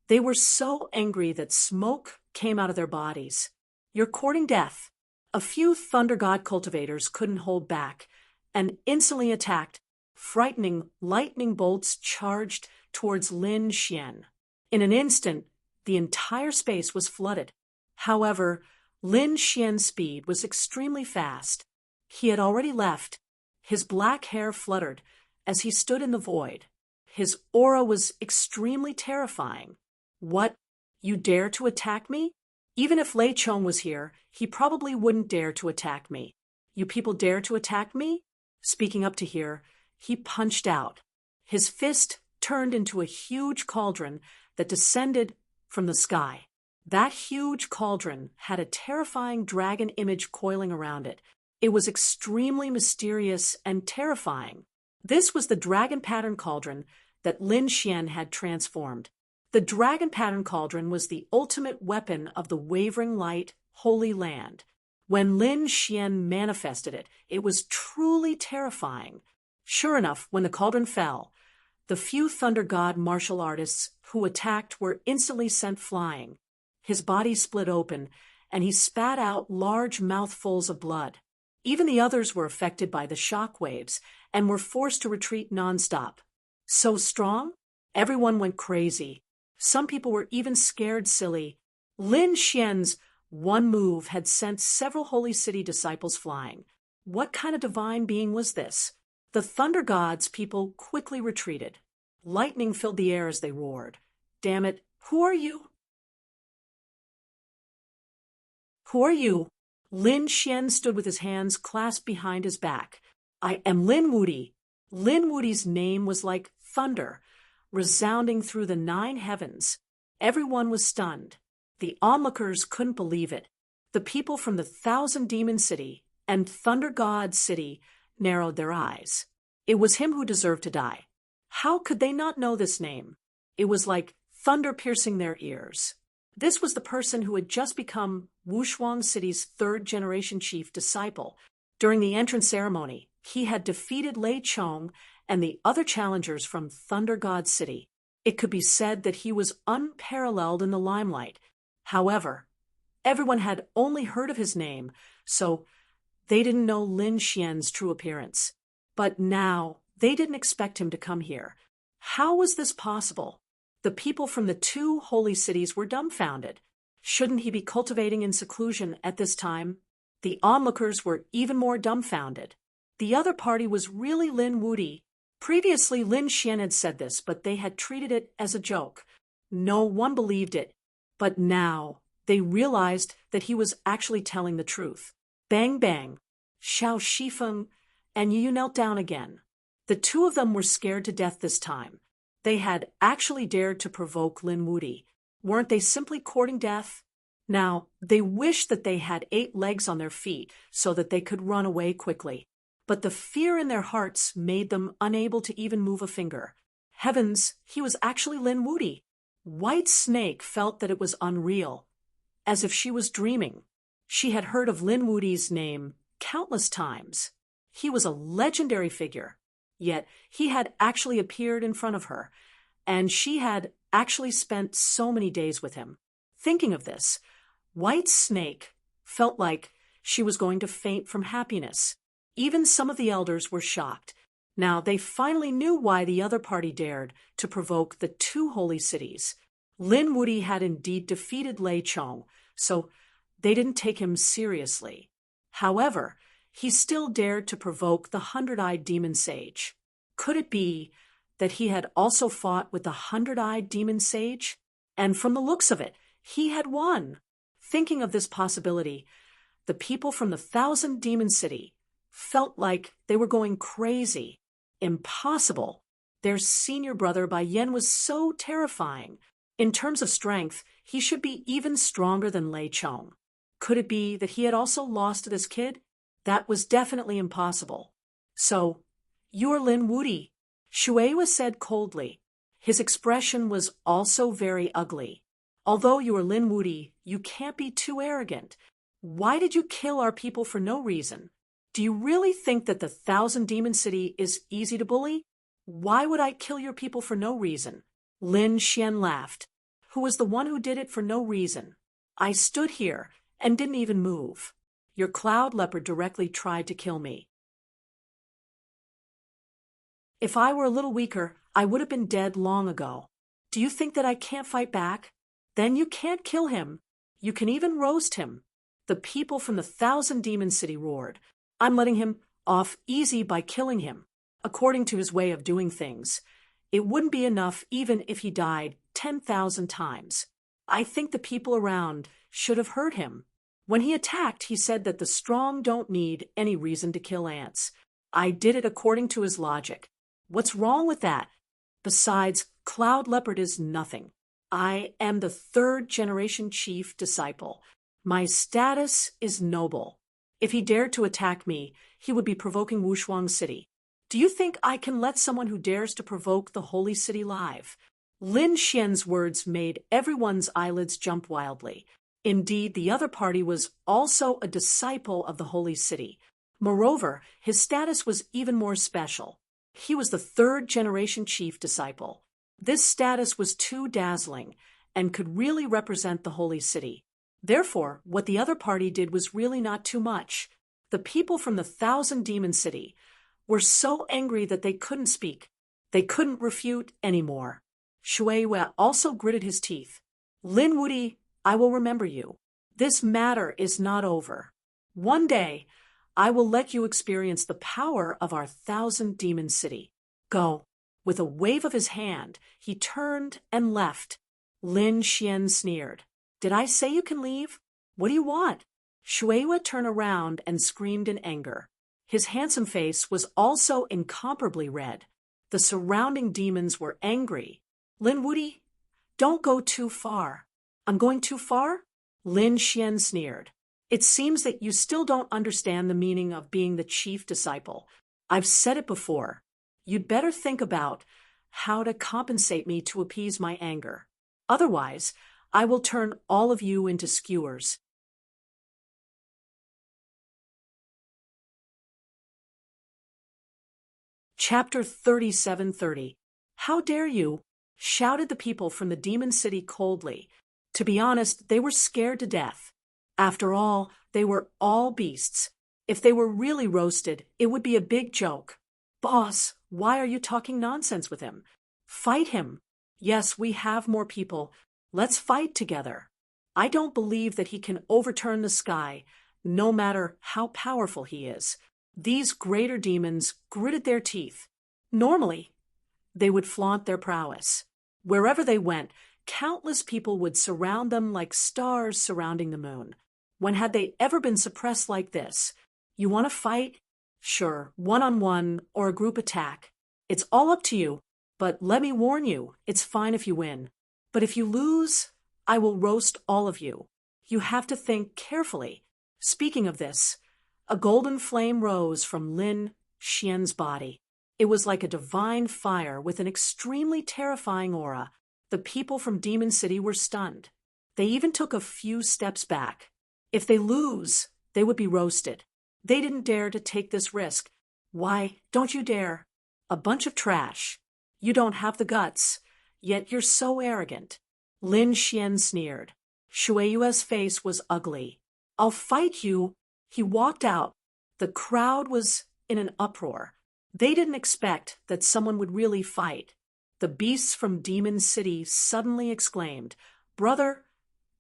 they were so angry that smoke came out of their bodies. You're courting death. A few Thunder God cultivators couldn't hold back and instantly attacked. Frightening lightning bolts charged towards Lin Xian. In an instant, the entire space was flooded. However, Lin Xian's speed was extremely fast. He had already left. His black hair fluttered as he stood in the void. His aura was extremely terrifying. What? You dare to attack me? Even if Lei Chong was here, he probably wouldn't dare to attack me. You people dare to attack me? Speaking up to here, he punched out. His fist turned into a huge cauldron that descended from the sky. That huge cauldron had a terrifying dragon image coiling around it. It was extremely mysterious and terrifying. This was the dragon pattern cauldron that Lin Xian had transformed. The dragon pattern cauldron was the ultimate weapon of the wavering light, holy land. When Lin Xian manifested it, it was truly terrifying. Sure enough, when the cauldron fell, the few Thunder God martial artists who attacked were instantly sent flying. His body split open, and he spat out large mouthfuls of blood. Even the others were affected by the shock waves and were forced to retreat nonstop. So strong? Everyone went crazy. Some people were even scared silly. Lin Xian's one move had sent several Holy City disciples flying. What kind of divine being was this? The Thunder Gods people quickly retreated. Lightning filled the air as they roared. Damn it, who are you? Who are you? Lin Xian stood with his hands clasped behind his back. I am Lin Wudi. Lin Wudi's name was like thunder, resounding through the 9 heavens. Everyone was stunned. The onlookers couldn't believe it. The people from the 1,000 Demon City and Thunder God City narrowed their eyes. It was him who deserved to die. How could they not know this name? It was like thunder piercing their ears. This was the person who had just become Wushuang City's 3rd-generation chief disciple. During the entrance ceremony, he had defeated Lei Chong and the other challengers from Thunder God City. It could be said that he was unparalleled in the limelight. However, everyone had only heard of his name, so they didn't know Lin Xian's true appearance. But now, they didn't expect him to come here. How was this possible? The people from the two holy cities were dumbfounded. Shouldn't he be cultivating in seclusion at this time? The onlookers were even more dumbfounded. The other party was really Lin Wuti. Previously, Lin Xian had said this, but they had treated it as a joke. No one believed it. But now, they realized that he was actually telling the truth. Bang bang. Xiao Shifeng and Yu knelt down again. The two of them were scared to death this time. They had actually dared to provoke Lin Wuti. Weren't they simply courting death? Now, they wished that they had 8 legs on their feet so that they could run away quickly. But the fear in their hearts made them unable to even move a finger. Heavens, he was actually Lin Wuti. White Snake felt that it was unreal, as if she was dreaming. She had heard of Lin Wuti's name countless times. He was a legendary figure, yet he had actually appeared in front of her, and she had actually spent so many days with him. Thinking of this, White Snake felt like she was going to faint from happiness. Even some of the elders were shocked. Now they finally knew why the other party dared to provoke the two holy cities. Lin Wuti had indeed defeated Lei Chong, so they didn't take him seriously. However, he still dared to provoke the 100-eyed demon sage. Could it be that he had also fought with the 100-eyed demon sage? And from the looks of it, he had won. Thinking of this possibility, the people from the 1,000 Demon City felt like they were going crazy. Impossible. Their senior brother Bai Yan was so terrifying. In terms of strength, he should be even stronger than Lei Chong. Could it be that he had also lost to this kid? That was definitely impossible. So, you're Lin Wuti, Shuewa said coldly. His expression was also very ugly. Although you are Lin Wuti, you can't be too arrogant. Why did you kill our people for no reason? Do you really think that the 1,000 Demon City is easy to bully? Why would I kill your people for no reason? Lin Xian laughed. Who was the one who did it for no reason? I stood here and didn't even move. Your cloud leopard directly tried to kill me. If I were a little weaker, I would have been dead long ago. Do you think that I can't fight back? Then you can't kill him. You can even roast him. The people from the 1,000 Demon City roared. I'm letting him off easy by killing him, according to his way of doing things. It wouldn't be enough even if he died 10,000 times. I think the people around should have heard him. When he attacked, he said that the strong don't need any reason to kill ants. I did it according to his logic. What's wrong with that? Besides, Cloud Leopard is nothing. I am the 3rd-generation chief disciple. My status is noble. If he dared to attack me, he would be provoking Wushuang City. Do you think I can let someone who dares to provoke the holy city live? Lin Xian's words made everyone's eyelids jump wildly. Indeed, the other party was also a disciple of the holy city. Moreover, his status was even more special. He was the 3rd-generation chief disciple. This status was too dazzling and could really represent the holy city. Therefore, what the other party did was really not too much. The people from the 1,000 Demon City were so angry that they couldn't speak. They couldn't refute anymore. Shuewa also gritted his teeth. Lin Wuti, I will remember you. This matter is not over. One day, I will let you experience the power of our 1,000 Demon City. Go. With a wave of his hand, he turned and left. Lin Xian sneered. Did I say you can leave? What do you want? Shuewa turned around and screamed in anger. His handsome face was also incomparably red. The surrounding demons were angry. Lin Wuti, don't go too far. I'm going too far? Lin Xian sneered. It seems that you still don't understand the meaning of being the chief disciple. I've said it before. You'd better think about how to compensate me to appease my anger. Otherwise, I will turn all of you into skewers. Chapter 3730. How dare you? shouted the people from the demon city coldly. To be honest, they were scared to death. After all, they were all beasts. If they were really roasted, it would be a big joke. Boss, why are you talking nonsense with him? Fight him. Yes, we have more people. Let's fight together. I don't believe that he can overturn the sky, no matter how powerful he is. These greater demons gritted their teeth. Normally, they would flaunt their prowess. Wherever they went, countless people would surround them like stars surrounding the moon. When had they ever been suppressed like this? You want to fight? Sure, one-on-one or a group attack. It's all up to you, but let me warn you, it's fine if you win. But if you lose, I will roast all of you. You have to think carefully. Speaking of this, a golden flame rose from Lin Xian's body. It was like a divine fire with an extremely terrifying aura. The people from Demon City were stunned. They even took a few steps back. If they lose, they would be roasted. They didn't dare to take this risk. Why, don't you dare? A bunch of trash. You don't have the guts, yet you're so arrogant. Lin Xian sneered. Shui Yue's face was ugly. I'll fight you. He walked out. The crowd was in an uproar. They didn't expect that someone would really fight. The beasts from Demon City suddenly exclaimed, Brother,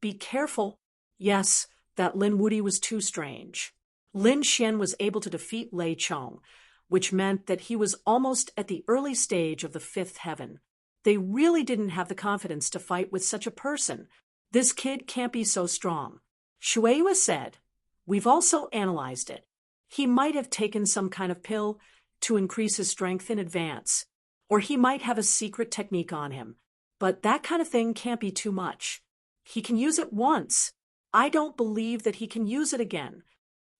be careful. Yes, that Lin Wuyi was too strange. Lin Xian was able to defeat Lei Chong, which meant that he was almost at the early stage of the fifth heaven. They really didn't have the confidence to fight with such a person. This kid can't be so strong. Shui Yue said, We've also analyzed it. He might have taken some kind of pill to increase his strength in advance, or he might have a secret technique on him. But that kind of thing can't be too much. He can use it once. I don't believe that he can use it again.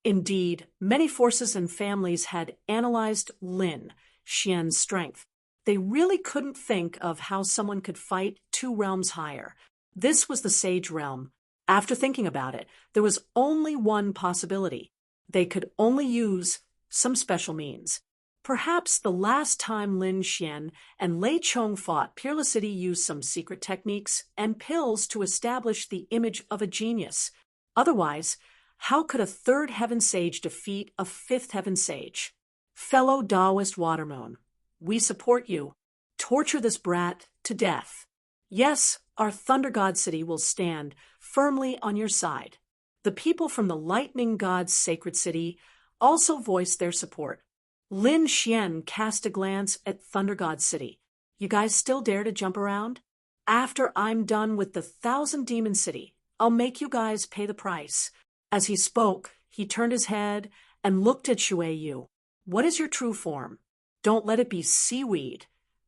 Indeed, many forces and families had analyzed Lin Xian's strength. They really couldn't think of how someone could fight 2 realms higher. This was the Sage realm. After thinking about it, there was only one possibility. They could only use some special means. Perhaps the last time Lin Xian and Lei Chong fought, Peerless City used some secret techniques and pills to establish the image of a genius. Otherwise, how could a 3rd heaven sage defeat a 5th heaven sage? Fellow Taoist Watermoon, we support you. Torture this brat to death. Yes, our Thunder God City will stand firmly on your side. The people from the Lightning God's sacred city also voiced their support. Lin Xian cast a glance at Thunder God City. You guys still dare to jump around? After I'm done with the 1,000 Demon City, I'll make you guys pay the price. As he spoke, he turned his head and looked at Shui Yu. What is your true form? Don't let it be seaweed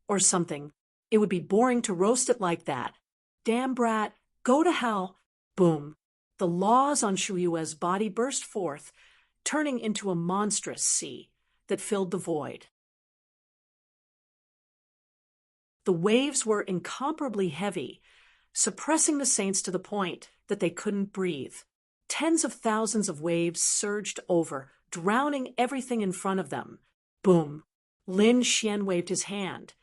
or something. It would be boring to roast it like that. Damn brat, go to hell. Boom. The laws on Shui Yue's body burst forth, turning into a monstrous sea that filled the void. The waves were incomparably heavy, suppressing the saints to the point that they couldn't breathe. Tens of thousands of waves surged over, drowning everything in front of them. Boom. Lin Xian waved his hand,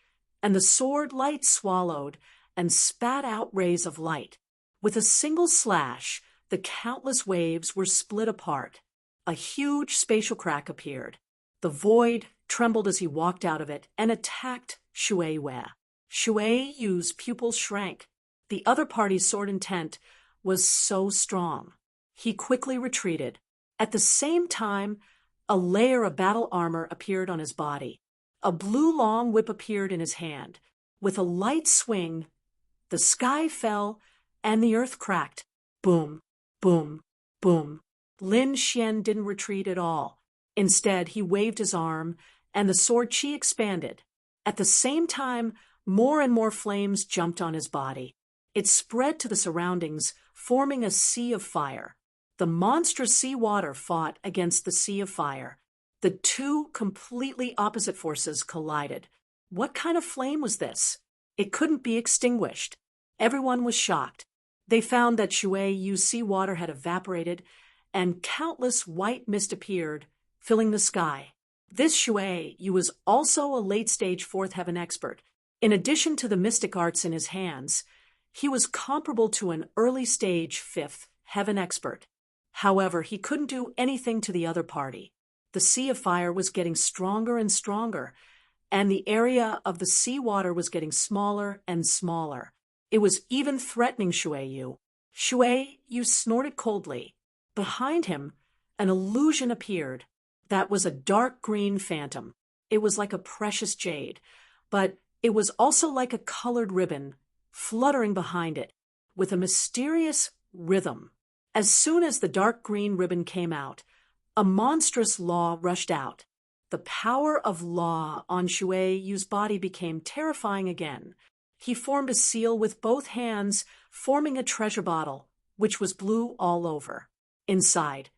and the sword light swallowed and spat out rays of light. With a single slash, the countless waves were split apart. A huge spatial crack appeared. The void trembled as he walked out of it and attacked Shui Yue. Shui Yu's pupils shrank. The other party's sword intent was so strong. He quickly retreated. At the same time, a layer of battle armor appeared on his body. A blue long whip appeared in his hand. With a light swing, the sky fell and the earth cracked. Boom, boom, boom. Lin Xian didn't retreat at all. Instead, he waved his arm, and the sword chi expanded. At the same time, more and more flames jumped on his body. It spread to the surroundings, forming a sea of fire. The monstrous sea water fought against the sea of fire. The 2 completely opposite forces collided. What kind of flame was this? It couldn't be extinguished. Everyone was shocked. They found that Shui Yu's sea water had evaporated, and countless white mist appeared, filling the sky. This Shui Yu was also a late-stage 4th heaven expert. In addition to the mystic arts in his hands, he was comparable to an early-stage fifth heaven expert. However, he couldn't do anything to the other party. The sea of fire was getting stronger and stronger, and the area of the sea water was getting smaller and smaller. It was even threatening Shui Yu. Shui Yu snorted coldly. Behind him, an illusion appeared. That was a dark green phantom. It was like a precious jade, but it was also like a colored ribbon, fluttering behind it, with a mysterious rhythm. As soon as the dark green ribbon came out, a monstrous law rushed out. The power of law on Shui Yu's body became terrifying again. He formed a seal with both hands, forming a treasure bottle, which was blue all over. Inside,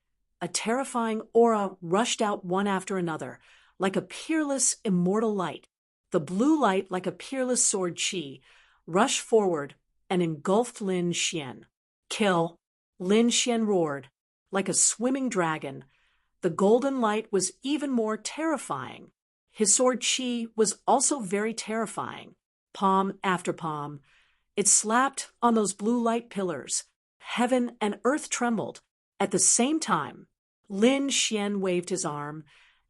a terrifying aura rushed out one after another, like a peerless, immortal light. The blue light, like a peerless sword chi, rushed forward and engulfed Lin Xian. Kill! Lin Xian roared. Like a swimming dragon, the golden light was even more terrifying. His sword chi was also very terrifying. Palm after palm, it slapped on those blue light pillars. Heaven and earth trembled. At the same time, Lin Xian waved his arm,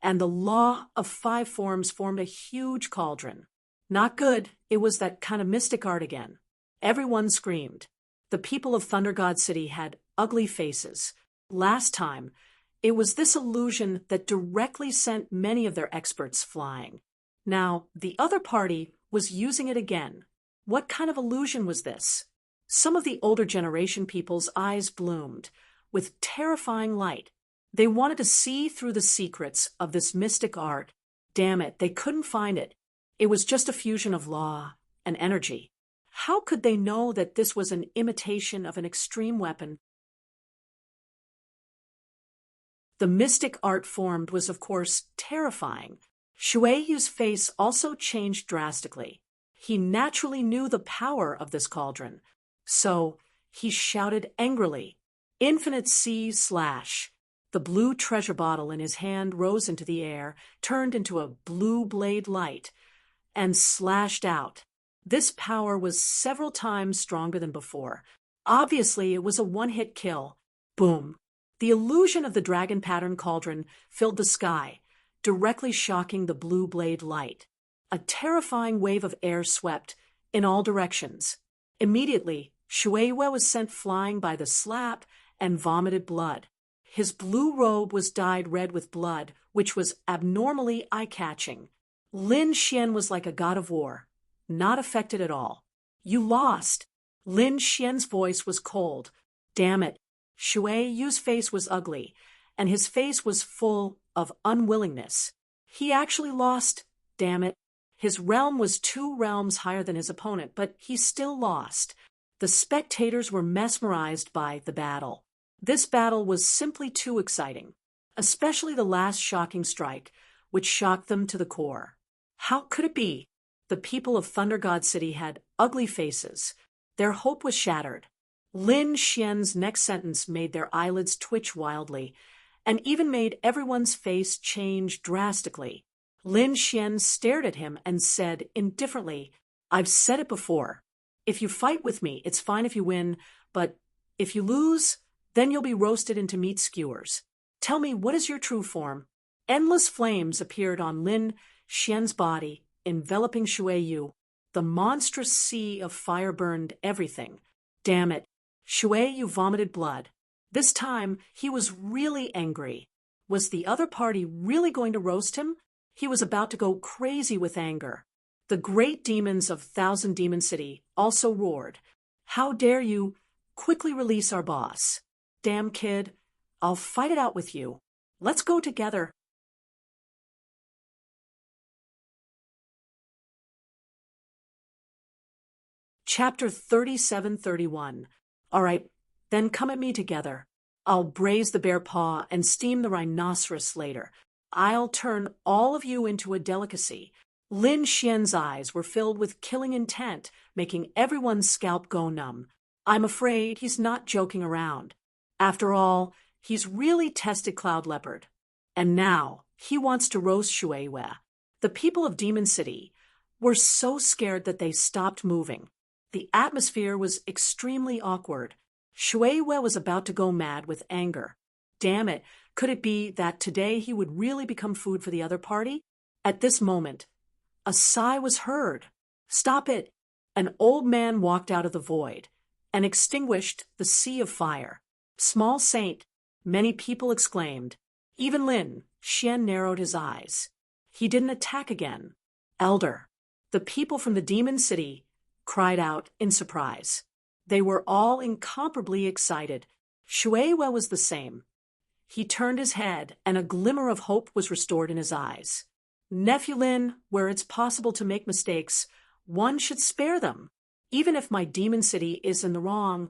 and the law of five forms formed a huge cauldron. Not good, it was that kind of mystic art again. Everyone screamed. The people of Thunder God City had ugly faces. Last time, it was this illusion that directly sent many of their experts flying. Now, the other party was using it again. What kind of illusion was this? Some of the older generation people's eyes bloomed with terrifying light. They wanted to see through the secrets of this mystic art. Damn it, they couldn't find it. It was just a fusion of law and energy. How could they know that this was an imitation of an extreme weapon? The mystic art formed was, of course, terrifying. Shui Yu's face also changed drastically. He naturally knew the power of this cauldron. So he shouted angrily, "Infinite sea slash!" The blue treasure bottle in his hand rose into the air, turned into a blue blade light, and slashed out. This power was several times stronger than before. Obviously, it was a one-hit kill. Boom! The illusion of the dragon pattern cauldron filled the sky, directly shocking the blue blade light. A terrifying wave of air swept in all directions. Immediately, Shui Yu was sent flying by the slap and vomited blood. His blue robe was dyed red with blood, which was abnormally eye-catching. Lin Xian was like a god of war, not affected at all. "You lost." Lin Xian's voice was cold. Damn it. Shui Yu's face was ugly, and his face was full of unwillingness. He actually lost, damn it. His realm was 2 realms higher than his opponent, but he still lost. The spectators were mesmerized by the battle. This battle was simply too exciting, especially the last shocking strike, which shocked them to the core. How could it be? The people of Thunder God City had ugly faces. Their hope was shattered. Lin Xian's next sentence made their eyelids twitch wildly, and even made everyone's face change drastically. Lin Xian stared at him and said indifferently, "I've said it before. If you fight with me, it's fine if you win, but if you lose, then you'll be roasted into meat skewers. Tell me, what is your true form?" Endless flames appeared on Lin Xian's body, enveloping Shui Yu. The monstrous sea of fire burned everything. Damn it. Shui Yu vomited blood. This time, he was really angry. Was the other party really going to roast him? He was about to go crazy with anger. The great demons of Thousand Demon City also roared. "How dare you? Quickly release our boss. Damn kid, I'll fight it out with you. Let's go together." Chapter 37-31. All right, then come at me together. I'll braise the bear paw and steam the rhinoceros later. I'll turn all of you into a delicacy. Lin Xian's eyes were filled with killing intent, making everyone's scalp go numb. I'm afraid he's not joking around. After all, he's really tested Cloud Leopard. And now, he wants to roast Shui Yu. The people of Demon City, were so scared that they stopped moving. The atmosphere was extremely awkward. Shui was about to go mad with anger. Damn it, could it be that today he would really become food for the other party? At this moment, a sigh was heard. Stop it! An old man walked out of the void and extinguished the sea of fire. Small saint, many people exclaimed. Even Lin Xian narrowed his eyes. He didn't attack again. Elder. The people from the demon city cried out in surprise. They were all incomparably excited. Shui was the same. He turned his head, and a glimmer of hope was restored in his eyes. Nephew Lin, where it's possible to make mistakes, one should spare them. Even if my demon city is in the wrong,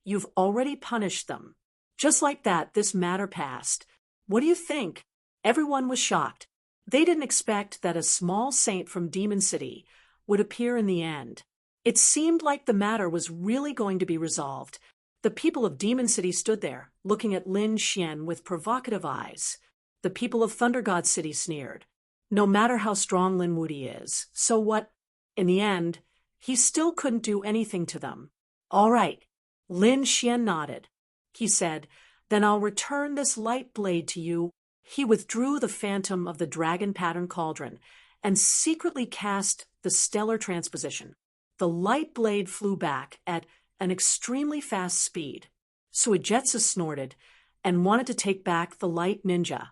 you've already punished them. Just like that, this matter passed. What do you think? Everyone was shocked. They didn't expect that a small saint from Demon City would appear in the end. It seemed like the matter was really going to be resolved. The people of Demon City stood there, looking at Lin Xian with provocative eyes. The people of Thunder God City sneered. No matter how strong Lin Wudi is, so what? In the end, he still couldn't do anything to them. All right. Lin Xian nodded. He said, then I'll return this light blade to you. He withdrew the phantom of the dragon pattern cauldron and secretly cast the stellar transposition. The light blade flew back at an extremely fast speed. Suigetsu snorted and wanted to take back the light ninja.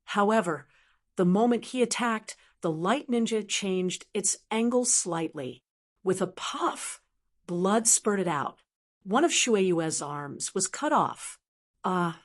However, the moment he attacked, the light ninja changed its angle slightly. With a puff, blood spurted out. One of Shueyue's arms was cut off. A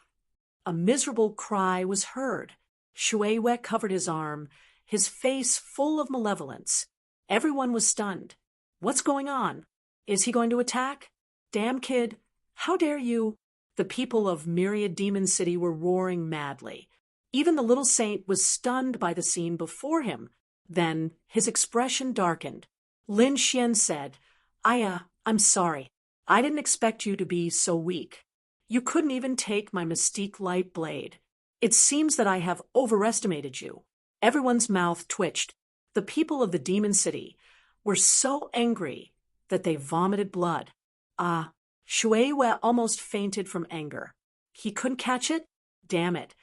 miserable cry was heard. Shueyue covered his arm, his face full of malevolence. Everyone was stunned. What's going on? Is he going to attack? Damn kid, how dare you? The people of Myriad Demon City were roaring madly. Even the little saint was stunned by the scene before him. Then his expression darkened. Lin Xian said, I'm sorry. I didn't expect you to be so weak. You couldn't even take my mystique light blade. It seems that I have overestimated you. Everyone's mouth twitched. The people of the Demon City were so angry that they vomited blood. Shueyue almost fainted from anger. He couldn't catch it? Damn it.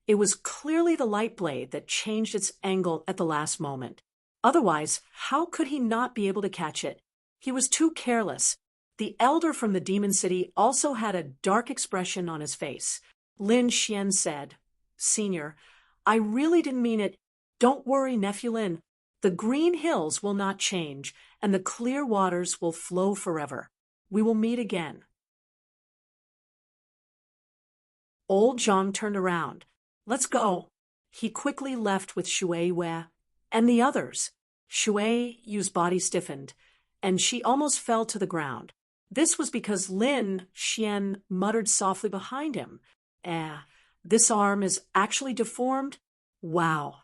It was clearly the light blade that changed its angle at the last moment. Otherwise, how could he not be able to catch it? He was too careless. The elder from the Demon City also had a dark expression on his face. Lin Xian said, Senior, I really didn't mean it. Don't worry, Nephew Lin. The green hills will not change, and the clear waters will flow forever. We will meet again. Old Zhang turned around. Let's go. He quickly left with Shueyue and the others. Shueyue's body stiffened, and she almost fell to the ground. This was because Lin Xian muttered softly behind him. This arm is actually deformed? Wow.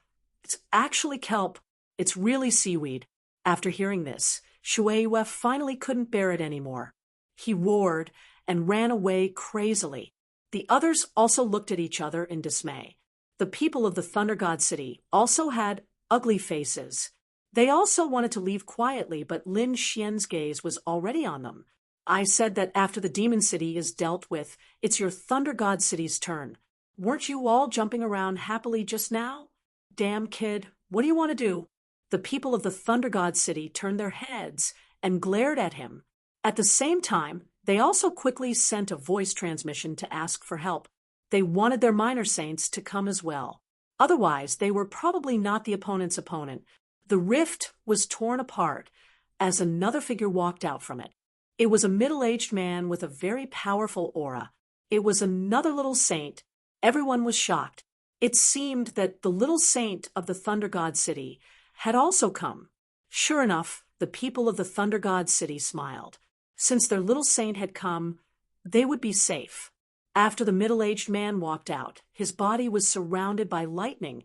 It's actually kelp. It's really seaweed. After hearing this, Shueyue finally couldn't bear it anymore. He roared and ran away crazily. The others also looked at each other in dismay. The people of the Thunder God City also had ugly faces. They also wanted to leave quietly, but Lin Xian's gaze was already on them. I said that after the Demon City is dealt with, it's your Thunder God City's turn. Weren't you all jumping around happily just now? Damn kid, what do you want to do? The people of the Thunder God City turned their heads and glared at him. At the same time, they also quickly sent a voice transmission to ask for help. They wanted their minor saints to come as well. Otherwise, they were probably not the opponent's opponent. The rift was torn apart as another figure walked out from it. It was a middle-aged man with a very powerful aura. It was another little saint. Everyone was shocked. It seemed that the little saint of the Thunder God City had also come. Sure enough, the people of the Thunder God City smiled. Since their little saint had come, they would be safe. After the middle-aged man walked out, his body was surrounded by lightning,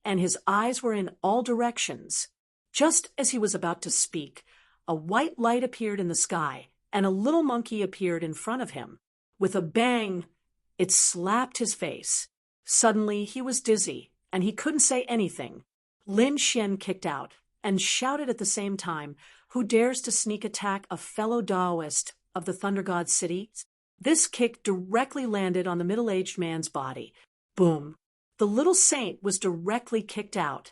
and his eyes were in all directions. Just as he was about to speak, a white light appeared in the sky, and a little monkey appeared in front of him. With a bang, it slapped his face. Suddenly, he was dizzy, and he couldn't say anything. Lin Xian kicked out, and shouted at the same time, "Who dares to sneak attack a fellow Taoist of the Thunder God City?" This kick directly landed on the middle-aged man's body. Boom. The little saint was directly kicked out,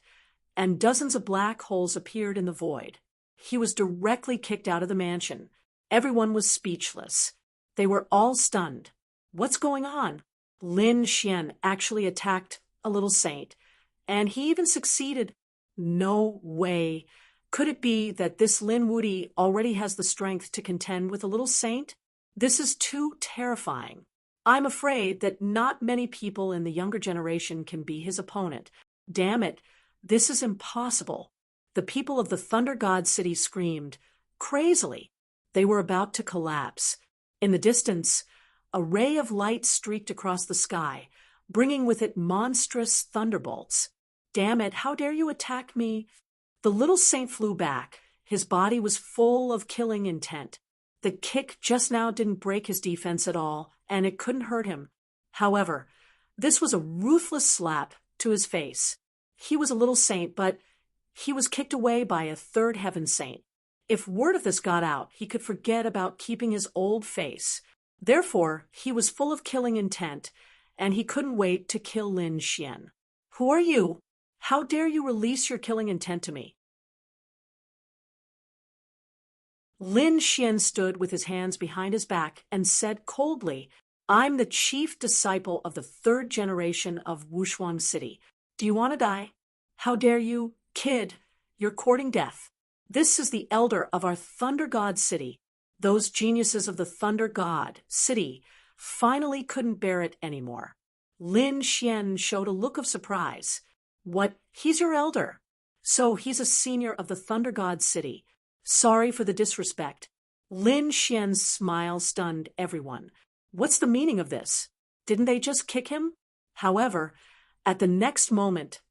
and dozens of black holes appeared in the void. He was directly kicked out of the mansion. Everyone was speechless. They were all stunned. What's going on? Lin Xian actually attacked a little saint, and he even succeeded. No way. Could it be that this Lin Wuti already has the strength to contend with a little saint? This is too terrifying. I'm afraid that not many people in the younger generation can be his opponent. Damn it, this is impossible. The people of the Thunder God City screamed, crazily. They were about to collapse. In the distance, a ray of light streaked across the sky, bringing with it monstrous thunderbolts. Damn it, how dare you attack me? The little saint flew back. His body was full of killing intent. The kick just now didn't break his defense at all, and it couldn't hurt him. However, this was a ruthless slap to his face. He was a little saint, but he was kicked away by a third heaven saint. If word of this got out, he could forget about keeping his old face. Therefore, he was full of killing intent, and he couldn't wait to kill Lin Xian. Who are you? How dare you release your killing intent to me? Lin Xian stood with his hands behind his back and said coldly, "I'm the chief disciple of the third generation of Wushuang City. Do you want to die? How dare you? Kid, you're courting death. This is the elder of our Thunder God City." Those geniuses of the Thunder God City finally couldn't bear it anymore. Lin Xian showed a look of surprise. "What? He's your elder? So he's a senior of the Thunder God City. Sorry for the disrespect." Lin Xian's smile stunned everyone. What's the meaning of this? Didn't they just kick him? However, at the next moment,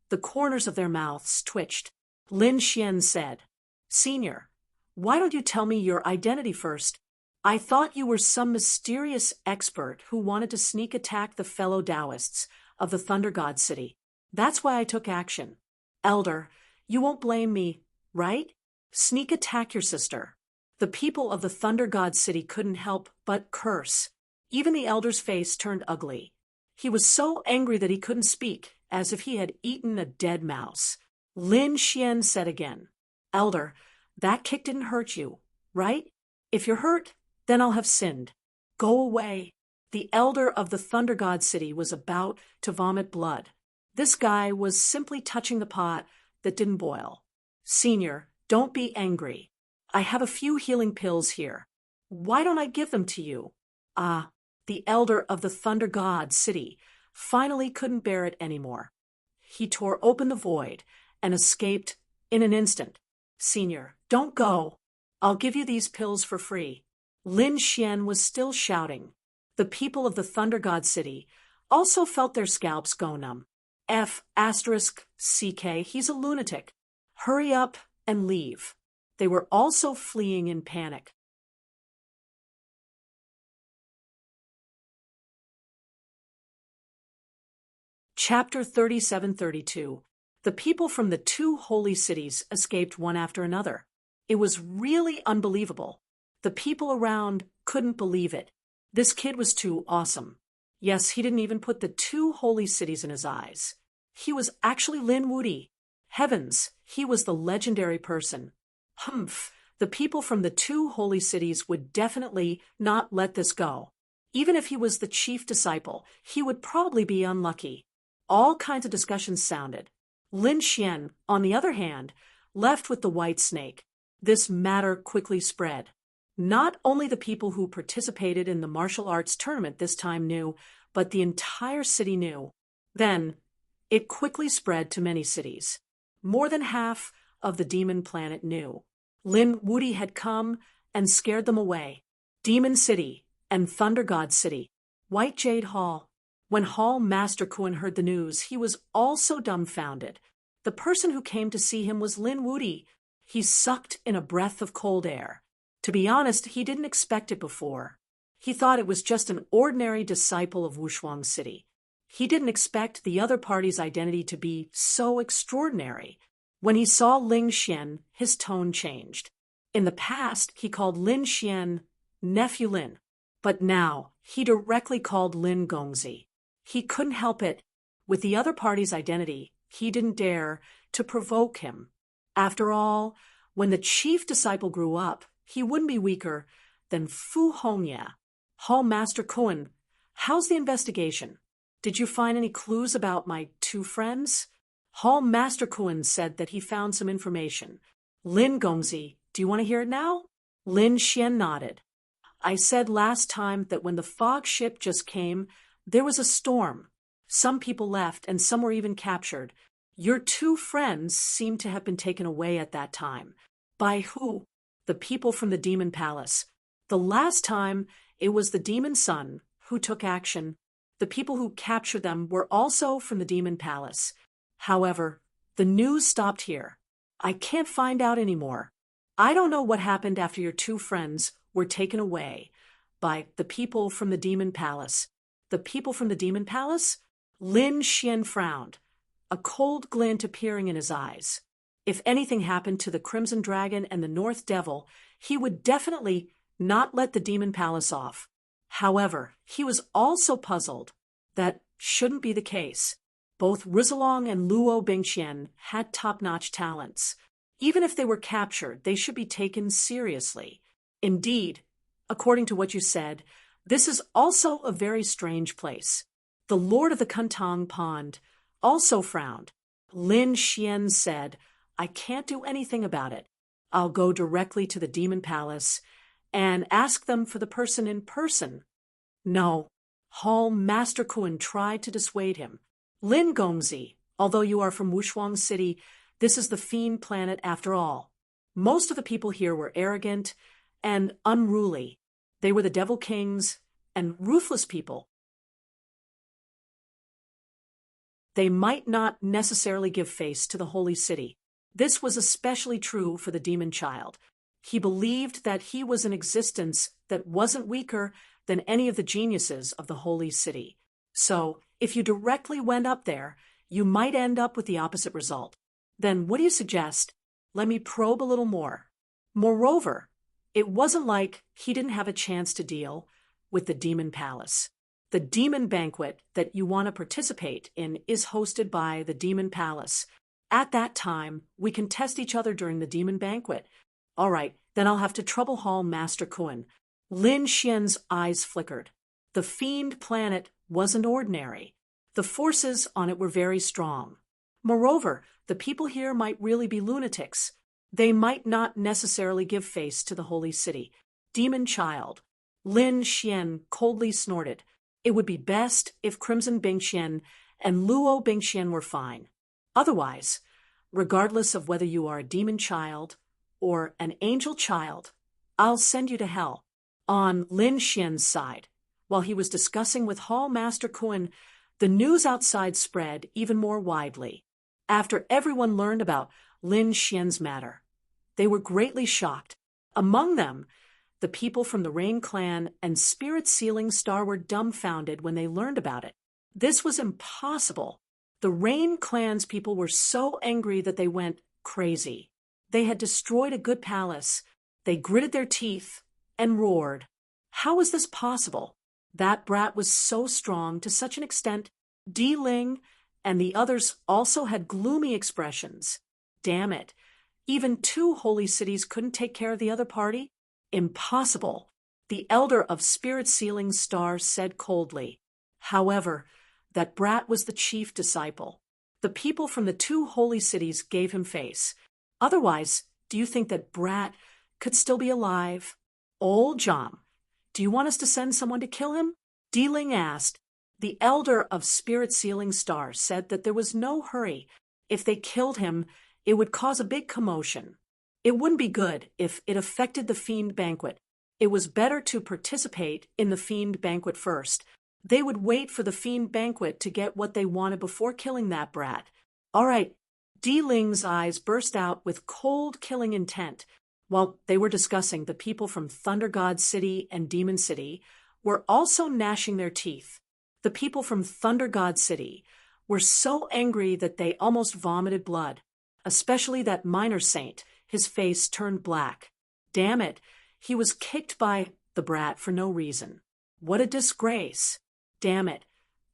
the corners of their mouths twitched. Lin Xian said, "Senior, why don't you tell me your identity first? I thought you were some mysterious expert who wanted to sneak attack the fellow Taoists of the Thunder God City. That's why I took action. Elder, you won't blame me, right? Sneak attack your sister." The people of the Thunder God City couldn't help but curse. Even the elder's face turned ugly. He was so angry that he couldn't speak, as if he had eaten a dead mouse. Lin Xian said again, "Elder, that kick didn't hurt you, right? If you're hurt, then I'll have sinned. Go away." The elder of the Thunder God City was about to vomit blood. This guy was simply touching the pot that didn't boil. "Senior, don't be angry. I have a few healing pills here. Why don't I give them to you?" The elder of the Thunder God City finally couldn't bear it anymore. He tore open the void and escaped in an instant. "Senior, don't go. I'll give you these pills for free." Lin Xian was still shouting. The people of the Thunder God City also felt their scalps go numb. F***CK, he's a lunatic. Hurry up and leave. They were also fleeing in panic. Chapter 37-32. The people from the two holy cities escaped one after another. It was really unbelievable. The people around couldn't believe it. This kid was too awesome. Yes, he didn't even put the two holy cities in his eyes. He was actually Lin Wuti. Heavens, he was the legendary person. Humph, the people from the two holy cities would definitely not let this go. Even if he was the chief disciple, he would probably be unlucky. All kinds of discussions sounded. Lin Xian, on the other hand, left with the white snake. This matter quickly spread. Not only the people who participated in the martial arts tournament this time knew, but the entire city knew. Then, it quickly spread to many cities. More than half of the demon planet knew. Lin Wuti had come and scared them away. Demon City and Thunder God City. White Jade Hall. When Hall Master Kuan heard the news, he was also dumbfounded. The person who came to see him was Lin Wuti. He sucked in a breath of cold air. To be honest, he didn't expect it before. He thought it was just an ordinary disciple of Wushuang City. He didn't expect the other party's identity to be so extraordinary. When he saw Ling Xian, his tone changed. In the past, he called Lin Xian Nephew Lin, but now he directly called Lin Gongzi. He couldn't help it. With the other party's identity, he didn't dare to provoke him. After all, when the chief disciple grew up, he wouldn't be weaker than Fu Hongya. Hall Master Kun, how's the investigation? Did you find any clues about my two friends? Hall Master Kun said that he found some information. Lin Gongzi, do you want to hear it now? Lin Xian nodded. I said last time that when the fog ship just came, there was a storm. Some people left and some were even captured. Your two friends seem to have been taken away at that time. By who? The people from the Demon Palace. The last time, it was the Demon Son who took action. The people who captured them were also from the Demon Palace. However, the news stopped here. I can't find out anymore. I don't know what happened after your two friends were taken away by the people from the Demon Palace. The people from the Demon Palace? Lin Xian frowned, a cold glint appearing in his eyes. If anything happened to the Crimson Dragon and the North Devil, he would definitely not let the Demon Palace off. However, he was also puzzled. That shouldn't be the case. Both Rizalong and Luo Bingxian had top-notch talents. Even if they were captured, they should be taken seriously. Indeed, according to what you said, this is also a very strange place. The Lord of the Kuntang Pond also frowned. Lin Xian said, I can't do anything about it. I'll go directly to the Demon Palace and ask them for the person in person. No. Hall Master Kun tried to dissuade him. Lin Gongzi, although you are from Wushuang City, this is the Fiend Planet after all. Most of the people here were arrogant and unruly. They were the Devil Kings and ruthless people. They might not necessarily give face to the Holy City. This was especially true for the demon child. He believed that he was an existence that wasn't weaker than any of the geniuses of the Holy City. So, if you directly went up there, you might end up with the opposite result. Then what do you suggest? Let me probe a little more. Moreover, it wasn't like he didn't have a chance to deal with the Demon Palace. The Demon Banquet that you want to participate in is hosted by the Demon Palace. At that time, we can test each other during the Demon Banquet. All right, then I'll have to trouble Hall Master Kun. Lin Xian's eyes flickered. The Fiend Planet wasn't ordinary. The forces on it were very strong. Moreover, the people here might really be lunatics. They might not necessarily give face to the Holy City. Demon child. Lin Xian coldly snorted. It would be best if Crimson Bingxian and Luo Bingxian were fine. Otherwise, regardless of whether you are a demon child or an angel child, I'll send you to hell. On Lin Xian's side, while he was discussing with Hall Master Kun, the news outside spread even more widely. After everyone learned about Lin Xian's matter, they were greatly shocked. Among them, the people from the Rain Clan and Spirit Sealing Star were dumbfounded when they learned about it. This was impossible. The Rain Clan's people were so angry that they went crazy. They had destroyed a good palace. They gritted their teeth and roared. How was this possible? That brat was so strong to such an extent. Di Ling and the others also had gloomy expressions. Damn it. Even two holy cities couldn't take care of the other party? Impossible. The elder of Spirit Sealing Star said coldly. However, that brat was the chief disciple. The people from the two holy cities gave him face. Otherwise, do you think that brat could still be alive? Old Jom, do you want us to send someone to kill him? Di Ling asked. The elder of Spirit Sealing Star said that there was no hurry. If they killed him, it would cause a big commotion. It wouldn't be good if it affected the Fiend Banquet. It was better to participate in the Fiend Banquet first. They would wait for the Fiend Banquet to get what they wanted before killing that brat. All right. Di Ling's eyes burst out with cold killing intent. While they were discussing, the people from Thunder God City and Demon City were also gnashing their teeth. The people from Thunder God City were so angry that they almost vomited blood. especially that minor saint. His face turned black. Damn it, he was kicked by the brat for no reason. What a disgrace. Damn it,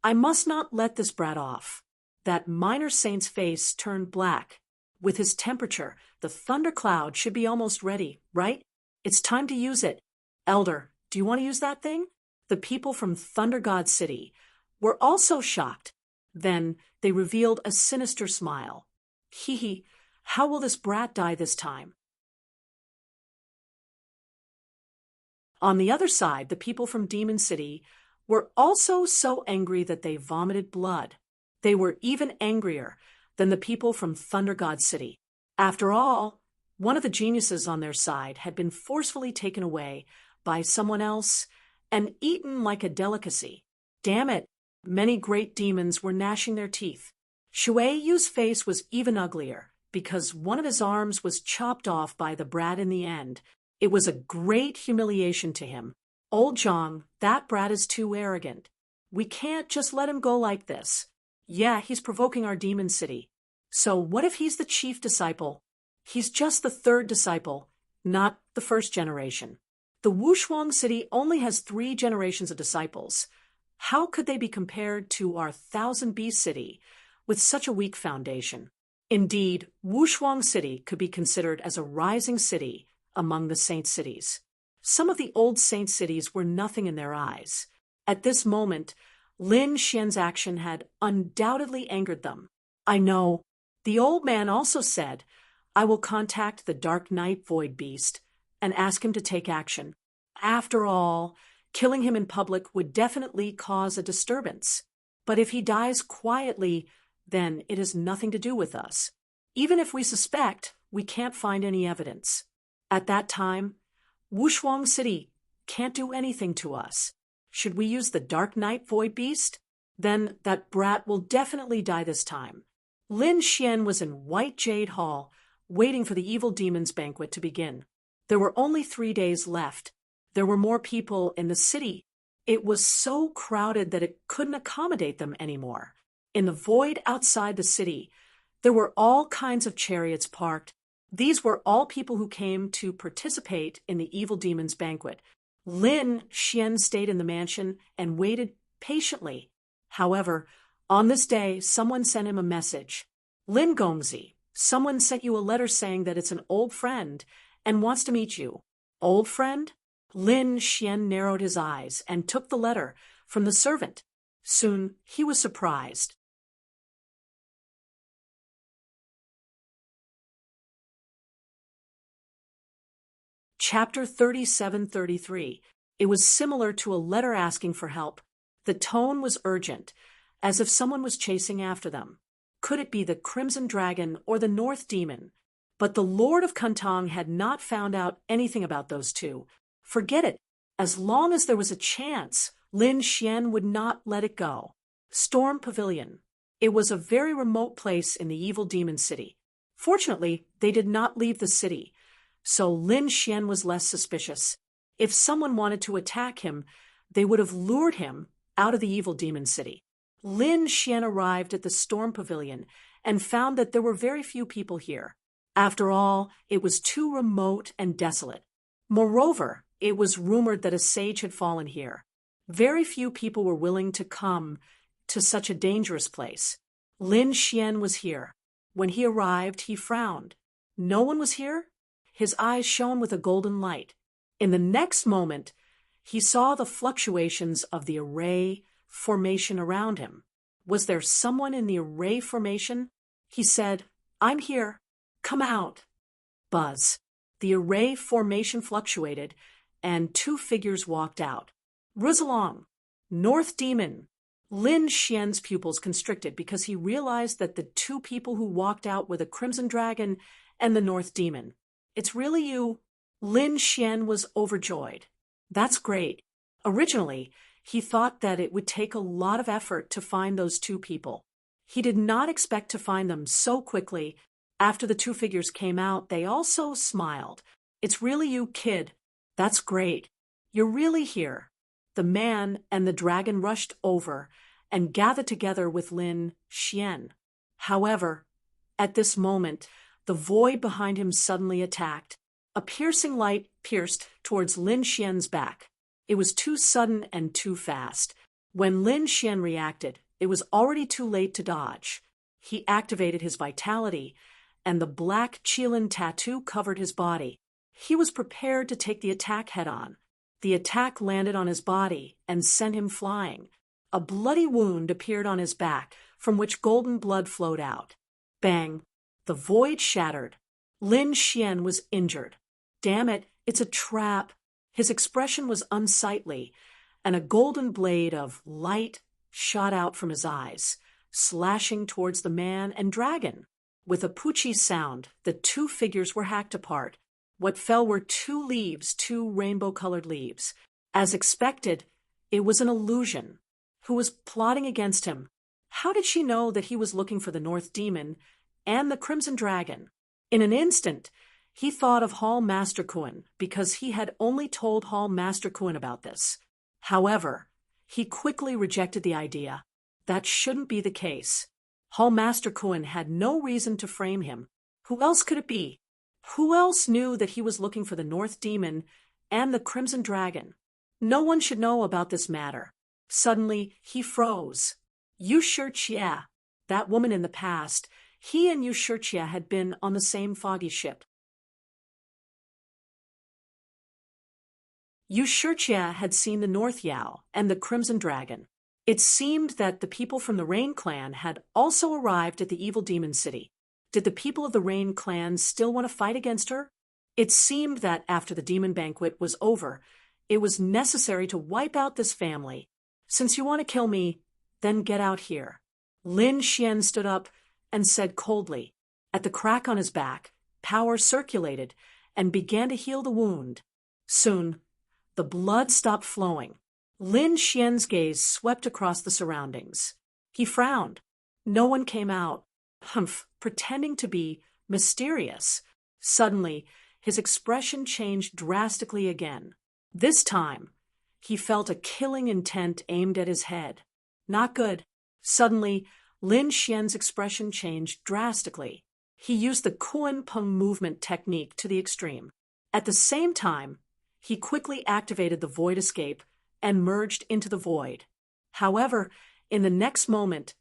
I must not let this brat off. That minor saint's face turned black. With his temperature, the thundercloud should be almost ready, right? It's time to use it. Elder, do you want to use that thing? The people from Thunder God City were also shocked. Then they revealed a sinister smile. Hee hee, how will this brat die this time? On the other side, the people from Demon City were also so angry that they vomited blood. They were even angrier than the people from Thunder God City. After all, one of the geniuses on their side had been forcefully taken away by someone else and eaten like a delicacy. Damn it, many great demons were gnashing their teeth. Shui Yu's face was even uglier because one of his arms was chopped off by the brat in the end. It was a great humiliation to him. Old Zhang, that brat is too arrogant. We can't just let him go like this. Yeah, he's provoking our demon city. So what if he's the chief disciple? He's just the third disciple, not the first generation. The Wushuang city only has 3 generations of disciples. How could they be compared to our 1,000 Beast city with such a weak foundation? Indeed, Wushuang city could be considered as a rising city among the saint cities. Some of the old saint cities were nothing in their eyes. At this moment, Lin Xian's action had undoubtedly angered them. I know. The old man also said, I will contact the Dark Knight Void Beast and ask him to take action. After all, killing him in public would definitely cause a disturbance. But if he dies quietly, then it has nothing to do with us. Even if we suspect, we can't find any evidence. At that time, Wushuang City can't do anything to us. Should we use the Dark Knight Void Beast? Then that brat will definitely die this time. Lin Xian was in White Jade Hall, waiting for the evil demon's banquet to begin. There were only 3 days left. There were more people in the city. It was so crowded that it couldn't accommodate them anymore. In the void outside the city, there were all kinds of chariots parked. These were all people who came to participate in the evil demon's banquet. Lin Xian stayed in the mansion and waited patiently. However, on this day, someone sent him a message. Lin Gongzi, someone sent you a letter saying that it's an old friend and wants to meet you. Old friend? Lin Xian narrowed his eyes and took the letter from the servant. Soon he was surprised. Chapter 37-33. It was similar to a letter asking for help. The tone was urgent, as if someone was chasing after them. Could it be the Crimson Dragon or the North Demon? But the Lord of Kuntang had not found out anything about those two. Forget it. As long as there was a chance, Lin Xian would not let it go. Storm Pavilion. It was a very remote place in the evil demon city. Fortunately, they did not leave the city, so Lin Xian was less suspicious. If someone wanted to attack him, they would have lured him out of the evil demon city. Lin Xian arrived at the Storm Pavilion and found that there were very few people here. After all, it was too remote and desolate. Moreover, it was rumored that a sage had fallen here. Very few people were willing to come to such a dangerous place. Lin Xian was here. When he arrived, he frowned. No one was here? His eyes shone with a golden light. In the next moment, he saw the fluctuations of the array formation around him. Was there someone in the array formation? He said, I'm here. Come out. Buzz. The array formation fluctuated, and 2 figures walked out. Rizalong. North Demon. Lin Xian's pupils constricted because he realized that the 2 people who walked out were the Crimson Dragon and the North Demon. It's really you. Lin Xian was overjoyed. That's great. Originally, he thought that it would take a lot of effort to find those 2 people. He did not expect to find them so quickly. After the 2 figures came out, they also smiled. It's really you, kid. That's great. You're really here. The man and the dragon rushed over and gathered together with Lin Xian. However, At this moment, the void behind him suddenly attacked. A piercing light pierced towards Lin Xian's back. It was too sudden and too fast. When Lin Xian reacted, it was already too late to dodge. He activated his vitality, and the black Qilin tattoo covered his body. He was prepared to take the attack head-on. The attack landed on his body and sent him flying. A bloody wound appeared on his back, from which golden blood flowed out. Bang! The void shattered. Lin Xian was injured. Damn it, it's a trap. His expression was unsightly, and a golden blade of light shot out from his eyes, slashing towards the man and dragon. With a poochie sound, the two figures were hacked apart. What fell were two rainbow-colored leaves. As expected, it was an illusion. Who was plotting against him? How did she know that he was looking for the North Demon and the Crimson Dragon? In an instant, he thought of Hall Master Kuan because he had only told Hall Master Kuan about this. However, he quickly rejected the idea. That shouldn't be the case. Hall Master Kuan had no reason to frame him. Who else could it be? Who else knew that he was looking for the North Demon and the Crimson Dragon? No one should know about this matter. Suddenly, he froze. Yu Shijie, that woman in the past, he and Yu Shijie had been on the same foggy ship. Yu Shijie had seen the North Yao and the Crimson Dragon. It seemed that the people from the Rain Clan had also arrived at the evil demon city. Did the people of the Rain Clan still want to fight against her? It seemed that after the demon banquet was over, it was necessary to wipe out this family. Since you want to kill me, then get out here. Lin Xian stood up and said coldly. At the crack on his back, power circulated and began to heal the wound. Soon, the blood stopped flowing. Lin Xian's gaze swept across the surroundings. He frowned. No one came out. Pretending to be mysterious. Suddenly, his expression changed drastically again. This time, he felt a killing intent aimed at his head. Not good. Suddenly, Lin Xian's expression changed drastically. He used the Kuan Peng movement technique to the extreme. At the same time, he quickly activated the void escape and merged into the void. However, in the next moment,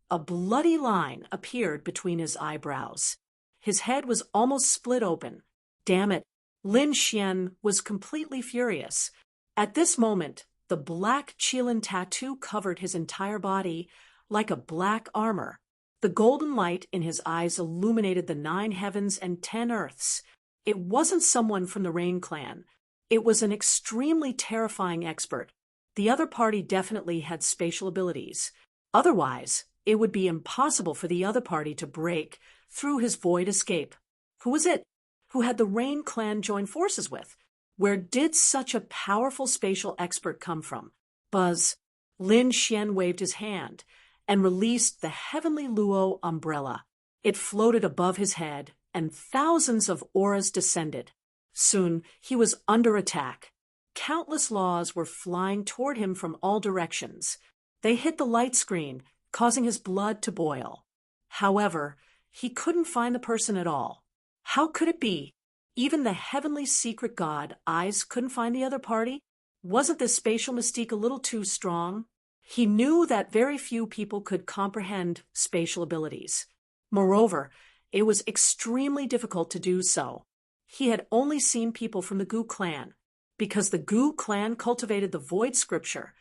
a bloody line appeared between his eyebrows. His head was almost split open. Damn it, Lin Xian was completely furious. At this moment, the black Qilin tattoo covered his entire body like a black armor. The golden light in his eyes illuminated the 9 heavens and 10 earths. It wasn't someone from the Rain Clan. It was an extremely terrifying expert. The other party definitely had spatial abilities. Otherwise, it would be impossible for the other party to break through his void escape. Who was it? Who had the Rain Clan join forces with? Where did such a powerful spatial expert come from? Buzz. Lin Xian waved his hand and released the heavenly Luo umbrella. It floated above his head, and thousands of auras descended. Soon, he was under attack. Countless laws were flying toward him from all directions. They hit the light screen, causing his blood to boil. However, he couldn't find the person at all. How could it be? Even the heavenly secret god eyes couldn't find the other party? Wasn't this spatial mystique a little too strong? He knew that very few people could comprehend spatial abilities. Moreover, it was extremely difficult to do so. He had only seen people from the Gu clan. Because the Gu clan cultivated the void scripture,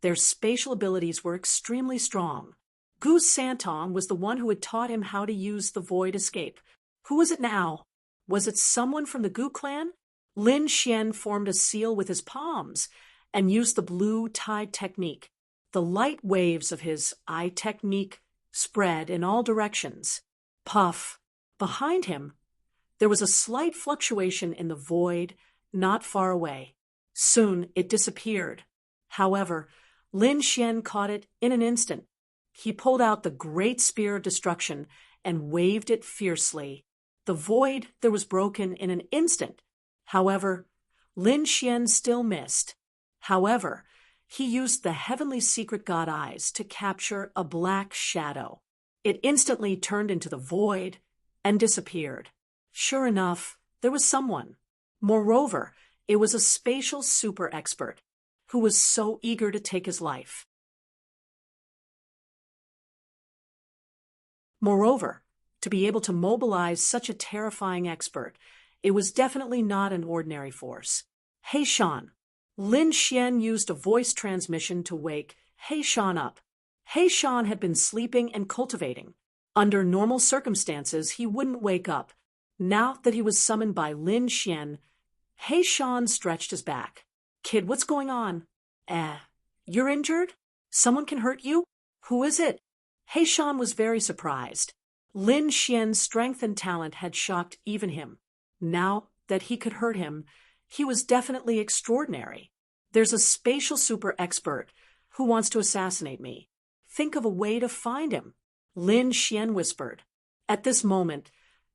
their spatial abilities were extremely strong. Gu Santong was the one who had taught him how to use the void escape. Who was it now? Was it someone from the Gu clan? Lin Xian formed a seal with his palms and used the blue tide technique. The light waves of his eye technique spread in all directions. Puff. Behind him, there was a slight fluctuation in the void not far away. Soon it disappeared. However, Lin Xian caught it in an instant. He pulled out the great spear of destruction and waved it fiercely. The void there was broken in an instant. However, Lin Xian still missed. However, he used the heavenly secret god eyes to capture a black shadow. It instantly turned into the void and disappeared. Sure enough, there was someone. Moreover, it was a spatial super expert who was so eager to take his life. Moreover, to be able to mobilize such a terrifying expert, it was definitely not an ordinary force. Hey Sean. Lin Xian used a voice transmission to wake Hey Sean up. Hey Sean had been sleeping and cultivating. Under normal circumstances, he wouldn't wake up. Now that he was summoned by Lin Xian, Hey Sean stretched his back. Kid, what's going on? You're injured? Someone can hurt you? Who is it? Hey Sean was very surprised. Lin Xian's strength and talent had shocked even him. Now that he could hurt him, he was definitely extraordinary. There's a spatial super expert who wants to assassinate me. Think of a way to find him, Lin Xian whispered. At this moment,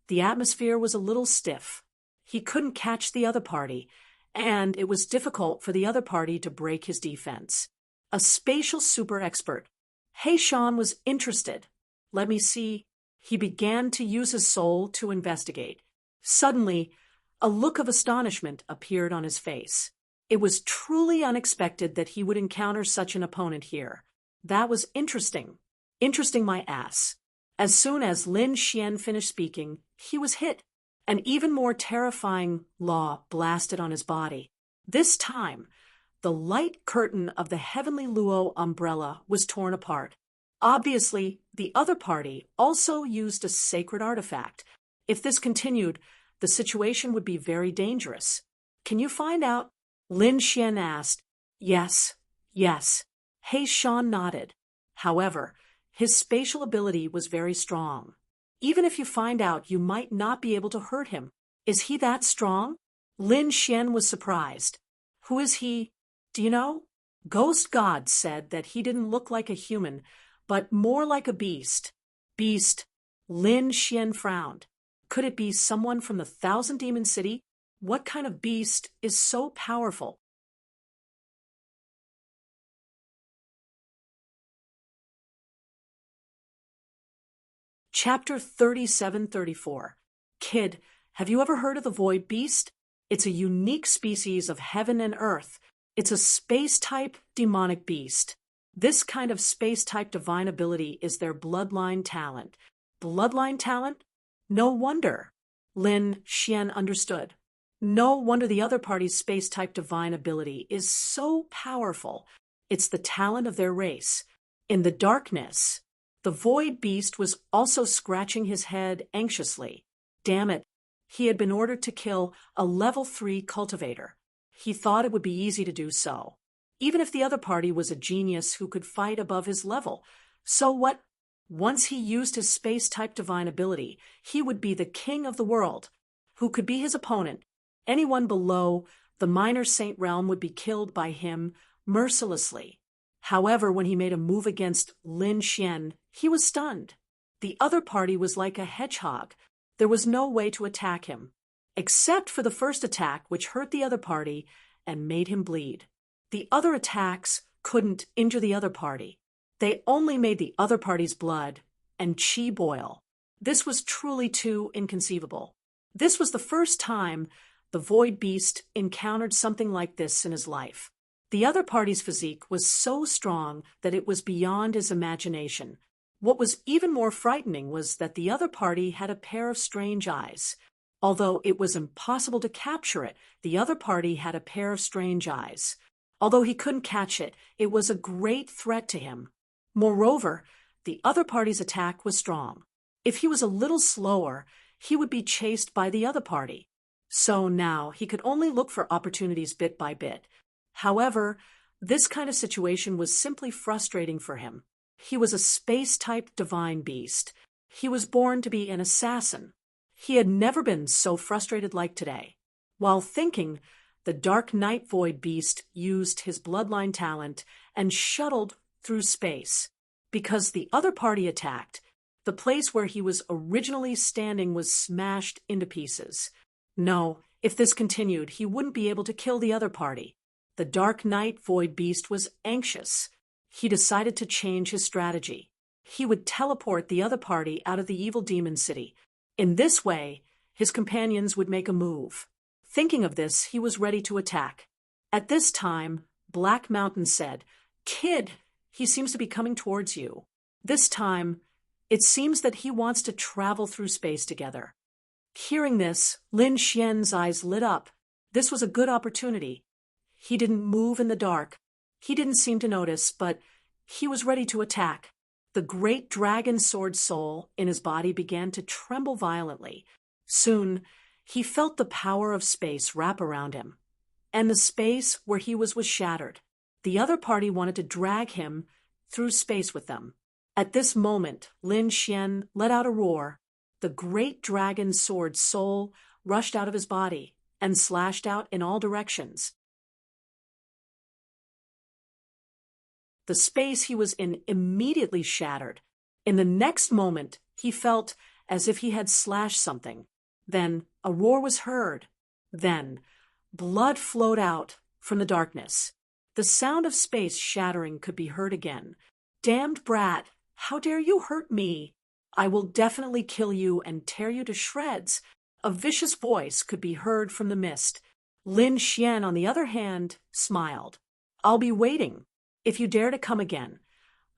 the atmosphere was a little stiff. He couldn't catch the other party, and it was difficult for the other party to break his defense. A spatial super expert. Hey Sean was interested. Let me see. He began to use his soul to investigate. Suddenly, a look of astonishment appeared on his face. It was truly unexpected that he would encounter such an opponent here. That was interesting. Interesting my ass. As soon as Lin Xian finished speaking, he was hit. An even more terrifying law blasted on his body. This time, the light curtain of the heavenly Luo umbrella was torn apart. Obviously, the other party also used a sacred artifact. If this continued, the situation would be very dangerous. Can you find out? Lin Xian asked. Yes. Hey Sean nodded. However, his spatial ability was very strong. Even if you find out, you might not be able to hurt him. Is he that strong? Lin Xian was surprised. Who is he? Do you know? Ghost gods said that he didn't look like a human, but more like a beast. Beast. Lin Xian frowned. Could it be someone from the Thousand Demon City? What kind of beast is so powerful? Chapter 37-34. Kid, have you ever heard of the Void Beast? It's a unique species of heaven and earth. It's a space-type demonic beast. This kind of space-type divine ability is their bloodline talent. Bloodline talent? No wonder. Lin Xian understood. No wonder the other party's space-type divine ability is so powerful. It's the talent of their race. In the darkness, the Void Beast was also scratching his head anxiously. Damn it. He had been ordered to kill a level 3 cultivator. He thought it would be easy to do so. Even if the other party was a genius who could fight above his level. So what? Once he used his space-type divine ability, he would be the king of the world. Who could be his opponent? Anyone below the minor saint realm would be killed by him mercilessly. However, when he made a move against Lin Xian, he was stunned. The other party was like a hedgehog. There was no way to attack him, except for the first attack, which hurt the other party and made him bleed. The other attacks couldn't injure the other party. They only made the other party's blood and chi boil. This was truly too inconceivable. This was the first time the Void Beast encountered something like this in his life. The other party's physique was so strong that it was beyond his imagination. What was even more frightening was that the other party had a pair of strange eyes. Although it was impossible to capture it, the other party had a pair of strange eyes. Although he couldn't catch it, it was a great threat to him. Moreover, the other party's attack was strong. If he was a little slower, he would be chased by the other party. So now he could only look for opportunities bit by bit. However, this kind of situation was simply frustrating for him. He was a space-type divine beast. He was born to be an assassin. He had never been so frustrated like today. While thinking, the Dark Knight Void Beast used his bloodline talent and shuttled through space. Because the other party attacked, the place where he was originally standing was smashed into pieces. No, if this continued, he wouldn't be able to kill the other party. The Dark Knight Void Beast was anxious. He decided to change his strategy. he would teleport the other party out of the evil demon city. In this way, his companions would make a move. Thinking of this, he was ready to attack. At this time, Black Mountain said, "Kid, he seems to be coming towards you. This time, it seems that he wants to travel through space together." Hearing this, Lin Xian's eyes lit up. This was a good opportunity. He didn't move in the dark. He didn't seem to notice, but he was ready to attack. The great dragon sword soul in his body began to tremble violently. Soon, he felt the power of space wrap around him. And the space where he was shattered. The other party wanted to drag him through space with them. At this moment, Lin Xian let out a roar. The great dragon sword soul rushed out of his body and slashed out in all directions. The space he was in immediately shattered. In the next moment, he felt as if he had slashed something. Then a roar was heard. Then blood flowed out from the darkness. The sound of space shattering could be heard again. "Damned brat, how dare you hurt me? I will definitely kill you and tear you to shreds." A vicious voice could be heard from the mist. Lin Xian, on the other hand, smiled. "I'll be waiting. If you dare to come again,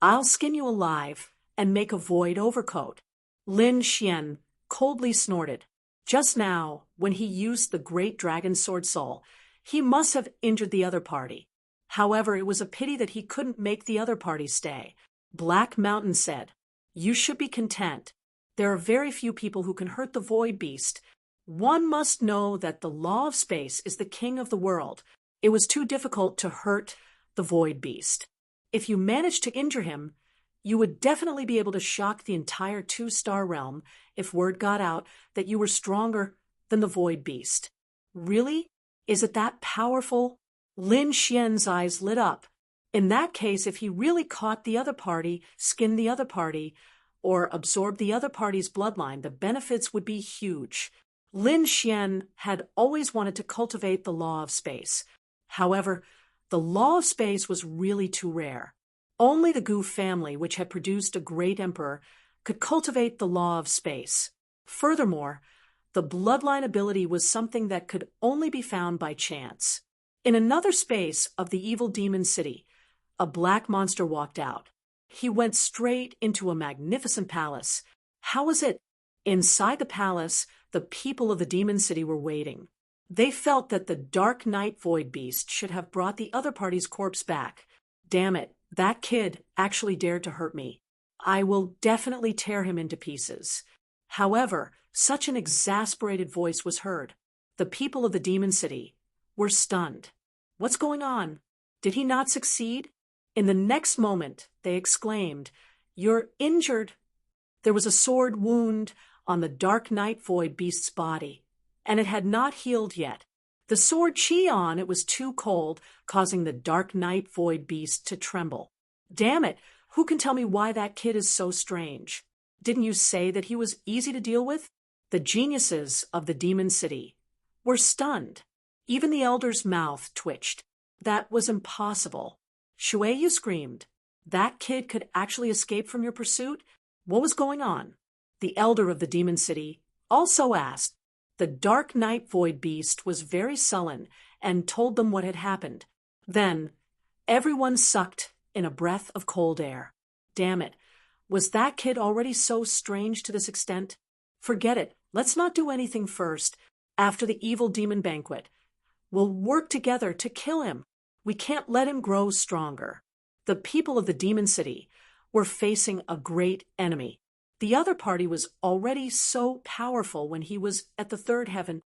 I'll skin you alive and make a void overcoat." Lin Xian coldly snorted. Just now, when he used the great dragon sword soul, he must have injured the other party. However, it was a pity that he couldn't make the other party stay. Black Mountain said, "You should be content. There are very few people who can hurt the void beast. One must know that the law of space is the king of the world. It was too difficult to hurt the void beast. If you managed to injure him, you would definitely be able to shock the entire 2-star realm if word got out that you were stronger than the void beast." "Really? Is it that powerful?" Lin Xian's eyes lit up. In that case, if he really caught the other party, skinned the other party, or absorbed the other party's bloodline, the benefits would be huge. Lin Xian had always wanted to cultivate the law of space. However, the law of space was really too rare. Only the Gu family, which had produced a great emperor, could cultivate the law of space. Furthermore, the bloodline ability was something that could only be found by chance. In another space of the evil demon city, a black monster walked out. He went straight into a magnificent palace. How was it? Inside the palace, the people of the demon city were waiting. They felt that the Dark Knight Void Beast should have brought the other party's corpse back. "Damn it, that kid actually dared to hurt me. I will definitely tear him into pieces." However, such an exasperated voice was heard. The people of the demon city were stunned. What's going on? Did he not succeed? In the next moment, they exclaimed, "You're injured." There was a sword wound on the Dark Knight Void Beast's body, and it had not healed yet. The sword chi on it was too cold, causing the Dark Knight Void Beast to tremble. "Damn it, who can tell me why that kid is so strange? Didn't you say that he was easy to deal with?" The geniuses of the demon city were stunned. Even the elder's mouth twitched. That was impossible. "Shueyu screamed. That kid could actually escape from your pursuit? What was going on?" The elder of the demon city also asked. The Dark Knight Void Beast was very sullen and told them what had happened. Then, everyone sucked in a breath of cold air. Damn it, was that kid already so strange to this extent? Forget it, let's not do anything first. After the evil demon banquet, we'll work together to kill him. We can't let him grow stronger. The people of the demon city were facing a great enemy. The other party was already so powerful when he was at the third heaven.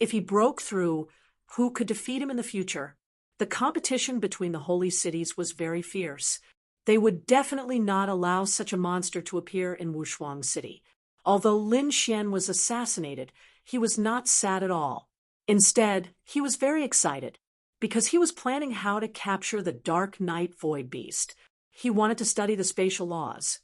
If he broke through, who could defeat him in the future? The competition between the holy cities was very fierce. They would definitely not allow such a monster to appear in Wushuang City. Although Lin Xian was assassinated, he was not sad at all. Instead, he was very excited, because he was planning how to capture the Dark Knight Void Beast. He wanted to study the spatial laws.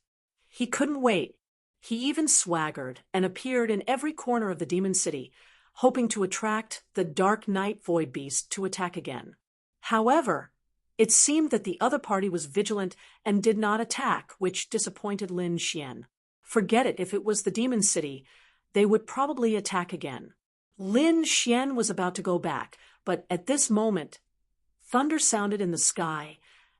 He couldn't wait. He even swaggered and appeared in every corner of the demon city, hoping to attract the Dark Knight Void Beast to attack again. However, It seemed that the other party was vigilant and did not attack, which disappointed Lin Xian. Forget it, if it was the Demon City, they would probably attack again. Lin Xian was about to go back, but at this moment, thunder sounded in the sky,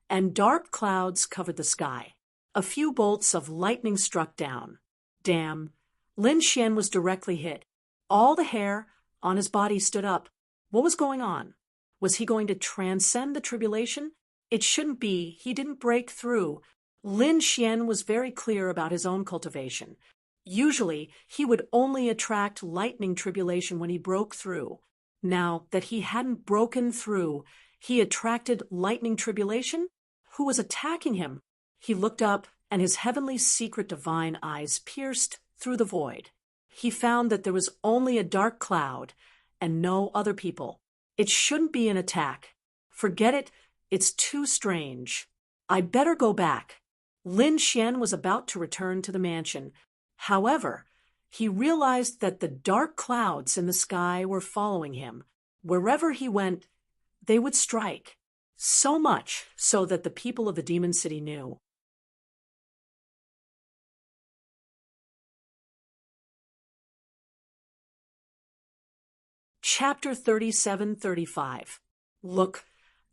and dark clouds covered the sky. A few bolts of lightning struck down. Damn. Lin Xian was directly hit. All the hair on his body stood up. What was going on? Was he going to transcend the tribulation? It shouldn't be. He didn't break through. Lin Xian was very clear about his own cultivation. Usually, he would only attract lightning tribulation when he broke through. Now that he hadn't broken through, he attracted lightning tribulation? Who was attacking him? He looked up, and his heavenly secret divine eyes pierced through the void. He found that there was only a dark cloud and no other people. It shouldn't be an attack. Forget it, it's too strange. I'd better go back. Lin Xian was about to return to the mansion. However, he realized that the dark clouds in the sky were following him. Wherever he went, they would strike. So much so that the people of the Demon City knew. Chapter 37-35. Look,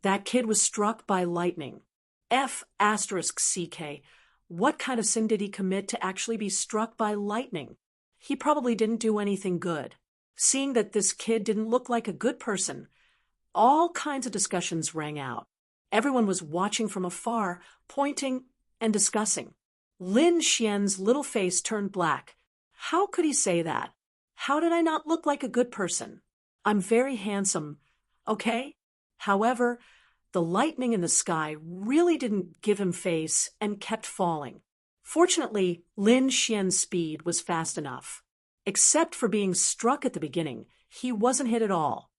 that kid was struck by lightning. F***CK. What kind of sin did he commit to actually be struck by lightning? He probably didn't do anything good. Seeing that this kid didn't look like a good person, all kinds of discussions rang out. Everyone was watching from afar, pointing and discussing. Lin Xian's little face turned black. How could he say that? How did I not look like a good person? I'm very handsome, okay? However, the lightning in the sky really didn't give him face and kept falling. Fortunately, Lin Xian's speed was fast enough. Except for being struck at the beginning, he wasn't hit at all.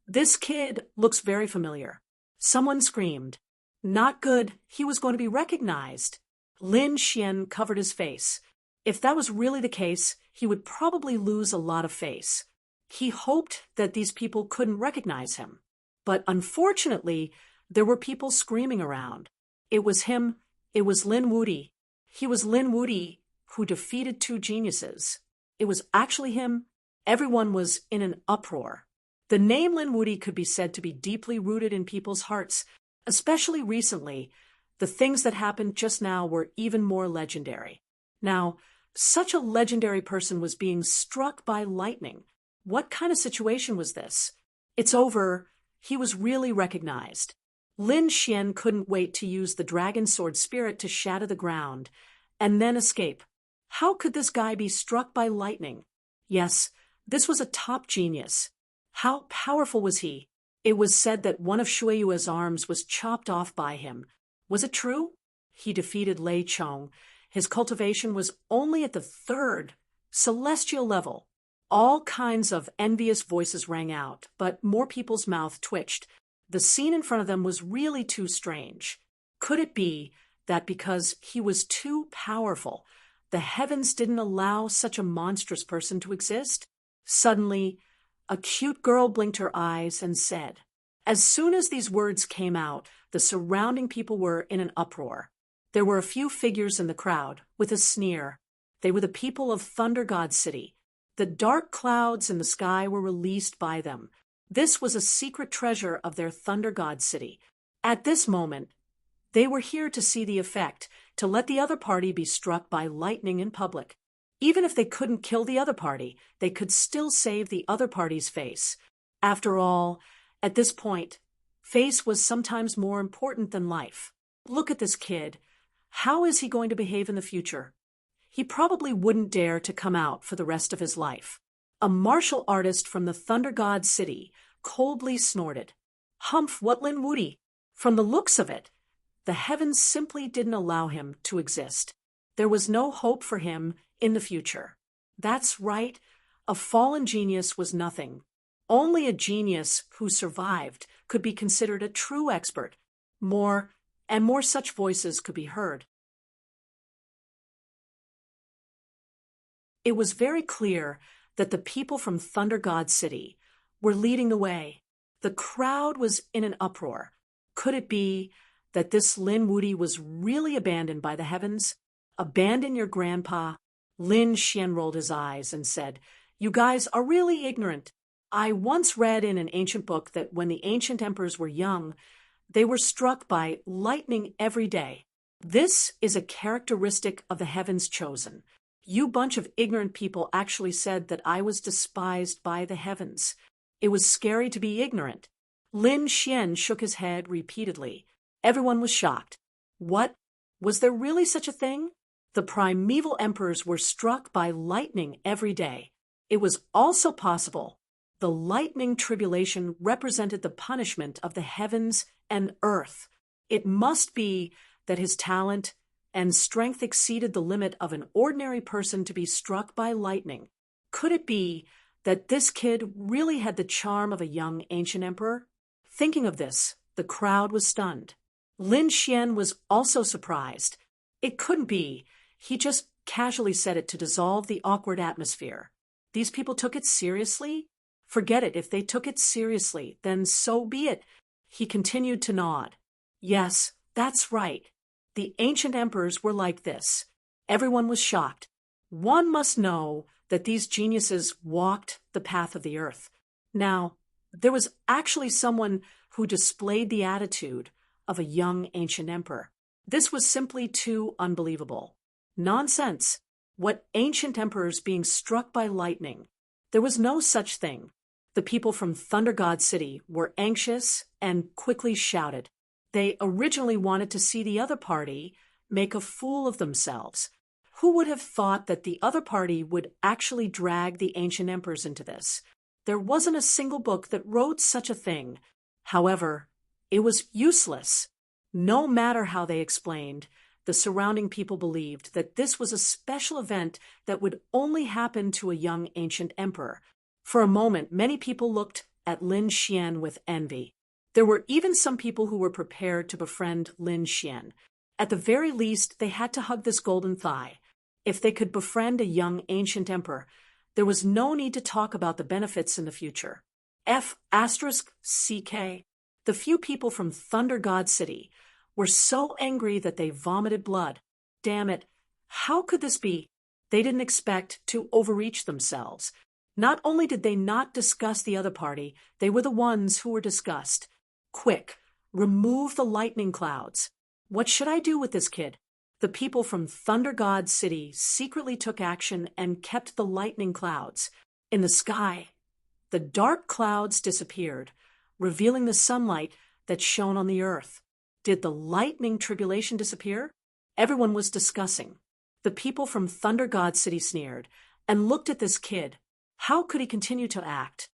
This kid looks very familiar. Someone screamed. Not good, he was going to be recognized. Lin Xian covered his face. If that was really the case, he would probably lose a lot of face. He hoped that these people couldn't recognize him. But unfortunately, there were people screaming around. It was him. It was Lin Wuti. He was Lin Wuti who defeated two geniuses. It was actually him. Everyone was in an uproar. The name Lin Wuti could be said to be deeply rooted in people's hearts, especially recently. The things that happened just now were even more legendary. Now, such a legendary person was being struck by lightning. What kind of situation was this? It's over. He was really recognized. Lin Xian couldn't wait to use the dragon sword spirit to shatter the ground and then escape. How could this guy be struck by lightning? Yes, this was a top genius. How powerful was he? It was said that one of Shuiyue's arms was chopped off by him. Was it true? He defeated Lei Chong. His cultivation was only at the 3rd celestial level. All kinds of envious voices rang out, but more people's mouth twitched. The scene in front of them was really too strange. Could it be that because he was too powerful, the heavens didn't allow such a monstrous person to exist? Suddenly, a cute girl blinked her eyes and said. As soon as these words came out, the surrounding people were in an uproar. There were a few figures in the crowd, with a sneer. They were the people of Thunder God City. The dark clouds in the sky were released by them. This was a secret treasure of their Thunder God City. At this moment, they were here to see the effect, to let the other party be struck by lightning in public. Even if they couldn't kill the other party, they could still save the other party's face. After all, at this point, face was sometimes more important than life. Look at this kid. How is he going to behave in the future? He probably wouldn't dare to come out for the rest of his life. A martial artist from the Thunder God City coldly snorted. Humph, what Lin Wuti? From the looks of it, the heavens simply didn't allow him to exist. There was no hope for him in the future. That's right, a fallen genius was nothing. Only a genius who survived could be considered a true expert. More and more such voices could be heard. It was very clear that the people from Thunder God City were leading the way. The crowd was in an uproar. Could it be that this Lin Wuti was really abandoned by the heavens? Abandon your grandpa? Lin Xian rolled his eyes and said, "You guys are really ignorant. I once read in an ancient book that when the ancient emperors were young, they were struck by lightning every day. This is a characteristic of the heavens chosen. You bunch of ignorant people actually said that I was despised by the heavens. It was scary to be ignorant." Lin Xian shook his head repeatedly. Everyone was shocked. What? Was there really such a thing? The primeval emperors were struck by lightning every day. It was also possible the lightning tribulation represented the punishment of the heavens and earth. It must be that his talent and strength exceeded the limit of an ordinary person to be struck by lightning. Could it be that this kid really had the charm of a young ancient emperor? Thinking of this, the crowd was stunned. Lin Xian was also surprised. It couldn't be. He just casually said it to dissolve the awkward atmosphere. These people took it seriously? Forget it. If they took it seriously, then so be it. He continued to nod. Yes, that's right. The ancient emperors were like this. Everyone was shocked. One must know that these geniuses walked the path of the earth. Now, there was actually someone who displayed the attitude of a young ancient emperor. This was simply too unbelievable. Nonsense. What ancient emperors being struck by lightning? There was no such thing. The people from Thunder God City were anxious and quickly shouted. They originally wanted to see the other party make a fool of themselves. Who would have thought that the other party would actually drag the ancient emperors into this? There wasn't a single book that wrote such a thing. However, it was useless. No matter how they explained, the surrounding people believed that this was a special event that would only happen to a young ancient emperor. For a moment, many people looked at Lin Xian with envy. There were even some people who were prepared to befriend Lin Xian. At the very least, they had to hug this golden thigh. If they could befriend a young ancient emperor, there was no need to talk about the benefits in the future. F***CK. The few people from Thunder God City were so angry that they vomited blood. Damn it. How could this be? They didn't expect to overreach themselves. Not only did they not discuss the other party, they were the ones who were discussed. Quick, remove the lightning clouds. What should I do with this kid? The people from Thunder God City secretly took action and kept the lightning clouds. In the sky, the dark clouds disappeared, revealing the sunlight that shone on the earth. Did the lightning tribulation disappear? Everyone was discussing. The people from Thunder God City sneered and looked at this kid. How could he continue to act?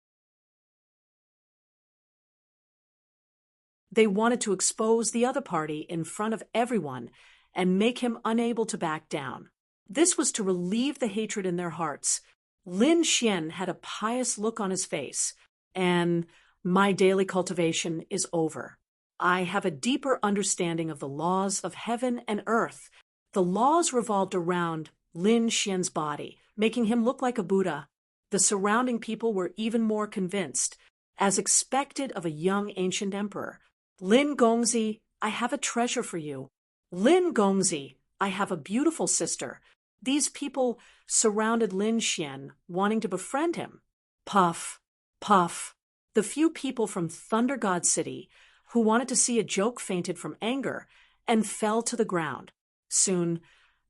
They wanted to expose the other party in front of everyone and make him unable to back down. This was to relieve the hatred in their hearts. Lin Xian had a pious look on his face, and my daily cultivation is over. I have a deeper understanding of the laws of heaven and earth. The laws revolved around Lin Xian's body, making him look like a Buddha. The surrounding people were even more convinced, as expected of a young ancient emperor. Lin Gongzi, I have a treasure for you. Lin Gongzi, I have a beautiful sister. These people surrounded Lin Xian, wanting to befriend him. Puff, puff. The few people from Thunder God City who wanted to see a joke fainted from anger and fell to the ground. Soon,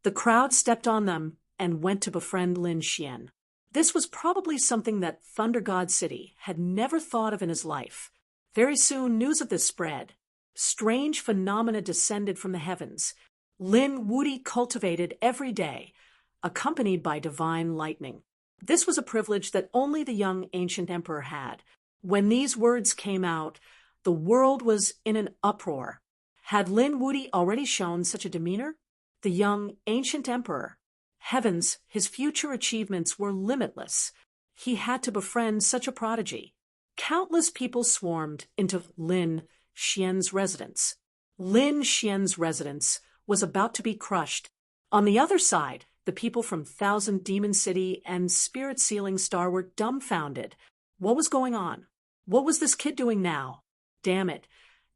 the crowd stepped on them and went to befriend Lin Xian. This was probably something that Thunder God City had never thought of in his life. Very soon, news of this spread. Strange phenomena descended from the heavens. Lin Wuti cultivated every day, accompanied by divine lightning. This was a privilege that only the young ancient emperor had. When these words came out, the world was in an uproar. Had Lin Wuti already shown such a demeanor? The young ancient emperor. Heavens, his future achievements were limitless. He had to befriend such a prodigy. Countless people swarmed into Lin Xian's residence. Lin Xian's residence was about to be crushed. On the other side, the people from Thousand Demon City and Spirit Ceiling Star were dumbfounded. What was going on? What was this kid doing now? Damn it.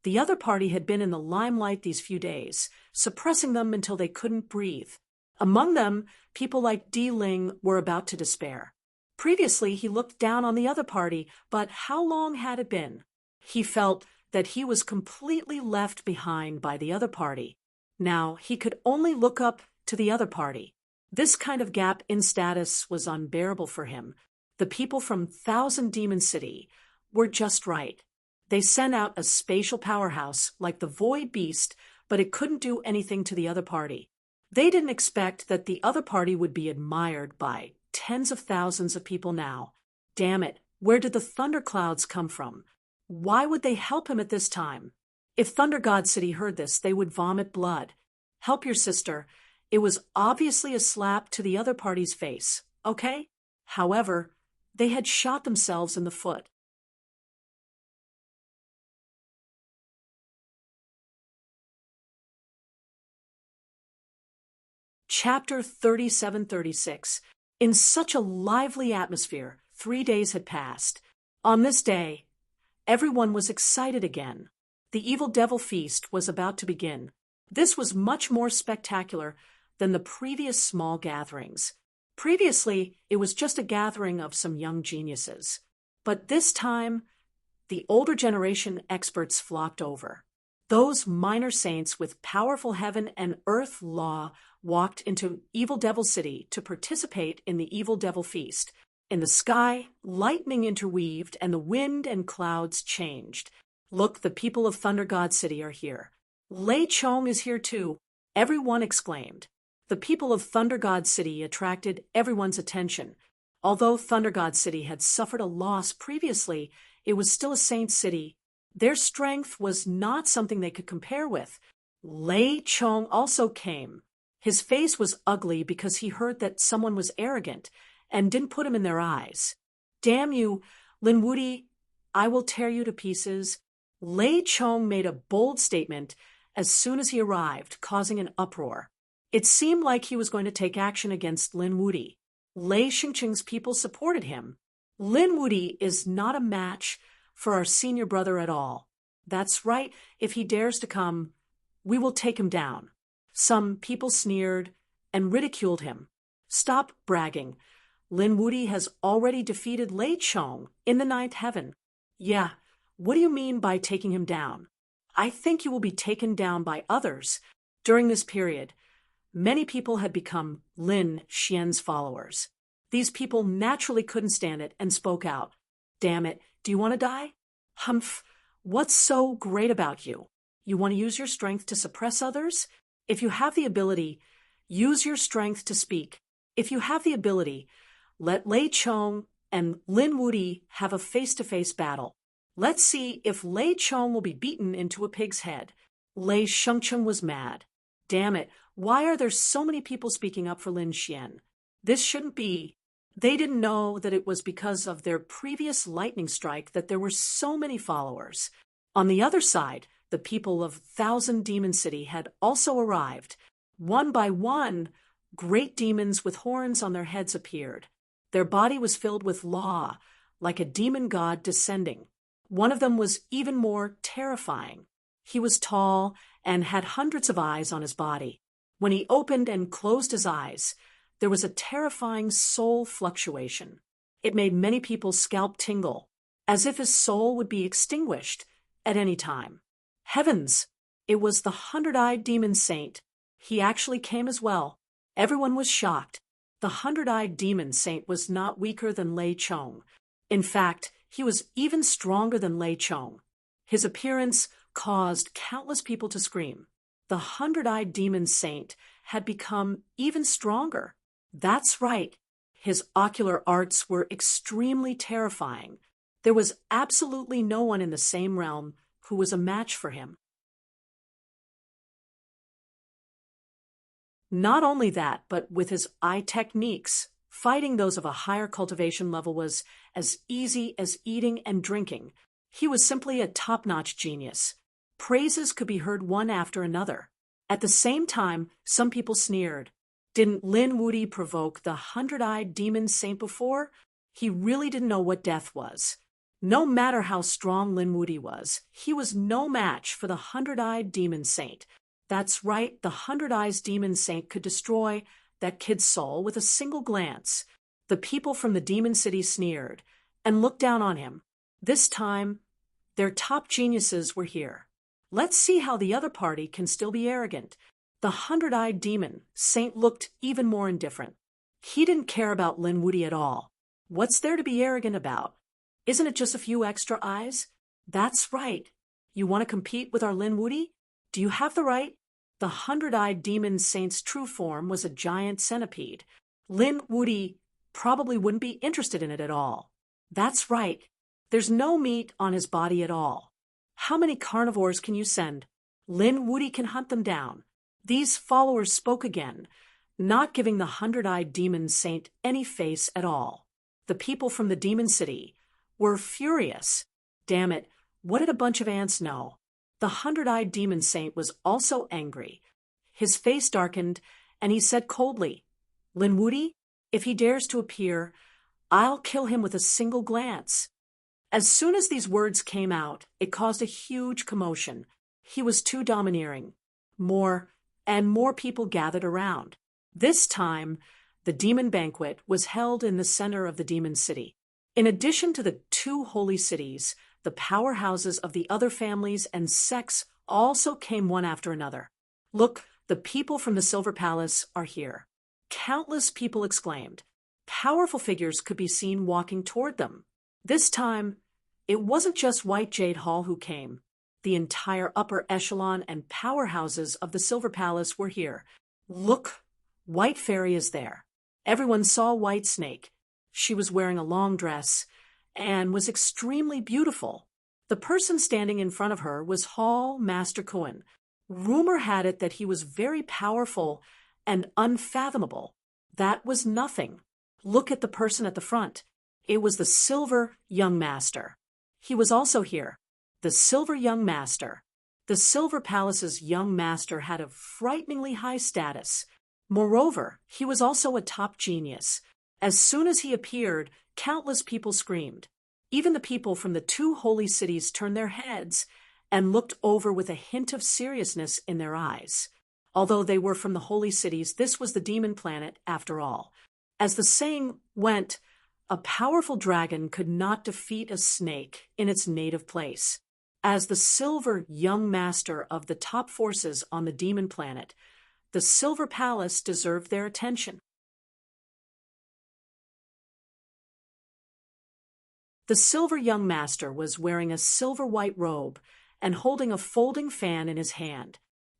The other party had been in the limelight these few days, suppressing them until they couldn't breathe. Among them, people like Di Ling were about to despair. Previously, he looked down on the other party, but how long had it been? He felt that he was completely left behind by the other party. Now, he could only look up to the other party. This kind of gap in status was unbearable for him. The people from Thousand Demon City were just right. They sent out a spatial powerhouse like the Void Beast, but it couldn't do anything to the other party. They didn't expect that the other party would be admired by tens of thousands of people now. Damn it, where did the thunderclouds come from? Why would they help him at this time? If Thunder God City heard this, they would vomit blood. Help your sister. It was obviously a slap to the other party's face, okay? However, they had shot themselves in the foot. Chapter 37-36. In such a lively atmosphere, 3 days had passed. On this day, everyone was excited again. The Evil Devil Feast was about to begin. This was much more spectacular than the previous small gatherings. Previously, it was just a gathering of some young geniuses. But this time, the older generation experts flocked over. Those minor saints with powerful heaven and earth law walked into Evil Devil City to participate in the Evil Devil Feast. In the sky, lightning interweaved and the wind and clouds changed. Look, the people of Thunder God City are here. Lei Chong is here too, everyone exclaimed. The people of Thunder God City attracted everyone's attention. Although Thunder God City had suffered a loss previously, it was still a saint city. Their strength was not something they could compare with. Lei Chong also came. His face was ugly because he heard that someone was arrogant and didn't put him in their eyes. Damn you, Lin Wudi, I will tear you to pieces. Lei Chong made a bold statement as soon as he arrived, causing an uproar. It seemed like he was going to take action against Lin Wudi. Lei Xingqing's people supported him. Lin Wudi is not a match for our senior brother at all. That's right, if he dares to come, we will take him down. Some people sneered and ridiculed him. Stop bragging. Lin Wudi has already defeated Lei Chong in the 9th heaven. Yeah, what do you mean by taking him down? I think you will be taken down by others. During this period, many people had become Lin Xian's followers. These people naturally couldn't stand it and spoke out. Damn it, do you want to die? Humph, what's so great about you? You want to use your strength to suppress others? If you have the ability, use your strength to speak. If you have the ability, let Lei Chong and Lin Wudi have a face-to-face battle. Let's see if Lei Chong will be beaten into a pig's head. Lei Shengcheng was mad. Damn it, why are there so many people speaking up for Lin Xian? This shouldn't be. They didn't know that it was because of their previous lightning strike that there were so many followers. On the other side, the people of Thousand Demon City had also arrived. One by one, great demons with horns on their heads appeared. Their body was filled with law, like a demon god descending. One of them was even more terrifying. He was tall and had hundreds of eyes on his body. When he opened and closed his eyes, there was a terrifying soul fluctuation. It made many people's scalp tingle, as if his soul would be extinguished at any time. Heavens! It was the 100-eyed demon saint. He actually came as well. Everyone was shocked. The 100-eyed demon saint was not weaker than Lei Chong. In fact, he was even stronger than Lei Chong. His appearance caused countless people to scream. The 100-eyed demon saint had become even stronger. That's right. His ocular arts were extremely terrifying. There was absolutely no one in the same realm who was a match for him. Not only that, but with his eye techniques, fighting those of a higher cultivation level was as easy as eating and drinking. He was simply a top-notch genius. Praises could be heard one after another. At the same time, some people sneered. Didn't Lin Wudi provoke the 100-eyed demon saint before? He really didn't know what death was. No matter how strong Lin Wuti was, he was no match for the hundred-eyed demon saint. That's right, the hundred-eyes demon saint could destroy that kid's soul with a single glance. The people from the demon city sneered and looked down on him. This time, their top geniuses were here. Let's see how the other party can still be arrogant. The hundred-eyed demon saint looked even more indifferent. He didn't care about Lin Wuti at all. What's there to be arrogant about? Isn't it just a few extra eyes? That's right. You want to compete with our Lin Wuti? Do you have the right? The hundred-eyed demon saint's true form was a giant centipede. Lin Wuti probably wouldn't be interested in it at all. That's right. There's no meat on his body at all. How many carnivores can you send? Lin Wuti can hunt them down. These followers spoke again, not giving the hundred-eyed demon saint any face at all. The people from the demon city were furious. Damn it, what did a bunch of ants know? The hundred-eyed demon saint was also angry. His face darkened, and he said coldly, Lin Wuti, if he dares to appear, I'll kill him with a single glance. As soon as these words came out, it caused a huge commotion. He was too domineering. More and more people gathered around. This time, the demon banquet was held in the center of the demon city. In addition to the two holy cities, the powerhouses of the other families and sects also came one after another. Look, the people from the Silver Palace are here. Countless people exclaimed. Powerful figures could be seen walking toward them. This time, it wasn't just White Jade Hall who came. The entire upper echelon and powerhouses of the Silver Palace were here. Look, White Fairy is there. Everyone saw White Snake. She was wearing a long dress and was extremely beautiful. The person standing in front of her was Hall Master Cohen. Rumor had it that he was very powerful and unfathomable. That was nothing. Look at the person at the front. It was the Silver Young Master. He was also here. The Silver Young Master. The Silver Palace's Young Master had a frighteningly high status. Moreover, he was also a top genius. As soon as he appeared, countless people screamed. Even the people from the two holy cities turned their heads and looked over with a hint of seriousness in their eyes. Although they were from the holy cities, this was the demon planet after all. As the saying went, a powerful dragon could not defeat a snake in its native place. As the Silver Young Master of the top forces on the demon planet, the Silver Palace deserved their attention. The Silver Young Master was wearing a silver-white robe and holding a folding fan in his hand.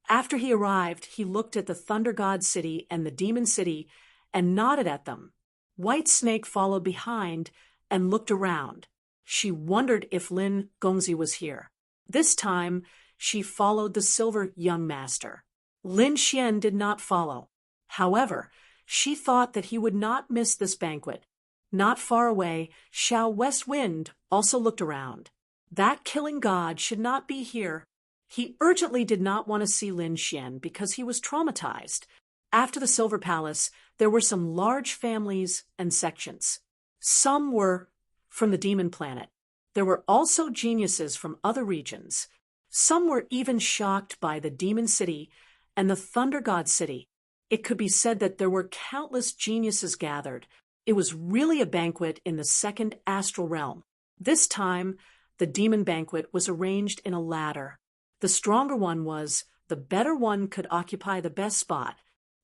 After he arrived, he looked at the Thunder God City and the Demon City and nodded at them. White Snake followed behind and looked around. She wondered if Lin Gongzi was here. This time, she followed the Silver Young Master. Lin Xian did not follow. However, she thought that he would not miss this banquet. Not far away, Xiao West Wind also looked around. That killing god should not be here. He urgently did not want to see Lin Xian because he was traumatized. After the Silver Palace, there were some large families and sections. Some were from the demon planet. There were also geniuses from other regions. Some were even shocked by the demon city and the Thunder God City. It could be said that there were countless geniuses gathered. It was really a banquet in the second astral realm. This time, the demon banquet was arranged in a ladder. The stronger one was, the better one could occupy the best spot.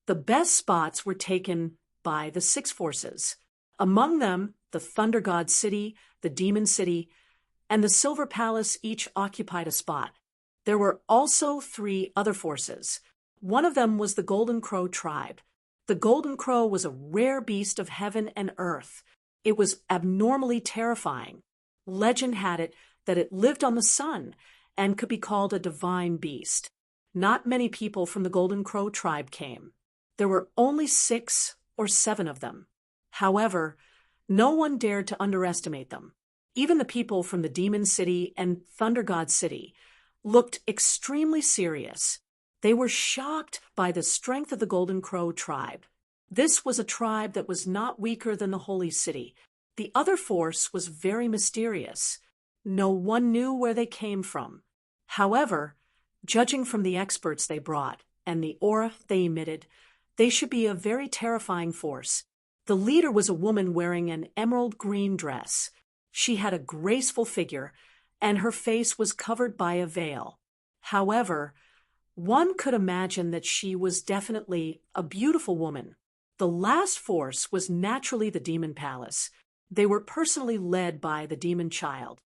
The best spots were taken by the six forces. Among them, the Thunder God City, the Demon City, and the Silver Palace each occupied a spot. There were also 3 other forces. One of them was the Golden Crow tribe. The Golden Crow was a rare beast of heaven and earth. It was abnormally terrifying. Legend had it that it lived on the sun and could be called a divine beast. Not many people from the Golden Crow tribe came. There were only 6 or 7 of them. However, no one dared to underestimate them. Even the people from the Demon City and Thunder God City looked extremely serious. They were shocked by the strength of the Golden Crow tribe. This was a tribe that was not weaker than the Holy City. The other force was very mysterious. No one knew where they came from. However, judging from the experts they brought and the aura they emitted, they should be a very terrifying force. The leader was a woman wearing an emerald green dress. She had a graceful figure, and her face was covered by a veil. However, one could imagine that she was definitely a beautiful woman. The last force was naturally the demon palace. They were personally led by the demon child.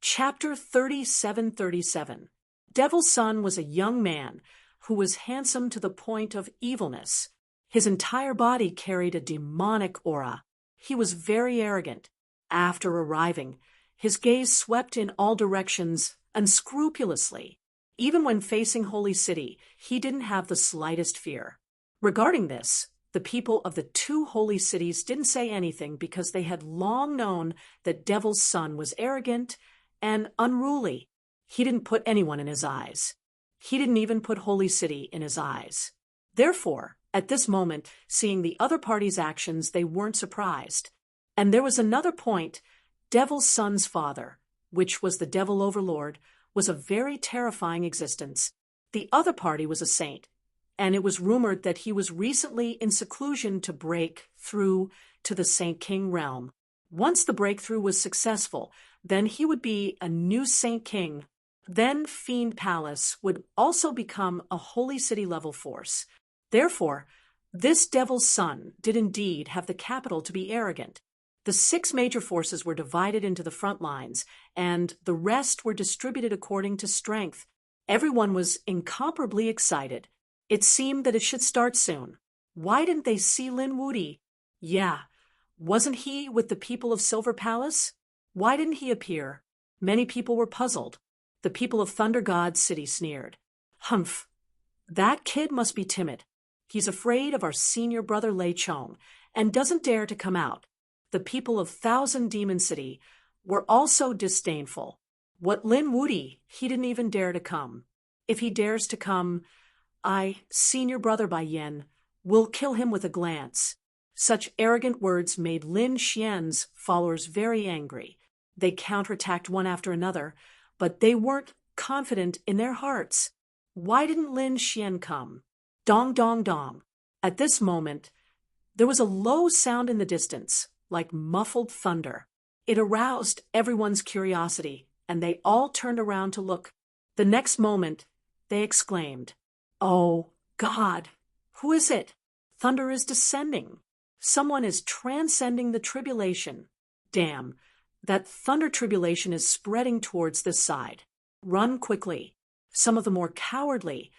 Chapter 3737. Devil's Son was a young man who was handsome to the point of evilness. His entire body carried a demonic aura. He was very arrogant. After arriving, his gaze swept in all directions unscrupulously. Even when facing Holy City, he didn't have the slightest fear. Regarding this, the people of the two holy cities didn't say anything because they had long known that Devil's Son was arrogant and unruly. He didn't put anyone in his eyes. He didn't even put Holy City in his eyes. Therefore, at this moment, seeing the other party's actions, they weren't surprised. And there was another point. Devil's Son's father, which was the devil overlord, was a very terrifying existence. The other party was a saint, and it was rumored that he was recently in seclusion to break through to the Saint King realm. Once the breakthrough was successful, then he would be a new Saint King. Then Fiend Palace would also become a Holy City level force. Therefore, this Devil's Son did indeed have the capital to be arrogant. The 6 major forces were divided into the front lines, and the rest were distributed according to strength. Everyone was incomparably excited. It seemed that it should start soon. Why didn't they see Lin Wudi? Yeah, wasn't he with the people of Silver Palace? Why didn't he appear? Many people were puzzled. The people of Thunder God City sneered. Humph, that kid must be timid. He's afraid of our senior brother Lei Chong and doesn't dare to come out. The people of Thousand Demon City were also disdainful. What Lin Wudi, he didn't even dare to come. If he dares to come, senior brother Bai Yen, will kill him with a glance. Such arrogant words made Lin Xian's followers very angry. They counterattacked one after another, but they weren't confident in their hearts. Why didn't Lin Xian come? Dong, dong, dong. At this moment, there was a low sound in the distance, like muffled thunder. It aroused everyone's curiosity, and they all turned around to look. The next moment, they exclaimed, "Oh, God! Who is it? Thunder is descending. Someone is transcending the tribulation. Damn, that thunder tribulation is spreading towards this side. Run quickly." Some of the more cowardly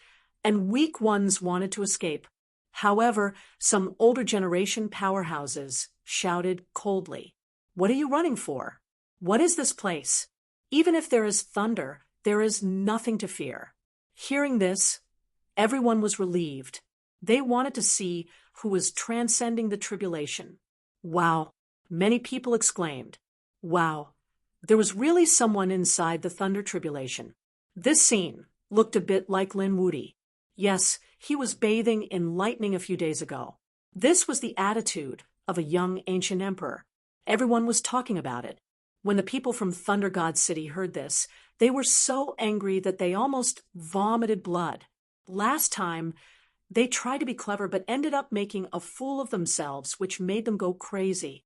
and weak ones wanted to escape. However, some older generation powerhouses shouted coldly, "What are you running for? What is this place? Even if there is thunder, there is nothing to fear." Hearing this, everyone was relieved. They wanted to see who was transcending the tribulation. Wow, many people exclaimed. Wow, there was really someone inside the thunder tribulation. This scene looked a bit like Lin Wudi. Yes, he was bathing in lightning a few days ago. This was the attitude of a young ancient emperor. Everyone was talking about it. When the people from Thunder God City heard this, they were so angry that they almost vomited blood. Last time, they tried to be clever but ended up making a fool of themselves, which made them go crazy.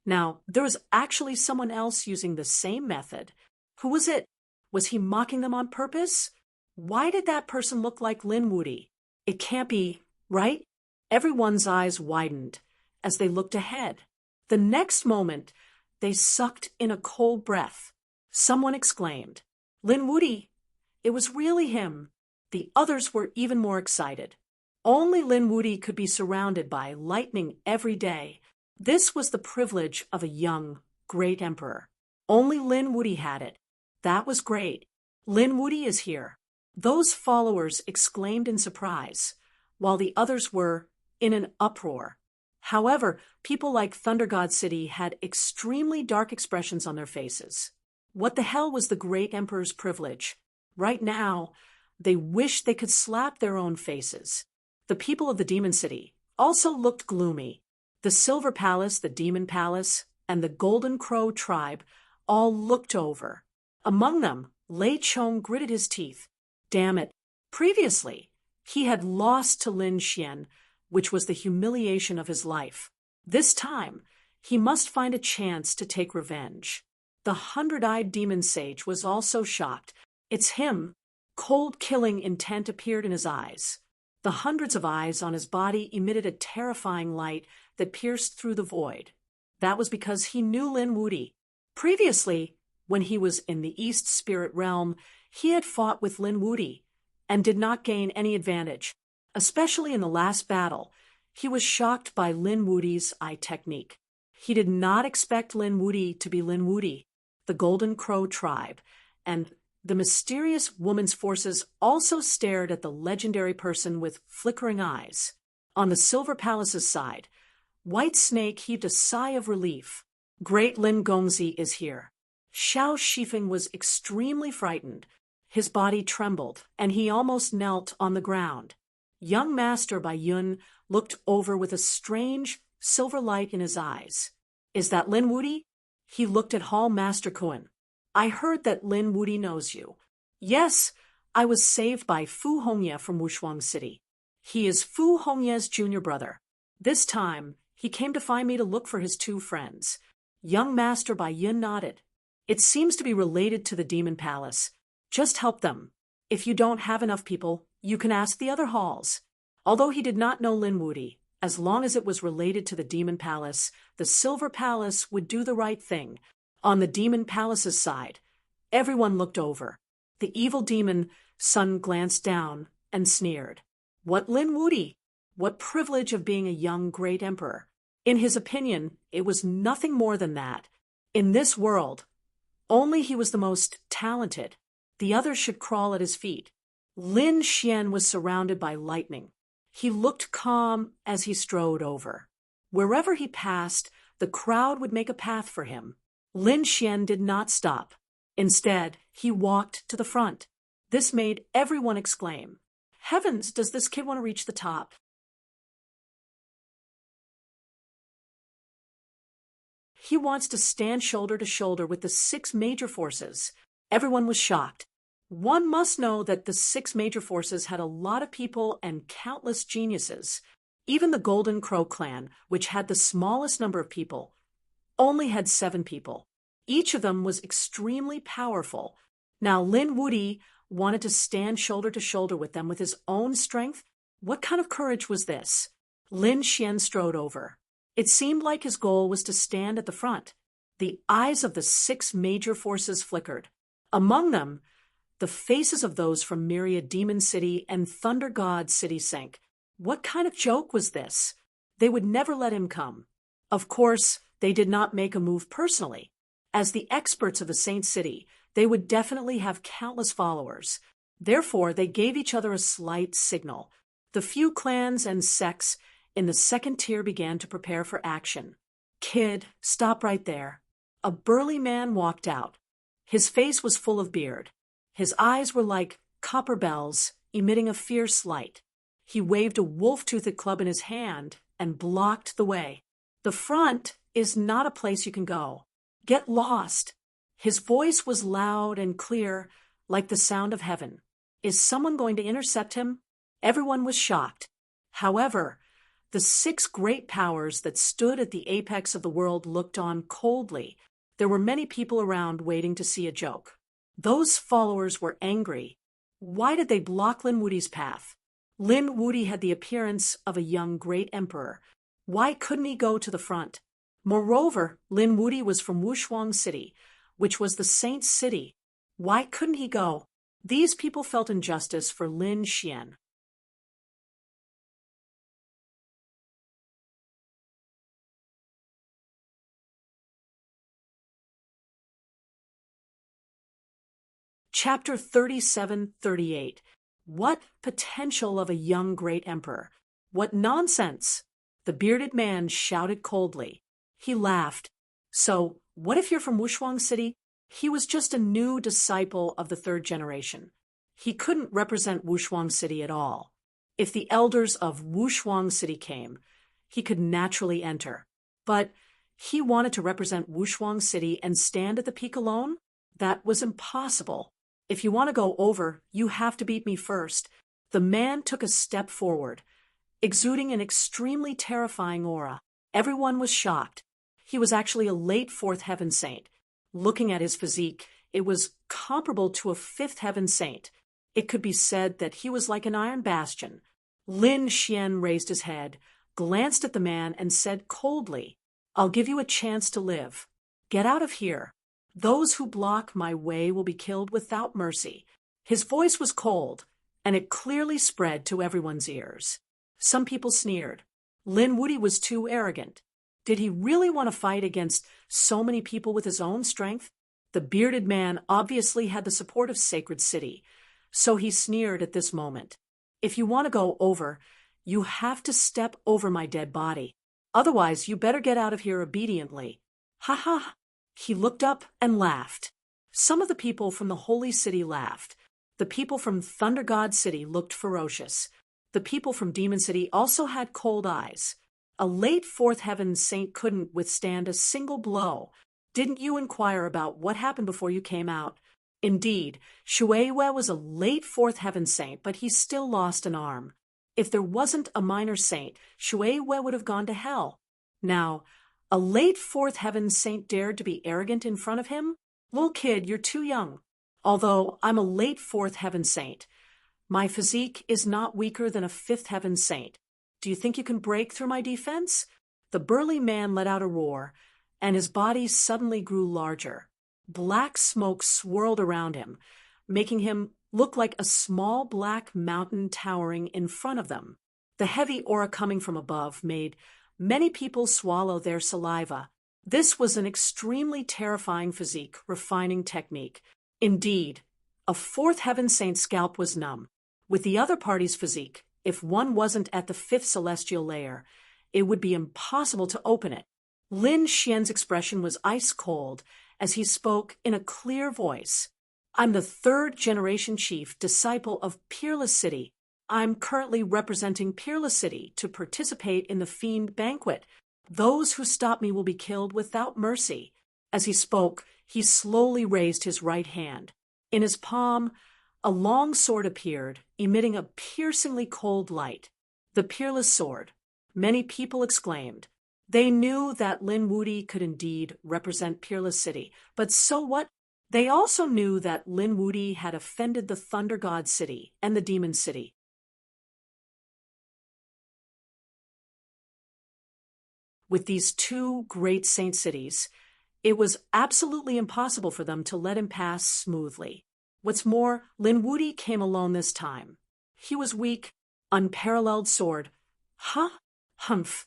Now, there was actually someone else using the same method. Who was it? Was he mocking them on purpose? Why did that person look like Lin Wudi? It can't be, right? Everyone's eyes widened as they looked ahead. The next moment, they sucked in a cold breath. Someone exclaimed, "Lin Wudi!" It was really him. The others were even more excited. Only Lin Wudi could be surrounded by lightning every day. This was the privilege of a young, great emperor. Only Lin Wudi had it. That was great. Lin Wudi is here. Those followers exclaimed in surprise, while the others were in an uproar. However, people like Thunder God City had extremely dark expressions on their faces. What the hell was the great emperor's privilege? Right now, They wished they could slap their own faces. The people of the Demon City also looked gloomy. The Silver Palace, the Demon Palace, and the Golden Crow tribe all looked over. Among them, Lei Chong gritted his teeth. Damn it. Previously, he had lost to Lin Xian, which was the humiliation of his life. This time, he must find a chance to take revenge. The 100-eyed demon sage was also shocked. It's him. Cold-killing intent appeared in his eyes. The hundreds of eyes on his body emitted a terrifying light that pierced through the void. That was because he knew Lin Wuti. Previously, when he was in the East Spirit Realm, he had fought with Lin Wuti and did not gain any advantage. Especially in the last battle, he was shocked by Lin Wuti's eye technique. He did not expect Lin Wuti to be Lin Wuti, the Golden Crow tribe, and the mysterious woman's forces also stared at the legendary person with flickering eyes. On the Silver Palace's side, White Snake heaved a sigh of relief. Great Lin Gongzi is here. Xiao Shifeng was extremely frightened. His body trembled, and he almost knelt on the ground. Young Master Bai Yun looked over with a strange silver light in his eyes. Is that Lin Wuti? He looked at Hall Master Kuan. I heard that Lin Wuti knows you. Yes, I was saved by Fu Hongye from Wushuang City. He is Fu Hongye's junior brother. This time, he came to find me to look for his two friends. Young Master Bai Yun nodded. It seems to be related to the Demon Palace. Just help them. If you don't have enough people, you can ask the other halls. Although he did not know Lin Wuti, as long as it was related to the Demon Palace, the Silver Palace would do the right thing. On the Demon Palace's side, everyone looked over. The evil demon Sun glanced down and sneered. What Lin Wuti? What privilege of being a young great emperor? In his opinion, it was nothing more than that. In this world, only he was the most talented. The others should crawl at his feet. Lin Xian was surrounded by lightning. He looked calm as he strode over. Wherever he passed, the crowd would make a path for him. Lin Xian did not stop. Instead, he walked to the front. This made everyone exclaim, Heavens, does this kid want to reach the top? He wants to stand shoulder to shoulder with the 6 major forces. Everyone was shocked. One must know that the 6 major forces had a lot of people and countless geniuses. Even the Golden Crow clan, which had the smallest number of people, only had 7 people. Each of them was extremely powerful. Now Lin Wuti wanted to stand shoulder to shoulder with them with his own strength. What kind of courage was this? Lin Xian strode over. It seemed like his goal was to stand at the front. The eyes of the 6 major forces flickered. Among them, the faces of those from Myriad Demon City and Thunder God City sank. What kind of joke was this? They would never let him come. Of course, they did not make a move personally. As the experts of the Saint City, they would definitely have countless followers. Therefore, they gave each other a slight signal. The few clans and sects in the second tier began to prepare for action. Kid, stop right there. A burly man walked out. His face was full of beard. His eyes were like copper bells, emitting a fierce light. He waved a wolf-toothed club in his hand and blocked the way. The front is not a place you can go. Get lost. His voice was loud and clear, like the sound of heaven. Is someone going to intercept him? Everyone was shocked. However, the 6 great powers that stood at the apex of the world looked on coldly. There were many people around waiting to see a joke. Those followers were angry. Why did they block Lin Wuti's path? Lin Wuti had the appearance of a young great emperor. Why couldn't he go to the front? Moreover, Lin Wuti was from Wushuang City, which was the saint's city. Why couldn't he go? These people felt injustice for Lin Xian. Chapter 37-38. What potential of a young great emperor? What nonsense! The bearded man shouted coldly. He laughed. So, what if you're from Wushuang City? He was just a new disciple of the 3rd generation. He couldn't represent Wushuang City at all. If the elders of Wushuang City came, he could naturally enter. But he wanted to represent Wushuang City and stand at the peak alone? That was impossible. If you want to go over, you have to beat me first. The man took a step forward, exuding an extremely terrifying aura. Everyone was shocked. He was actually a late fourth heaven saint. Looking at his physique, it was comparable to a fifth heaven saint. It could be said that he was like an iron bastion. Lin Xian raised his head, glanced at the man, and said coldly, "I'll give you a chance to live. Get out of here. Those who block my way will be killed without mercy." His voice was cold, and it clearly spread to everyone's ears. Some people sneered. Lin Wuti was too arrogant. Did he really want to fight against so many people with his own strength? The bearded man obviously had the support of Sacred City, so he sneered at this moment. "If you want to go over, you have to step over my dead body. Otherwise, you better get out of here obediently." Ha ha! He looked up and laughed. Some of the people from the Holy City laughed. The people from Thunder God City looked ferocious. The people from Demon City also had cold eyes. A late fourth heaven saint couldn't withstand a single blow. Didn't you inquire about what happened before you came out? Indeed, Shueihue was a late fourth heaven saint, but he still lost an arm. If there wasn't a minor saint, Shueihue would have gone to hell. Now, a late fourth heaven saint dared to be arrogant in front of him? Little kid, you're too young. Although I'm a late fourth heaven saint, my physique is not weaker than a fifth heaven saint. Do you think you can break through my defense? The burly man let out a roar, and his body suddenly grew larger. Black smoke swirled around him, making him look like a small black mountain towering in front of them. The heavy aura coming from above made many people swallow their saliva. This was an extremely terrifying physique, refining technique. Indeed, a fourth heaven saint's scalp was numb. With the other party's physique, if one wasn't at the fifth celestial layer, it would be impossible to open it. Lin Xian's expression was ice cold as he spoke in a clear voice. "I'm the third-generation chief, disciple of Peerless City. I'm currently representing Peerless City to participate in the Fiend Banquet. Those who stop me will be killed without mercy." As he spoke, he slowly raised his right hand. In his palm, a long sword appeared, emitting a piercingly cold light. The Peerless Sword. Many people exclaimed. They knew that Lin Wuti could indeed represent Peerless City, but so what? They also knew that Lin Wuti had offended the Thunder God City and the Demon City. With these two great saint cities, it was absolutely impossible for them to let him pass smoothly. What's more, Lin Wuti came alone this time. He was weak, unparalleled sword. Huh? Humph.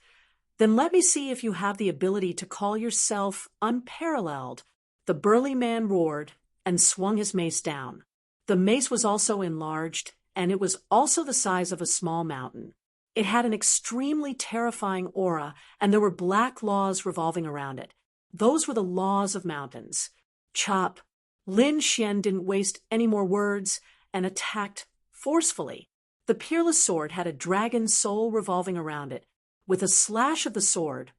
Then let me see if you have the ability to call yourself unparalleled. The burly man roared and swung his mace down. The mace was also enlarged, and it was also the size of a small mountain. It had an extremely terrifying aura, and there were black laws revolving around it. Those were the laws of mountains. Chop. Lin Xian didn't waste any more words and attacked forcefully. The Peerless Sword had a dragon's soul revolving around it. With a slash of the sword,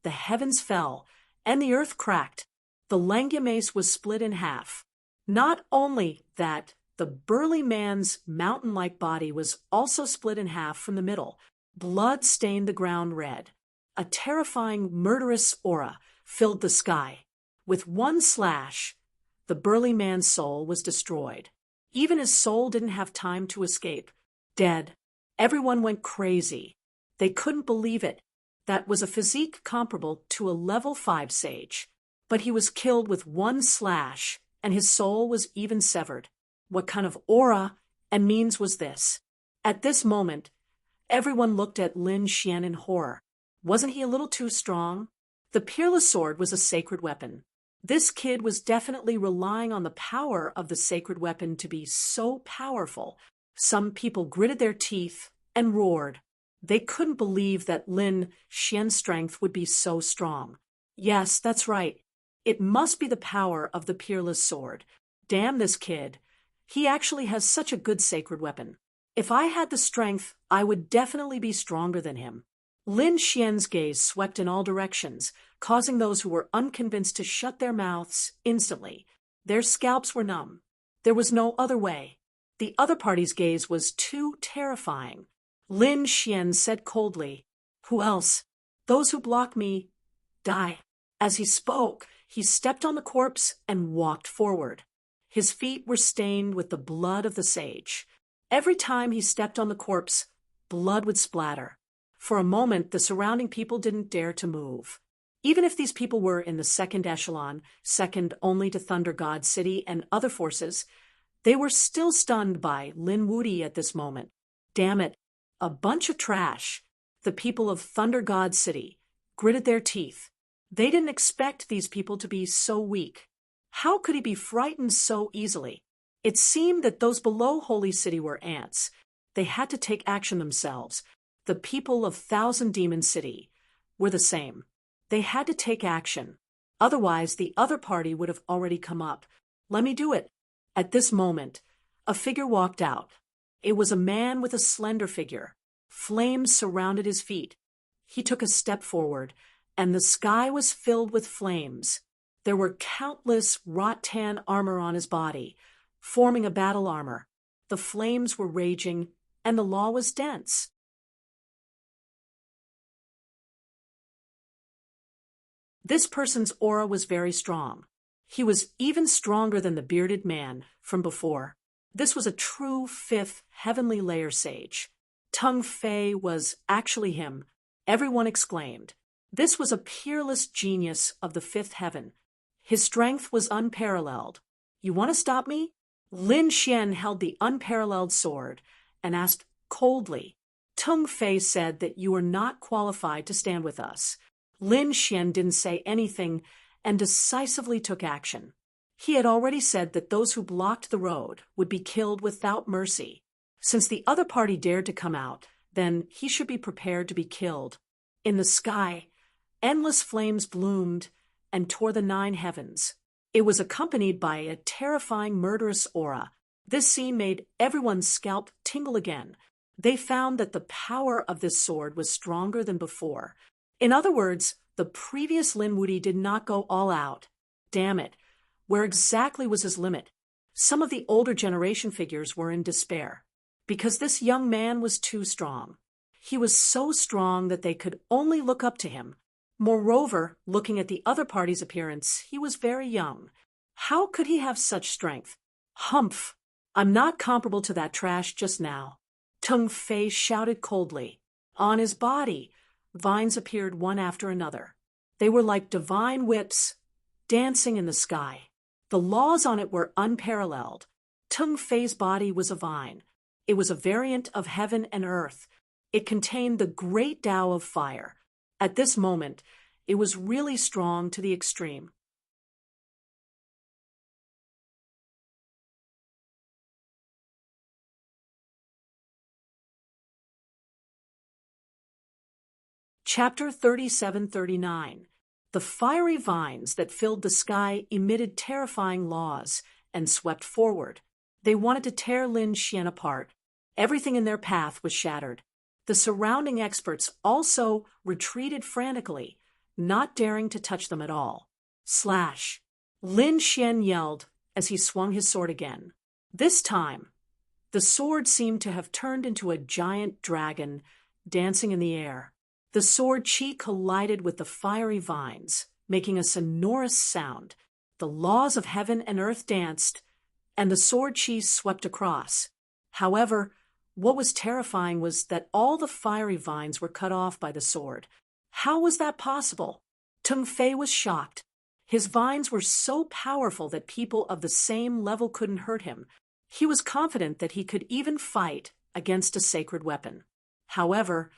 the heavens fell, and the earth cracked. The Langya mace was split in half. Not only that, the burly man's mountain-like body was also split in half from the middle. Blood stained the ground red. A terrifying, murderous aura filled the sky. With one slash, the burly man's soul was destroyed. Even his soul didn't have time to escape. Dead. Everyone went crazy. They couldn't believe it. That was a physique comparable to a level 5 sage. But he was killed with one slash, and his soul was even severed. What kind of aura and means was this? At this moment, everyone looked at Lin Xian in horror. Wasn't he a little too strong? The Peerless Sword was a sacred weapon. This kid was definitely relying on the power of the sacred weapon to be so powerful. Some people gritted their teeth and roared. They couldn't believe that Lin Xian's strength would be so strong. Yes, that's right. It must be the power of the Peerless Sword. Damn this kid. He actually has such a good sacred weapon. If I had the strength, I would definitely be stronger than him. Lin Xian's gaze swept in all directions, causing those who were unconvinced to shut their mouths instantly. Their scalps were numb. There was no other way. The other party's gaze was too terrifying. Lin Xian said coldly, "Who else? Those who block me, die." As he spoke, he stepped on the corpse and walked forward. His feet were stained with the blood of the sage. Every time he stepped on the corpse, blood would splatter. For a moment, the surrounding people didn't dare to move. Even if these people were in the second echelon, second only to Thunder God City and other forces, they were still stunned by Lin Wudi at this moment. Damn it, a bunch of trash. The people of Thunder God City gritted their teeth. They didn't expect these people to be so weak. How could he be frightened so easily? It seemed that those below Holy City were ants. They had to take action themselves. The people of Thousand Demon City were the same. They had to take action. Otherwise, the other party would have already come up. Let me do it. At this moment, a figure walked out. It was a man with a slender figure. Flames surrounded his feet. He took a step forward, and the sky was filled with flames. There were countless wrought-tan armor on his body, forming a battle armor. The flames were raging, and the law was dense. This person's aura was very strong. He was even stronger than the bearded man from before. This was a true fifth heavenly layer sage. Tung Fei was actually him. Everyone exclaimed. This was a peerless genius of the fifth heaven. His strength was unparalleled. You want to stop me? Lin Xian held the unparalleled sword and asked coldly. Tung Fei said that you are not qualified to stand with us. Lin Xian didn't say anything and decisively took action. He had already said that those who blocked the road would be killed without mercy. Since the other party dared to come out, then he should be prepared to be killed. In the sky, endless flames bloomed and tore the 9 heavens. It was accompanied by a terrifying murderous aura. This scene made everyone's scalp tingle again. They found that the power of this sword was stronger than before. In other words, the previous Lin Wudi did not go all out. Damn it, where exactly was his limit? Some of the older generation figures were in despair, because this young man was too strong. He was so strong that they could only look up to him. Moreover, looking at the other party's appearance, he was very young. How could he have such strength? Humph! I'm not comparable to that trash just now. Tung Fei shouted coldly. On his body, vines appeared one after another. They were like divine whips, dancing in the sky. The laws on it were unparalleled. Tung Fei's body was a vine. It was a variant of heaven and earth. It contained the great Tao of fire. At this moment, it was really strong to the extreme. Chapter 37-39. The fiery vines that filled the sky emitted terrifying laws and swept forward. They wanted to tear Lin Xian apart. Everything in their path was shattered. The surrounding experts also retreated frantically, not daring to touch them at all. Slash! Lin Xian yelled as he swung his sword again. This time, the sword seemed to have turned into a giant dragon dancing in the air. The sword chi collided with the fiery vines, making a sonorous sound. The laws of heaven and earth danced, and the sword chi swept across. However, what was terrifying was that all the fiery vines were cut off by the sword. How was that possible? Tung Fei was shocked. His vines were so powerful that people of the same level couldn't hurt him. He was confident that he could even fight against a sacred weapon. However,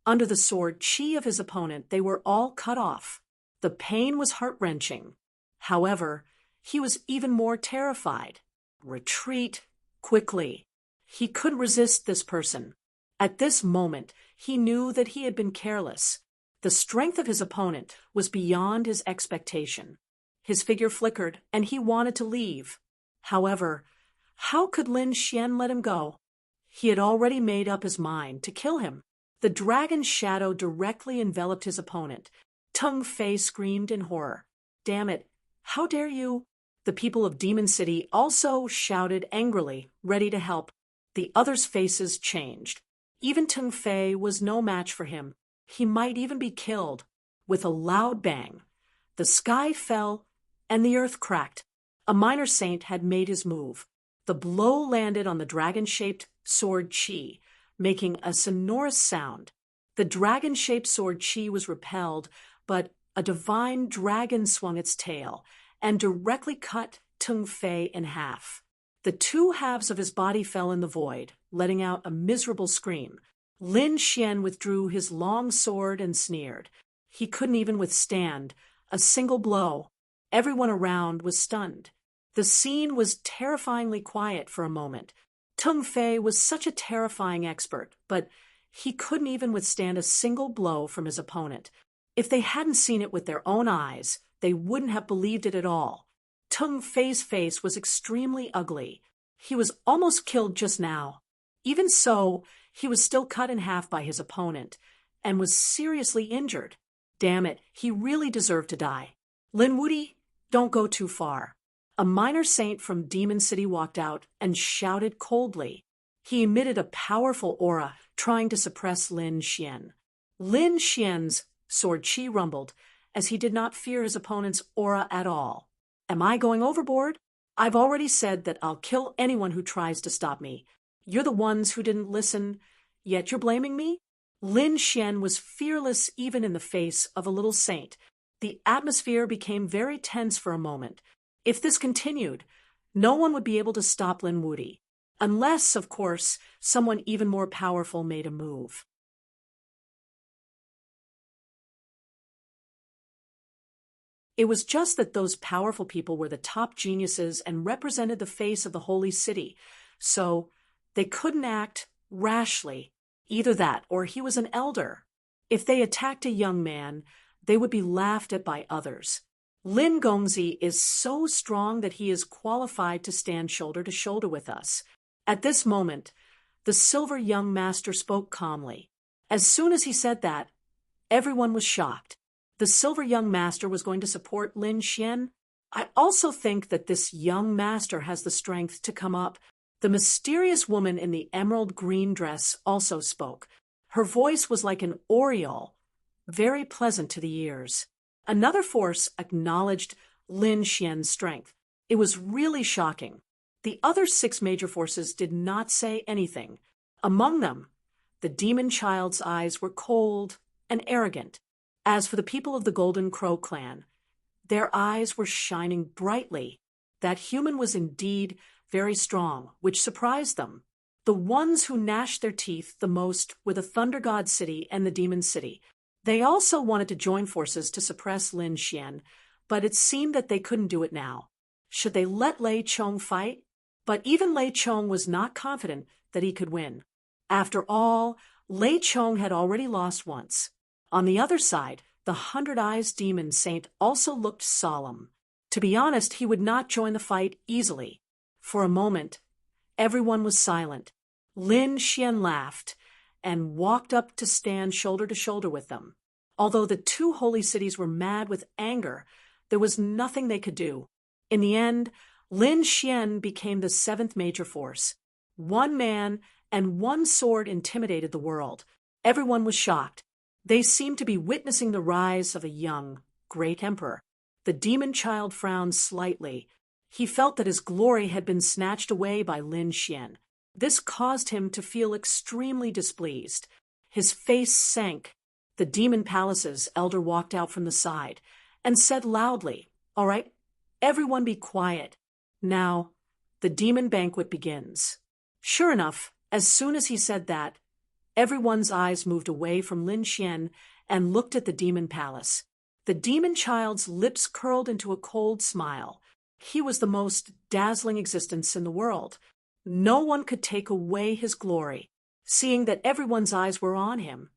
under the sword chi of his opponent, they were all cut off. The pain was heart-wrenching. However, he was even more terrified. Retreat quickly. He couldn't resist this person. At this moment, he knew that he had been careless. The strength of his opponent was beyond his expectation. His figure flickered, and he wanted to leave. However, How could Lin Xian let him go? He had already made up his mind to kill him. The dragon's shadow directly enveloped his opponent. Teng Fei screamed in horror. Damn it! How dare you? The people of Demon City also shouted angrily, ready to help. The others' faces changed. Even Teng Fei was no match for him. He might even be killed. With a loud bang, the sky fell and the earth cracked. A minor saint had made his move. The blow landed on the dragon-shaped sword Qi, making a sonorous sound. The dragon-shaped sword Qi was repelled, but a divine dragon swung its tail and directly cut Teng Fei in half. The two halves of his body fell in the void, letting out a miserable scream. Lin Xian withdrew his long sword and sneered. He couldn't even withstand a single blow. Everyone around was stunned. The scene was terrifyingly quiet for a moment. Teng Fei was such a terrifying expert, but he couldn't even withstand a single blow from his opponent. If they hadn't seen it with their own eyes, they wouldn't have believed it at all. Teng Fei's face was extremely ugly. He was almost killed just now. Even so, he was still cut in half by his opponent and was seriously injured. Damn it, he really deserved to die. Lin Wuti, don't go too far. A minor saint from Demon City walked out and shouted coldly. He emitted a powerful aura, trying to suppress Lin Xian. Lin Xian's sword Qi rumbled, as he did not fear his opponent's aura at all. Am I going overboard? I've already said that I'll kill anyone who tries to stop me. You're the ones who didn't listen, yet you're blaming me? Lin Xian was fearless even in the face of a little saint. The atmosphere became very tense for a moment. If this continued, no one would be able to stop Lin Wuti. Unless, of course, someone even more powerful made a move. It was just that those powerful people were the top geniuses and represented the face of the holy city, so they couldn't act rashly. Either that, or he was an elder. If they attacked a young man, they would be laughed at by others. Lin Gongzi is so strong that he is qualified to stand shoulder to shoulder with us. At this moment, the silver young master spoke calmly. As soon as he said that, everyone was shocked. The silver young master was going to support Lin Xian. I also think that this young master has the strength to come up. The mysterious woman in the emerald green dress also spoke. Her voice was like an aureole, very pleasant to the ears. Another force acknowledged Lin Xian's strength. It was really shocking. The other 6 major forces did not say anything. Among them, the demon child's eyes were cold and arrogant. As for the people of the Golden Crow clan, their eyes were shining brightly. That human was indeed very strong, which surprised them. The ones who gnashed their teeth the most were the Thunder God City and the Demon City. They also wanted to join forces to suppress Lin Xian, but it seemed that they couldn't do it now. Should they let Lei Chong fight? But even Lei Chong was not confident that he could win. After all, Lei Chong had already lost once. On the other side, the 100-Eyes Demon Saint also looked solemn. To be honest, he would not join the fight easily. For a moment, everyone was silent. Lin Xian laughed and walked up to stand shoulder to shoulder with them. Although the 2 holy cities were mad with anger, there was nothing they could do. In the end, Lin Xian became the 7th major force. 1 man and 1 sword intimidated the world. Everyone was shocked. They seemed to be witnessing the rise of a young, great emperor. The demon child frowned slightly. He felt that his glory had been snatched away by Lin Xian. This caused him to feel extremely displeased. His face sank. The demon palace's elder walked out from the side and said loudly, "All right, everyone be quiet. Now, the demon banquet begins." Sure enough, as soon as he said that, everyone's eyes moved away from Lin Xian and looked at the demon palace. The demon child's lips curled into a cold smile. He was the most dazzling existence in the world. No one could take away his glory. Seeing that everyone's eyes were on him,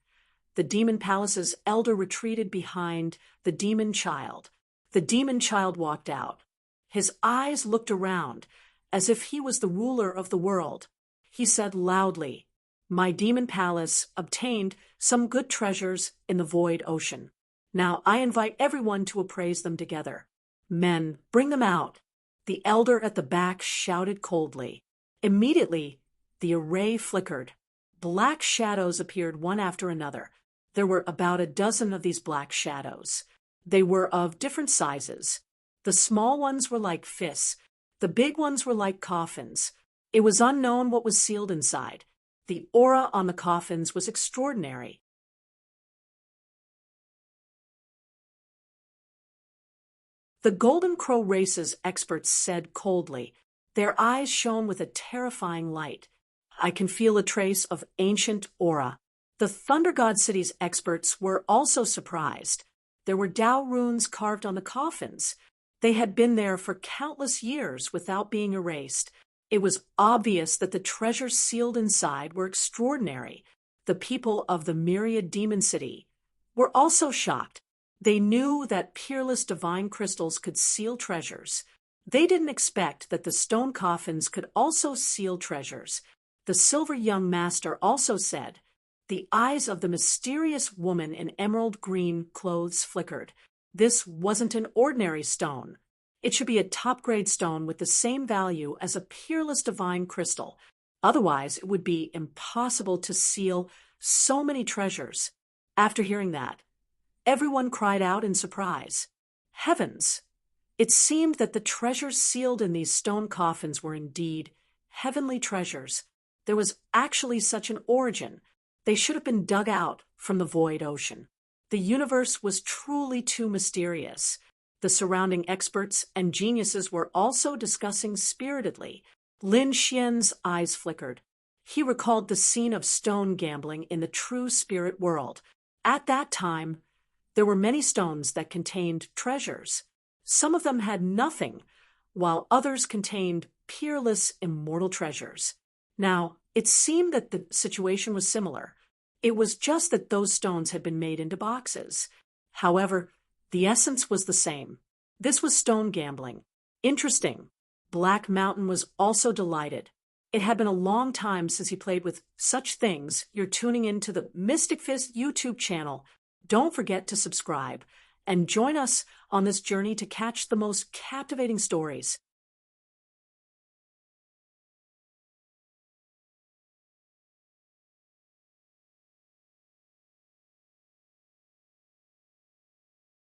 the demon palace's elder retreated behind the demon child. The demon child walked out. His eyes looked around as if he was the ruler of the world. He said loudly, "My demon palace obtained some good treasures in the void ocean. Now I invite everyone to appraise them together. Men, bring them out." The elder at the back shouted coldly. Immediately, the array flickered. Black shadows appeared one after another. There were about a dozen of these black shadows. They were of different sizes. The small ones were like fists. The big ones were like coffins. It was unknown what was sealed inside. The aura on the coffins was extraordinary. The Golden Crow race's experts said coldly. Their eyes shone with a terrifying light. "I can feel a trace of ancient aura." The Thunder God City's experts were also surprised. There were Tao runes carved on the coffins. They had been there for countless years without being erased. It was obvious that the treasures sealed inside were extraordinary. The people of the Myriad Demon City were also shocked. They knew that peerless divine crystals could seal treasures. They didn't expect that the stone coffins could also seal treasures. The Silver Young Master also said, the eyes of the mysterious woman in emerald green clothes flickered. This wasn't an ordinary stone. It should be a top-grade stone with the same value as a peerless divine crystal. Otherwise, it would be impossible to seal so many treasures. After hearing that, everyone cried out in surprise. Heavens! It seemed that the treasures sealed in these stone coffins were indeed heavenly treasures. There was actually such an origin. They should have been dug out from the void ocean. The universe was truly too mysterious. The surrounding experts and geniuses were also discussing spiritedly. Lin Xian's eyes flickered. He recalled the scene of stone gambling in the true spirit world. At that time, there were many stones that contained treasures. Some of them had nothing, while others contained peerless, immortal treasures. Now, it seemed that the situation was similar. It was just that those stones had been made into boxes. However, the essence was the same. This was stone gambling. Interesting. Black Mountain was also delighted. It had been a long time since he played with such things. You're tuning into the Mystic Fist YouTube channel. Don't forget to subscribe and join us on this journey to catch the most captivating stories.